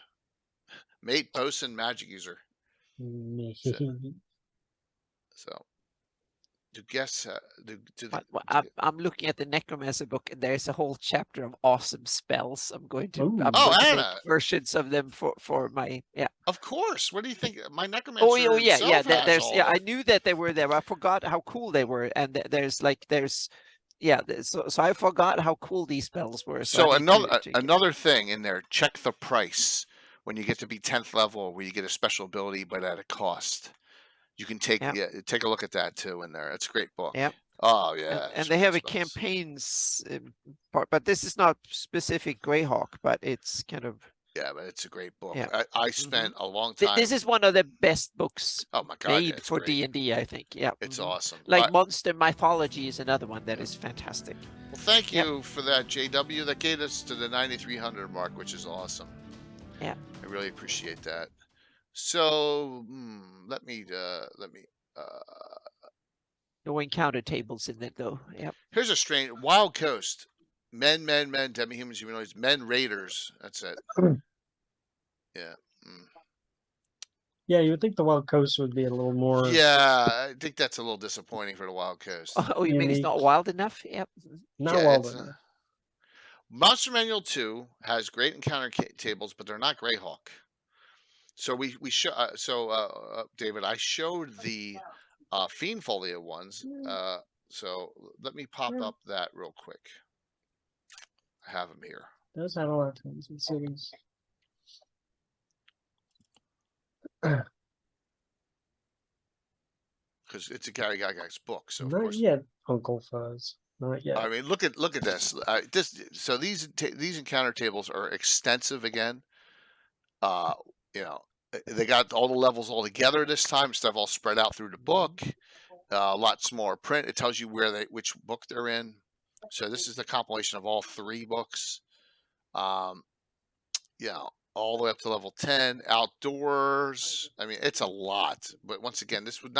Mate, bosun, magic user. So to guess, I'm looking at the Necromancer book, and there's a whole chapter of awesome spells. I'm going to Ooh. I'm Oh, going to Anna. make versions of them for my Of course. What do you think? My Necromancer. Oh yeah. himself has There's all I of- knew that they were there. I forgot how cool they were, and so I forgot how cool these spells were. So I need to another thing in there. Check the price when you get to be 10th level, where you get a special ability, but at a cost. You can take take a look at that too in there. It's a great book. Yep. Oh yeah. and they have a campaigns part, but this is not specific Greyhawk, but it's kind of. Yeah, but it's a great book. Yeah. I spent a long time. This is one of the best books Oh my God, made it's for great. D&D, I think. Yeah. It's awesome. Like Monster Mythology is another one that is fantastic. Well, thank you for that, JW. That gave us to the 9,300 mark, which is awesome. Yeah. I really appreciate that. So let me. No encounter tables in it though. Yep. Here's a strange Wild Coast. Men, demi-humans, humanoids, men, raiders. That's it. Yeah. Yeah, you would think the Wild Coast would be a little more. Yeah, I think that's a little disappointing for the Wild Coast. Oh, you mean it's not wild enough? Yep. Not wild enough. Monster Manual 2 has great encounter tables, but they're not Greyhawk. So David, I showed the Fiend Folio ones. So let me pop up that real quick. I have them here. It does have a lot of times in cities. Because it's a Gary Gygax book, so of Not course. yet, Uncle Fuzz. Not yet. I mean, look at this. So these encounter tables are extensive again. They got all the levels all together this time instead of all spread out through the book. A lot smaller print. It tells you which book they're in. So this is the compilation of all 3 books. All the way up to level 10. Outdoors. I mean, it's a lot. But once again, this would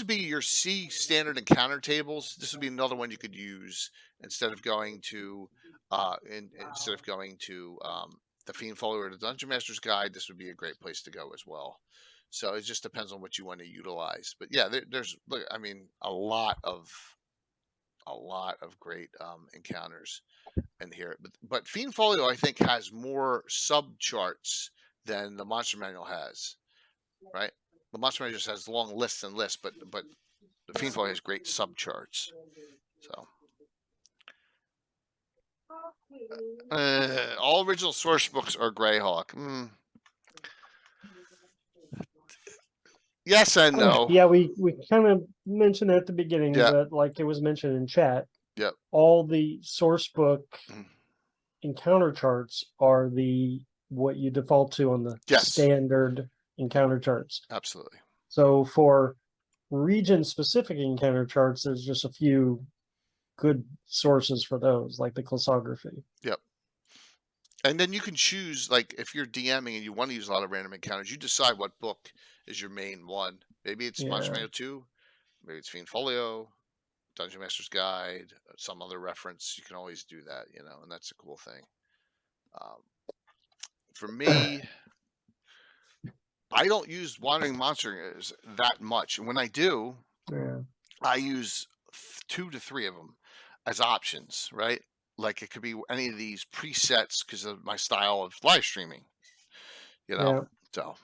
be your C standard encounter tables. This would be another one you could use instead of going to the Fiend Folio or the Dungeon Master's Guide. This would be a great place to go as well. So it just depends on what you want to utilize. But yeah, there's a lot of great encounters in here. But Fiend Folio, I think, has more subcharts than the Monster Manual has. Right? The Monster Manual just has long lists and lists, but the Fiend Folio has great subcharts. So. All original source books are Greyhawk. Yes and no. Yeah, we kind of mentioned at the beginning, Yeah. but like it was mentioned in chat, Yep. all the source book encounter charts are what you default to on the standard encounter charts. Absolutely. So for region-specific encounter charts, there's just a few good sources for those, like the classography. Yep. And then you can choose, like, if you're DMing and you want to use a lot of random encounters, you decide what book is your main one. Maybe it's Monster Yeah. Manual 2, maybe it's Fiend Folio, Dungeon Master's Guide, some other reference. You can always do that, and that's a cool thing. For me, I don't use Wandering Monsters that much. And when I do, Yeah. I use 2 to 3 of them as options, right? Like it could be any of these presets because of my style of live streaming, Yeah. So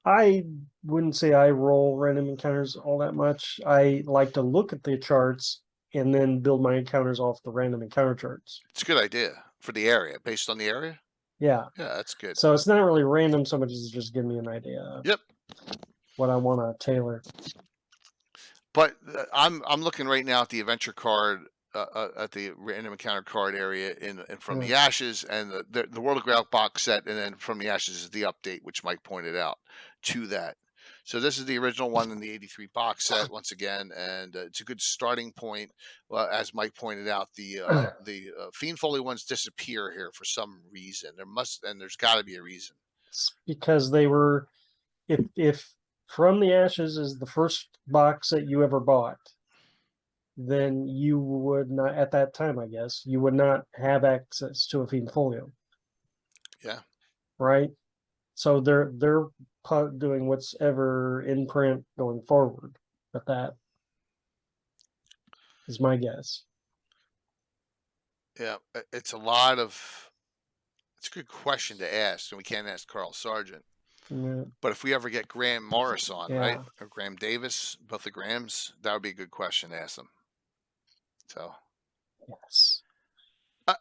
I wouldn't say I roll random encounters all that much. I like to look at the charts and then build my encounters off the random encounter charts. it's a good idea for the area, based on the area. Yeah. Yeah, that's good. So it's not really random so much as just give me an idea of Yep. what I want to tailor. But I'm looking right now at the adventure card, at the random encounter card area in From the Ashes, and the World of Greyhawk box set, and then From the Ashes is the update, which Mike pointed out to that. So this is the original one in the '83 box set once again, and it's a good starting point. As Mike pointed out, the Fiend Foley ones disappear here for some reason. There's got to be a reason. It's because they were, if From the Ashes is the first box that you ever bought, then you would not, at that time, I guess, you would not have access to a Fiend Folio. Yeah. Right? So they're doing what's ever in print going forward, but that is my guess. Yeah, it's a good question to ask, and we can't ask Carl Sargent. Yeah. But if we ever get Graham Morris on, Yeah. right, or Graham Davis, both the Grahams, that would be a good question to ask them. So, Yes.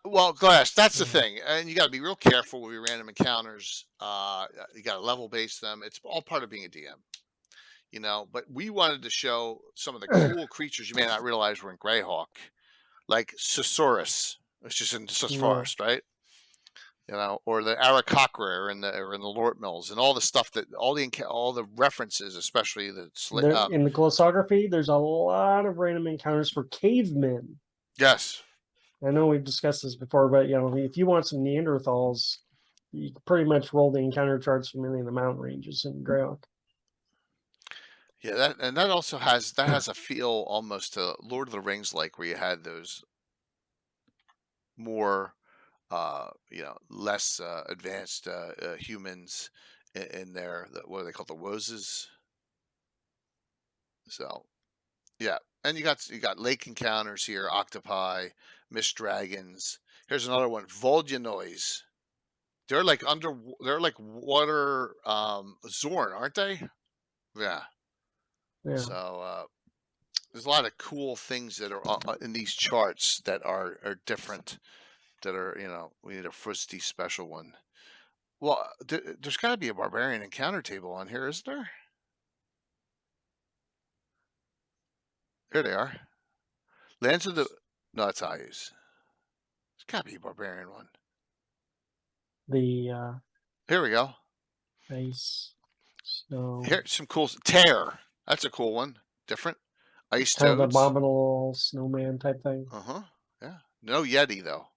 well, Glass, that's the thing, and you got to be real careful with your random encounters. You got to level base them. It's all part of being a DM, But we wanted to show some of the cool creatures you may not realize were in Greyhawk, like Susurrus, which is in the Sus Forest, right? Or the Arakocra in the Lort Mills, and all the stuff that all the references, especially the in the glossography, there's a lot of random encounters for cavemen. Yes. I know we've discussed this before, but if you want some Neanderthals, you can pretty much roll the encounter charts from any of the mountain ranges in Greyhawk. Yeah, that also has a feel almost to Lord of the Rings, like where you had those more less advanced humans in there. What are they called? The Wozes. So, yeah, and you got lake encounters here, octopi, mist dragons. Here's another one, Volginoids. They're like water Zorn, aren't they? Yeah. So there's a lot of cool things that are in these charts that are different. That are, we need a Frosty special one. Well, there's got to be a barbarian encounter table on here, isn't there? Here they are. Lands of the... No, that's Ayus. There's got to be a barbarian one. Here we go. Ice. Snow. Here's some cool... Tear. That's a cool one. Different. Ice kind toads. of abominable snowman type thing. Uh-huh. Yeah. No Yeti, though.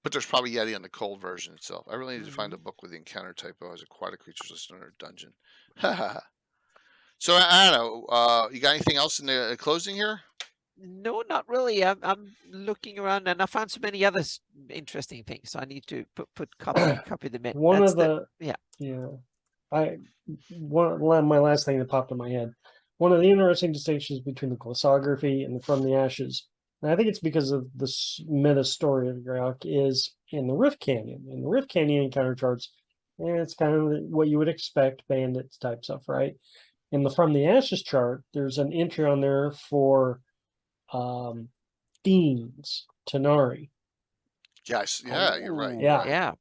But there's probably Yeti on the cold version itself. I really need to find a book with the encounter typo as aquatic creatures listed under dungeon. So I don't know. You got anything else in the closing here? No, not really. I'm looking around and I found so many other interesting things. So I need to copy them in. One That's of the my last thing that popped in my head. One of the interesting distinctions between the glossography and the From the Ashes, and I think it's because of the meta story of Greyhawk, is in the Rift Canyon. In the Rift Canyon encounter charts, it's kind of what you would expect, bandits type stuff, right? In the From the Ashes chart, there's an entry on there for fiends, Tanari. Yes, yeah, you're right. Yeah. Yeah.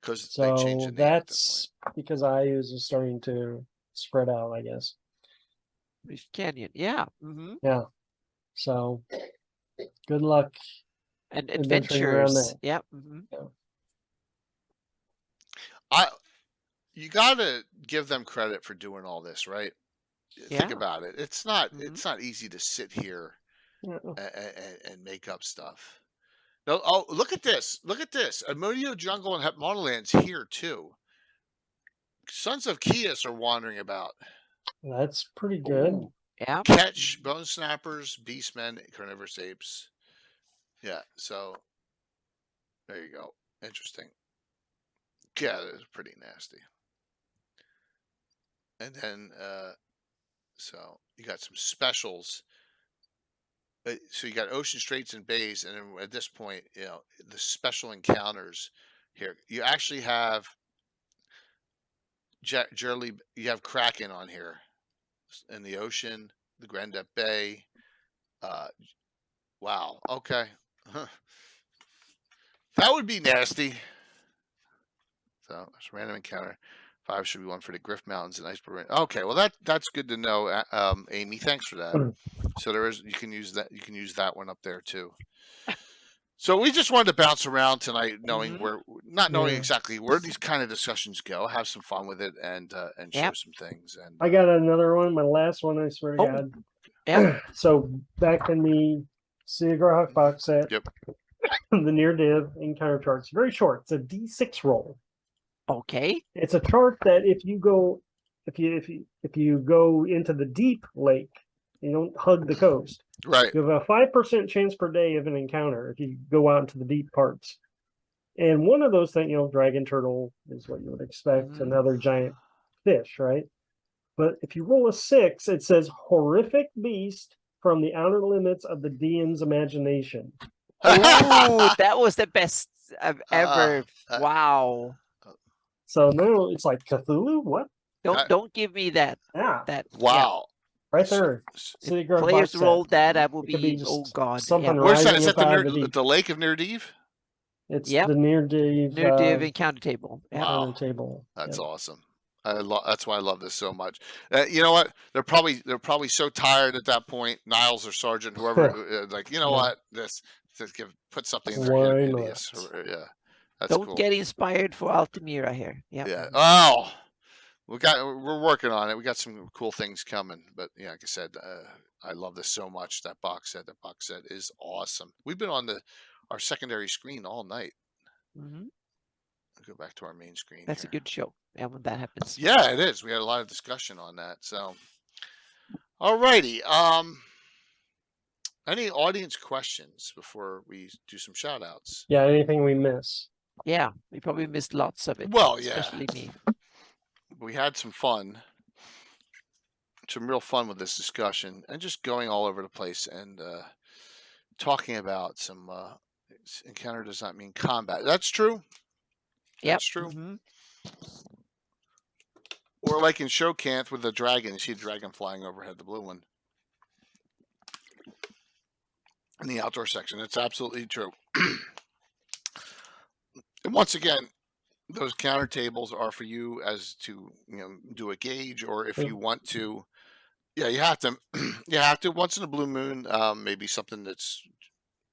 Because they changed the name that's because IUs is starting to spread out, I guess. Rift Canyon, yeah. Yeah. So good luck. And adventuring around adventures. there. Yeah. You gotta give them credit for doing all this, right? Think about it. It's not easy to sit here and make up stuff. No, oh, look at this. Look at this. Amodio Jungle and Hepmonoland's here too. Sons of Kias are wandering about. That's pretty good. Ooh, yeah. Catch, Bone Snappers, Beastmen, Carnivorous Apes. Yeah, so there you go. Interesting. Yeah, that is pretty nasty. And then, so you got some specials. So you got ocean straits and bays, and then at this point, you know, the special encounters here. You actually have you have Kraken on here in the ocean, the Grand Bay. Wow. Okay. That would be nasty. So it's random encounter. 5 should be one for the Griff Mountains and Iceberg. Okay, well that's good to know, Amy. Thanks for that. So there is you can use that one up there too. So we just wanted to bounce around tonight, knowing not knowing exactly where these kind of discussions go. Have some fun with it and show some things. And I got another one. My last one, I swear to God. Yeah. So back in the Sea of Greyhawk box set, Yep. the near div encounter chart's very short. It's a D6 roll. Okay. It's a chart that if you go into the deep lake, you don't hug the coast. right. You have a 5% chance per day of an encounter if you go out into the deep parts. And one of those things, dragon turtle is what you would expect, another giant fish, right? But if you roll a 6, it says horrific beast from the outer limits of the DM's imagination. Oh, that was the best I've ever. Wow. So now it's like Cthulhu. What? Don't give me that. Yeah. Wow. Right there. City Guard Players box set. rolled that. That will It could be. just Oh God. something Yeah. Where's that? rising Is that up out of the deep. the Lake of Nirdiv? It's Yep. the near div New div encounter table. Yeah. Wow. table. That's Yep. awesome. That's why I love this so much. You know what? They're probably so tired at that point. Niles or Sergeant, whoever, like, you know what? Put something in their Why head, not? idiots. Yeah, that's Don't cool. get inspired for Altamira here. Yep. Yeah. Oh, we're working on it. We got some cool things coming. But yeah, like I said, I love this so much. That box set is awesome. We've been on our secondary screen all night. Mhm. I'll go back to our main screen. That's a good show. Yeah, when that happens. Yeah, it is. We had a lot of discussion on that. So, alrighty. Any audience questions before we do some shout outs? Yeah, anything we miss. Yeah, we probably missed lots of it. Well, yeah. Especially me. We had some fun, some real fun with this discussion, and just going all over the place and talking about some encounter does not mean combat. That's true. Yep. That's true. Mhm. Or like in Showcanth with the dragon, you see a dragon flying overhead, the blue one. In the outdoor section. It's absolutely true. And once again, those counter tables are for you as to do a gauge, or if you want to, you have to once in a blue moon, maybe something that's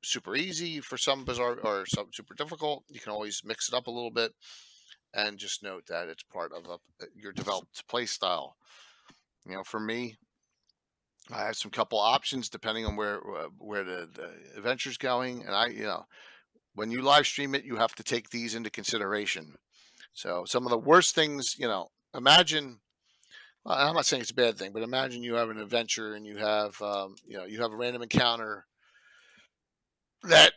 super easy for some bizarre or some super difficult. You can always mix it up a little bit, and just note that it's part of your developed play style. For me, I have some couple options depending on where the adventure's going, and when you live stream it, you have to take these into consideration. So some of the worst things, imagine. I'm not saying it's a bad thing, but imagine you have an adventure and you have you have a random encounter that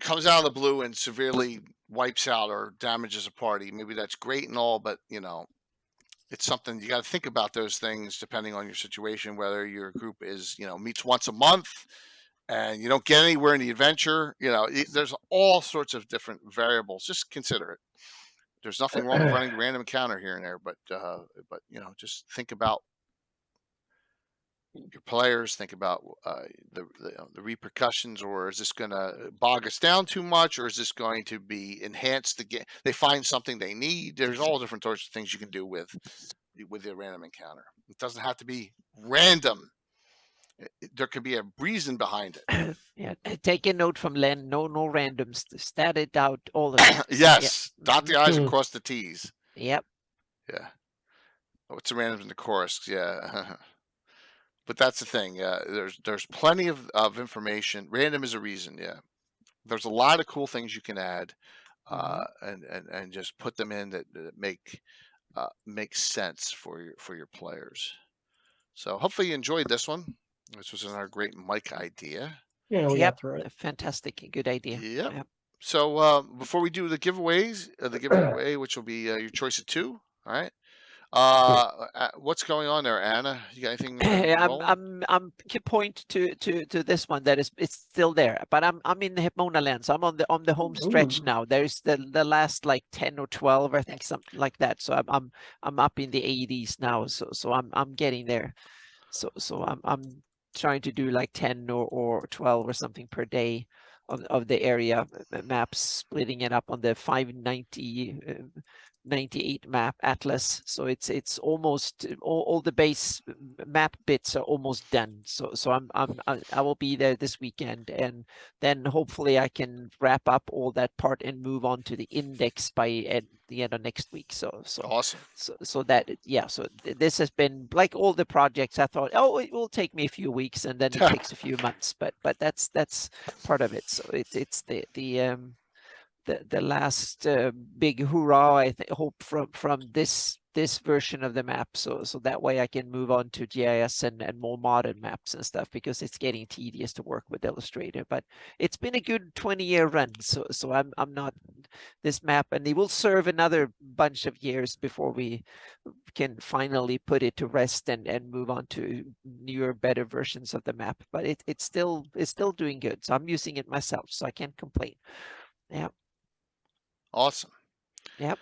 comes out of the blue and severely wipes out or damages a party. Maybe that's great and all, but it's something you got to think about those things depending on your situation, whether your group is, meets once a month and you don't get anywhere in the adventure. There's all sorts of different variables. Just consider it. There's nothing wrong with running a random encounter here and there, but just think about your players, think about the repercussions, or is this going to bog us down too much, or is this going to be enhance the game? They find something they need. There's all different sorts of things you can do with the random encounter. It doesn't have to be random. There could be a reason behind it. Yeah, take a note from Len. No randoms. Stat it out all the time. Yes, dot the I's and cross the T's. Yep. Yeah. What's the randoms in the chorus? Yeah. But that's the thing. There's plenty of information. Random is a reason. Yeah, there's a lot of cool things you can add, and just put them in that make sense for your players. So hopefully you enjoyed this one. This was our great Mike idea. Yeah, we Yep, got through it. fantastic, good idea. Yep. So before we do the giveaways, the giveaway, which will be your choice of 2, all right? What's going on there, Anna? You got anything? I'm can point to this one that it's still there, but I'm in the Hipmona land, so I'm on the home stretch Ooh. now. There's the last like 10 or 12, I think, something like that. So I'm up in the 80s now, so I'm getting there. So I'm trying to do like 10 or 12 or something per day of the area maps, splitting it up on the 590 98 map atlas. So it's almost all the base map bits are almost done. So I will be there this weekend, and then hopefully I can wrap up all that part and move on to the index by the end of next week. So Awesome. So that, yeah, so this has been like all the projects. I thought, oh, it will take me a few weeks, and then it takes a few months, but that's part of it. So it's the last big hurrah, I hope, from this version of the map, so that way I can move on to GIS and more modern maps and stuff, because it's getting tedious to work with Illustrator. But it's been a good 20-year run, so I'm not this map, and it will serve another bunch of years before we can finally put it to rest and move on to newer, better versions of the map. But it's still doing good, so I'm using it myself, so I can't complain. Yeah. Awesome. Yep.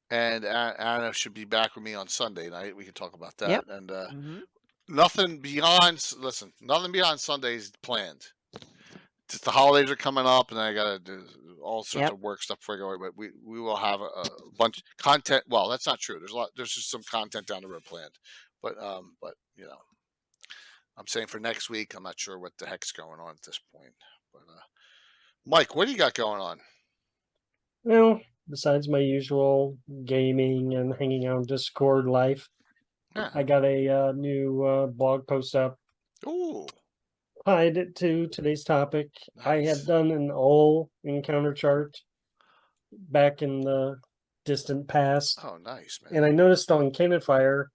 And Anna should be back with me on Sunday night. We can talk about that. Yep. And nothing beyond Sundays planned. Just the holidays are coming up, and I gotta do all sorts of work stuff before I go away. But we will have a bunch of content. Well, that's not true. There's just some content down the road planned. But you know, I'm saying for next week, I'm not sure what the heck's going on at this point. But Mike, what do you got going on? Well, besides my usual gaming and hanging out on Discord life, I got a new blog post up. Ooh. Tied it to today's topic. Nice. I had done an all encounter chart back in the distant past. Oh, nice, man. And I noticed on Cannon Fire,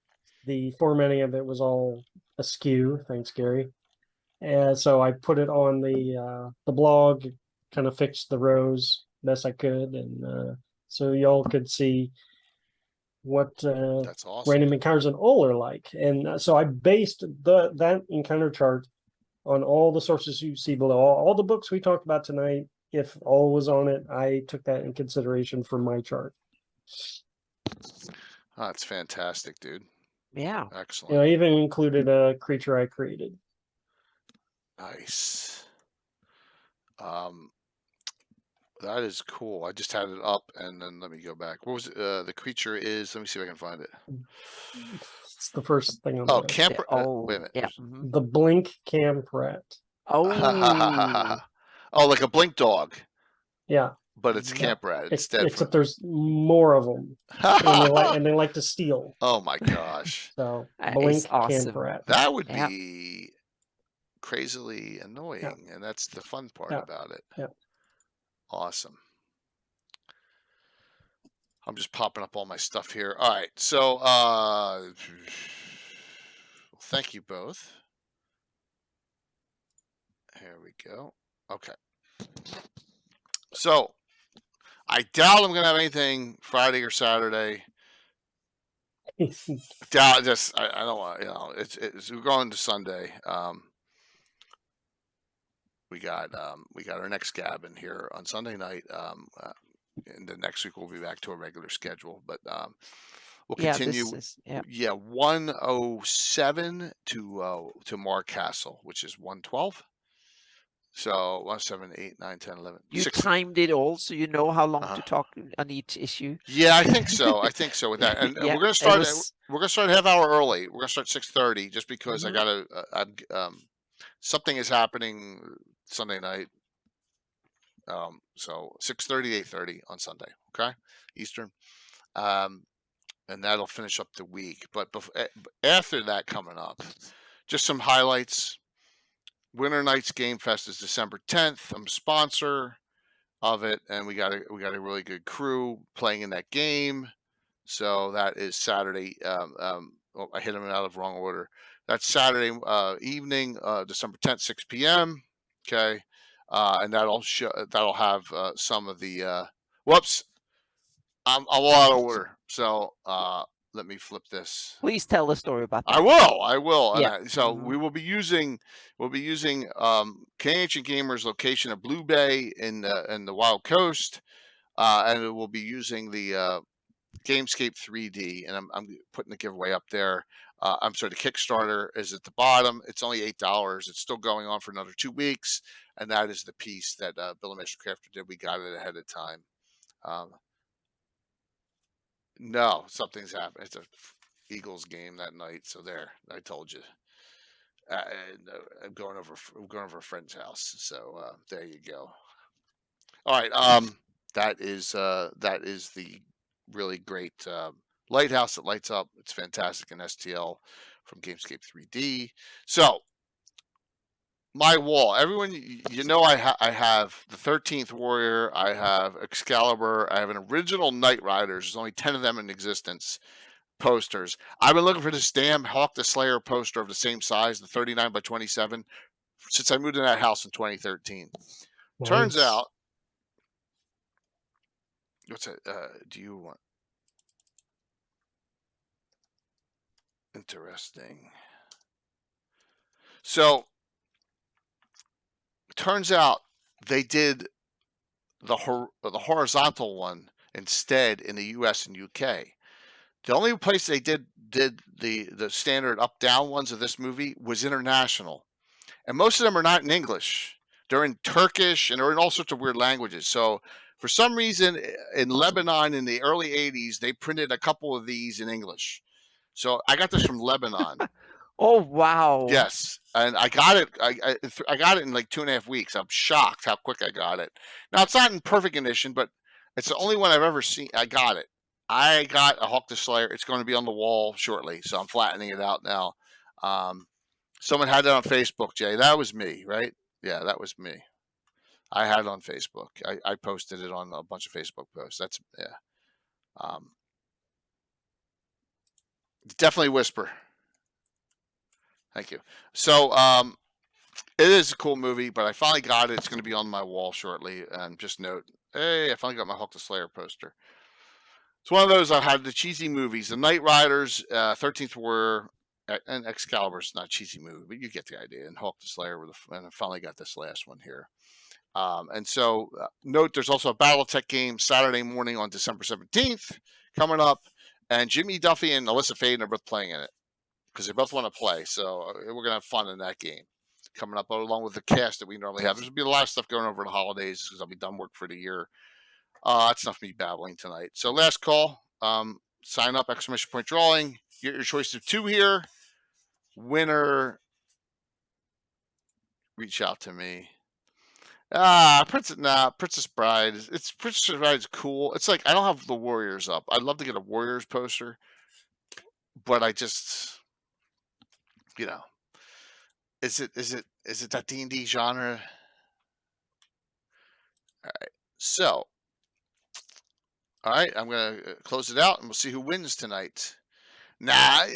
the formatting of it was all askew. Thanks, Gary. And so I put it on the blog, kind of fixed the rows best I could, and so y'all could see what That's awesome. random encounters in Ol are like. And so I based that encounter chart on all the sources you see below. All the books we talked about tonight, if Ol was on it, I took that in consideration for my chart. Oh, that's fantastic, dude. Yeah. Excellent. You know, I even included a creature I created. Nice. That is cool. I just had it up, and then let me go back. What was it? The creature is. Let me see if I can find it. It's the first thing on Oh, the camper. Oh, wait a minute. yeah. the Blink Camp Rat. Oh. Oh, like a blink dog, Yeah, but it's a camp rat instead. except there's more of them, and they like to steal. Oh my gosh. So That Blink is awesome. Camp Rat. That would Yeah. be crazily annoying, and that's the fun part about it. Yeah. Awesome. I'm just popping up all my stuff here. All right, so thank you both. Here we go. Okay. So I doubt I'm gonna have anything Friday or Saturday. Doubt. Just I don't want, it's we're going to Sunday. We got our next Gavin here on Sunday night. And the next week we'll be back to a regular schedule, but we'll continue. 107 to Mar Castle, which is 112. So 1, 7, 8, 9, 10, 11. You 6. timed it all, so you know how long to talk on each issue. Yeah, I think so. With that, and we're gonna start. We're gonna start a half hour early. We're gonna start 6:30, just because I gotta. Something is happening Sunday night. So 6:30, 8:30 on Sunday. Okay, Eastern. and that'll finish up the week. But after that coming up, just some highlights. Winter Nights Game Fest is December 10th. I'm a sponsor of it, and we got a really good crew playing in that game. So that is Saturday. Oh, I hit them out of wrong order. That's Saturday evening, December 10th, 6 p.m. Okay, and that'll have some of the. Whoops, I'm out of order. So let me flip this. Please tell the story about that. I will. Yeah. And so we will be using Canadian Gamers location of Blue Bay in the Wild Coast, and it will be using the Gamescape 3D, and I'm putting the giveaway up there. I'm sorry, the Kickstarter is at the bottom. It's only $8. It's still going on for another 2 weeks, and that is the piece that Bill and Mr. Crafter did. We got it ahead of time. No, something's happened. It's a Eagles game that night, so there. I told you. I'm going over a friend's house, so there you go. All right, that is the really great lighthouse that lights up. It's fantastic in STL from Gamescape 3D. So my wall, everyone, you know, I have the 13th Warrior, I have Excalibur, I have an original Knight Riders. There's only 10 of them in existence. Posters. I've been looking for this damn Hawk the Slayer poster of the same size, the 39 by 27, since I moved in that house in 2013. Nice. Turns out, what's it? Do you want? Interesting. So, turns out they did the horizontal one instead in the U.S. and U.K. The only place they did the standard up-down ones of this movie was international. And most of them are not in English. They're in Turkish and they're in all sorts of weird languages. So for some reason in Lebanon in the early 80s, they printed a couple of these in English. So I got this from Lebanon. Oh, wow. Yes. And I got it. I got it in like 2.5 weeks. I'm shocked how quick I got it. Now it's not in perfect condition, but it's the only one I've ever seen. I got it. I got a Hawk the Slayer. It's going to be on the wall shortly, so I'm flattening it out now. Someone had that on Facebook, Jay. That was me, right? Yeah, that was me. I had it on Facebook. I posted it on a bunch of Facebook posts. That's, yeah. Definitely Whisper. Thank you. So it is a cool movie, but I finally got it. It's going to be on my wall shortly. And just note, hey, I finally got my Hawk the Slayer poster. It's one of those I had the cheesy movies, the Knight Riders, 13th Warrior, and Excalibur's not a cheesy movie, but you get the idea. And Hawk the Slayer, and I finally got this last one here. And so note, there's also a BattleTech game Saturday morning on December 17th coming up, and Jimmy Duffy and Alyssa Faden are both playing in it because they both want to play. So we're gonna have fun in that game coming up, along with the cast that we normally have. There's gonna be a lot of stuff going over the holidays because I'll be done work for the year. That's enough of me babbling tonight. So last call. Sign up, exclamation point drawing. Get your choice of 2 here. Winner. Reach out to me. Princess Bride. Princess Bride's cool. It's like I don't have the Warriors up. I'd love to get a Warriors poster, but I just, you know, is it that D&D genre? All right. So, all right, I'm gonna close it out, and we'll see who wins tonight. Nah,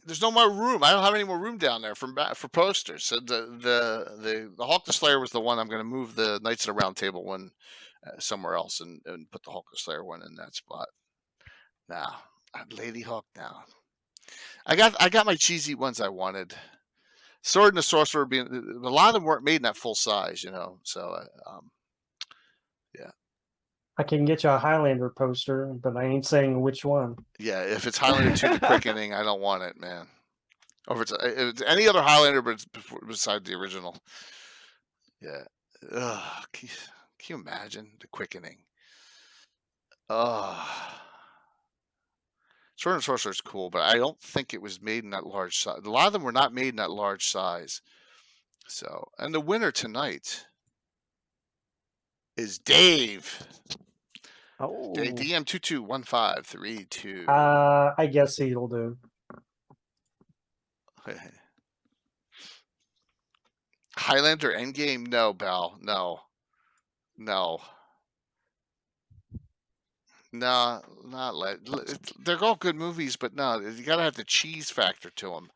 there's no more room. I don't have any more room down there for posters. So the Hawk the Slayer was the one. I'm gonna move the Knights of the Round Table one somewhere else and put the Hawk the Slayer one in that spot. Now, Lady Hawk. Now, I got my cheesy ones I wanted. Sword and the Sorcerer being a lot of them weren't made in that full size, you know. So yeah. I can get you a Highlander poster, but I ain't saying which one. Yeah, if it's Highlander 2 The Quickening, I don't want it, man. Or if it's any other Highlander but besides the original. Yeah. Ugh, can you imagine The Quickening? Sword and Sorcerer is cool, but I don't think it was made in that large size. A lot of them were not made in that large size. So, and the winner tonight is Dave. Oh, DM 221532. I guess he'll do. Highlander Endgame? No, Bell. No. No. No, not they're all good movies, but no, you gotta have the cheese factor to them.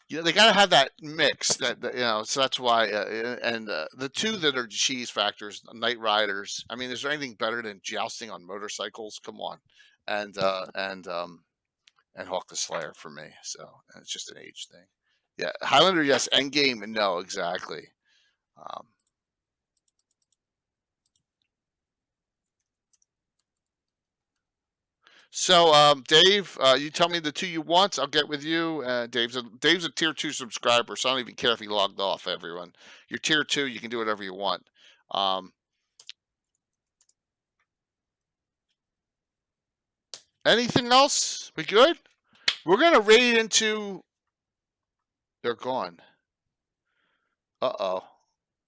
You know, they gotta have that mix so that's why. The two that are cheese factors, Knight Riders. I mean, is there anything better than jousting on motorcycles? Come on, and Hawk the Slayer for me. So it's just an age thing. Yeah, Highlander, yes. Endgame, no, exactly. So, Dave, you tell me the two you want. I'll get with you. Dave's a tier 2 subscriber, so I don't even care if he logged off. Everyone, you're tier 2. You can do whatever you want. Anything else? We good? We're gonna raid into. They're gone. Uh-oh.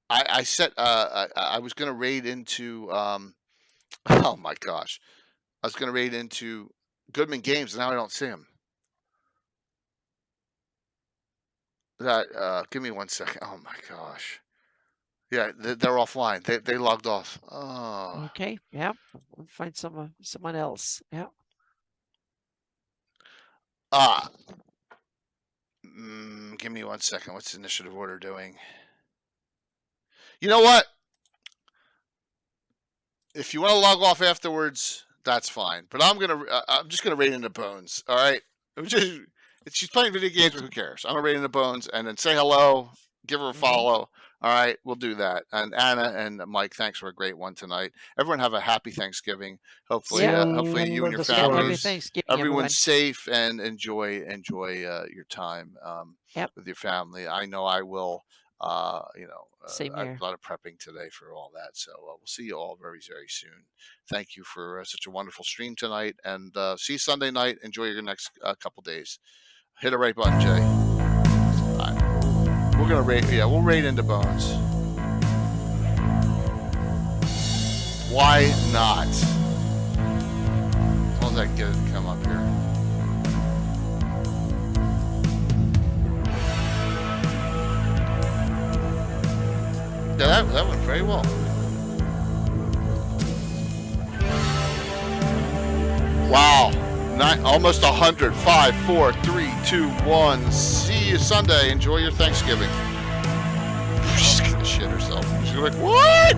I said I was gonna raid into. Oh my gosh. I was gonna raid into Goodman Games, and now I don't see him. Give me 1 second. Oh my gosh. Yeah, they're offline. They logged off. Oh. okay. Yeah, we'll find someone else. Yeah. Give me 1 second. What's the initiative order doing? You know what? If you want to log off afterwards, that's fine. But I'm just gonna raid into Bones. All right. She's playing video games, but who cares? I'm gonna raid into Bones and then say hello, give her a follow. All right, we'll do that. And Anna and Mike, thanks for a great one tonight. Everyone have a happy Thanksgiving. Hopefully, Yeah. hopefully you and your Yeah, Yeah, happy families, Thanksgiving, everyone's everyone. safe and enjoy your time Yep. with your family. I know I will. Same I have here. a lot of prepping today for all that. So we'll see you all very, very soon. Thank you for such a wonderful stream tonight, and see you Sunday night. Enjoy your next couple days. Hit a right button, Jay. All right. We're gonna raid. Yeah, we'll raid into Bones. Why not? As long as I can get it to come up here. Yeah, that went very well. Wow. Almost 100. 5, 4, 3, 2, 1. See you Sunday. Enjoy your Thanksgiving. She's gonna shit herself. She's gonna be like, what?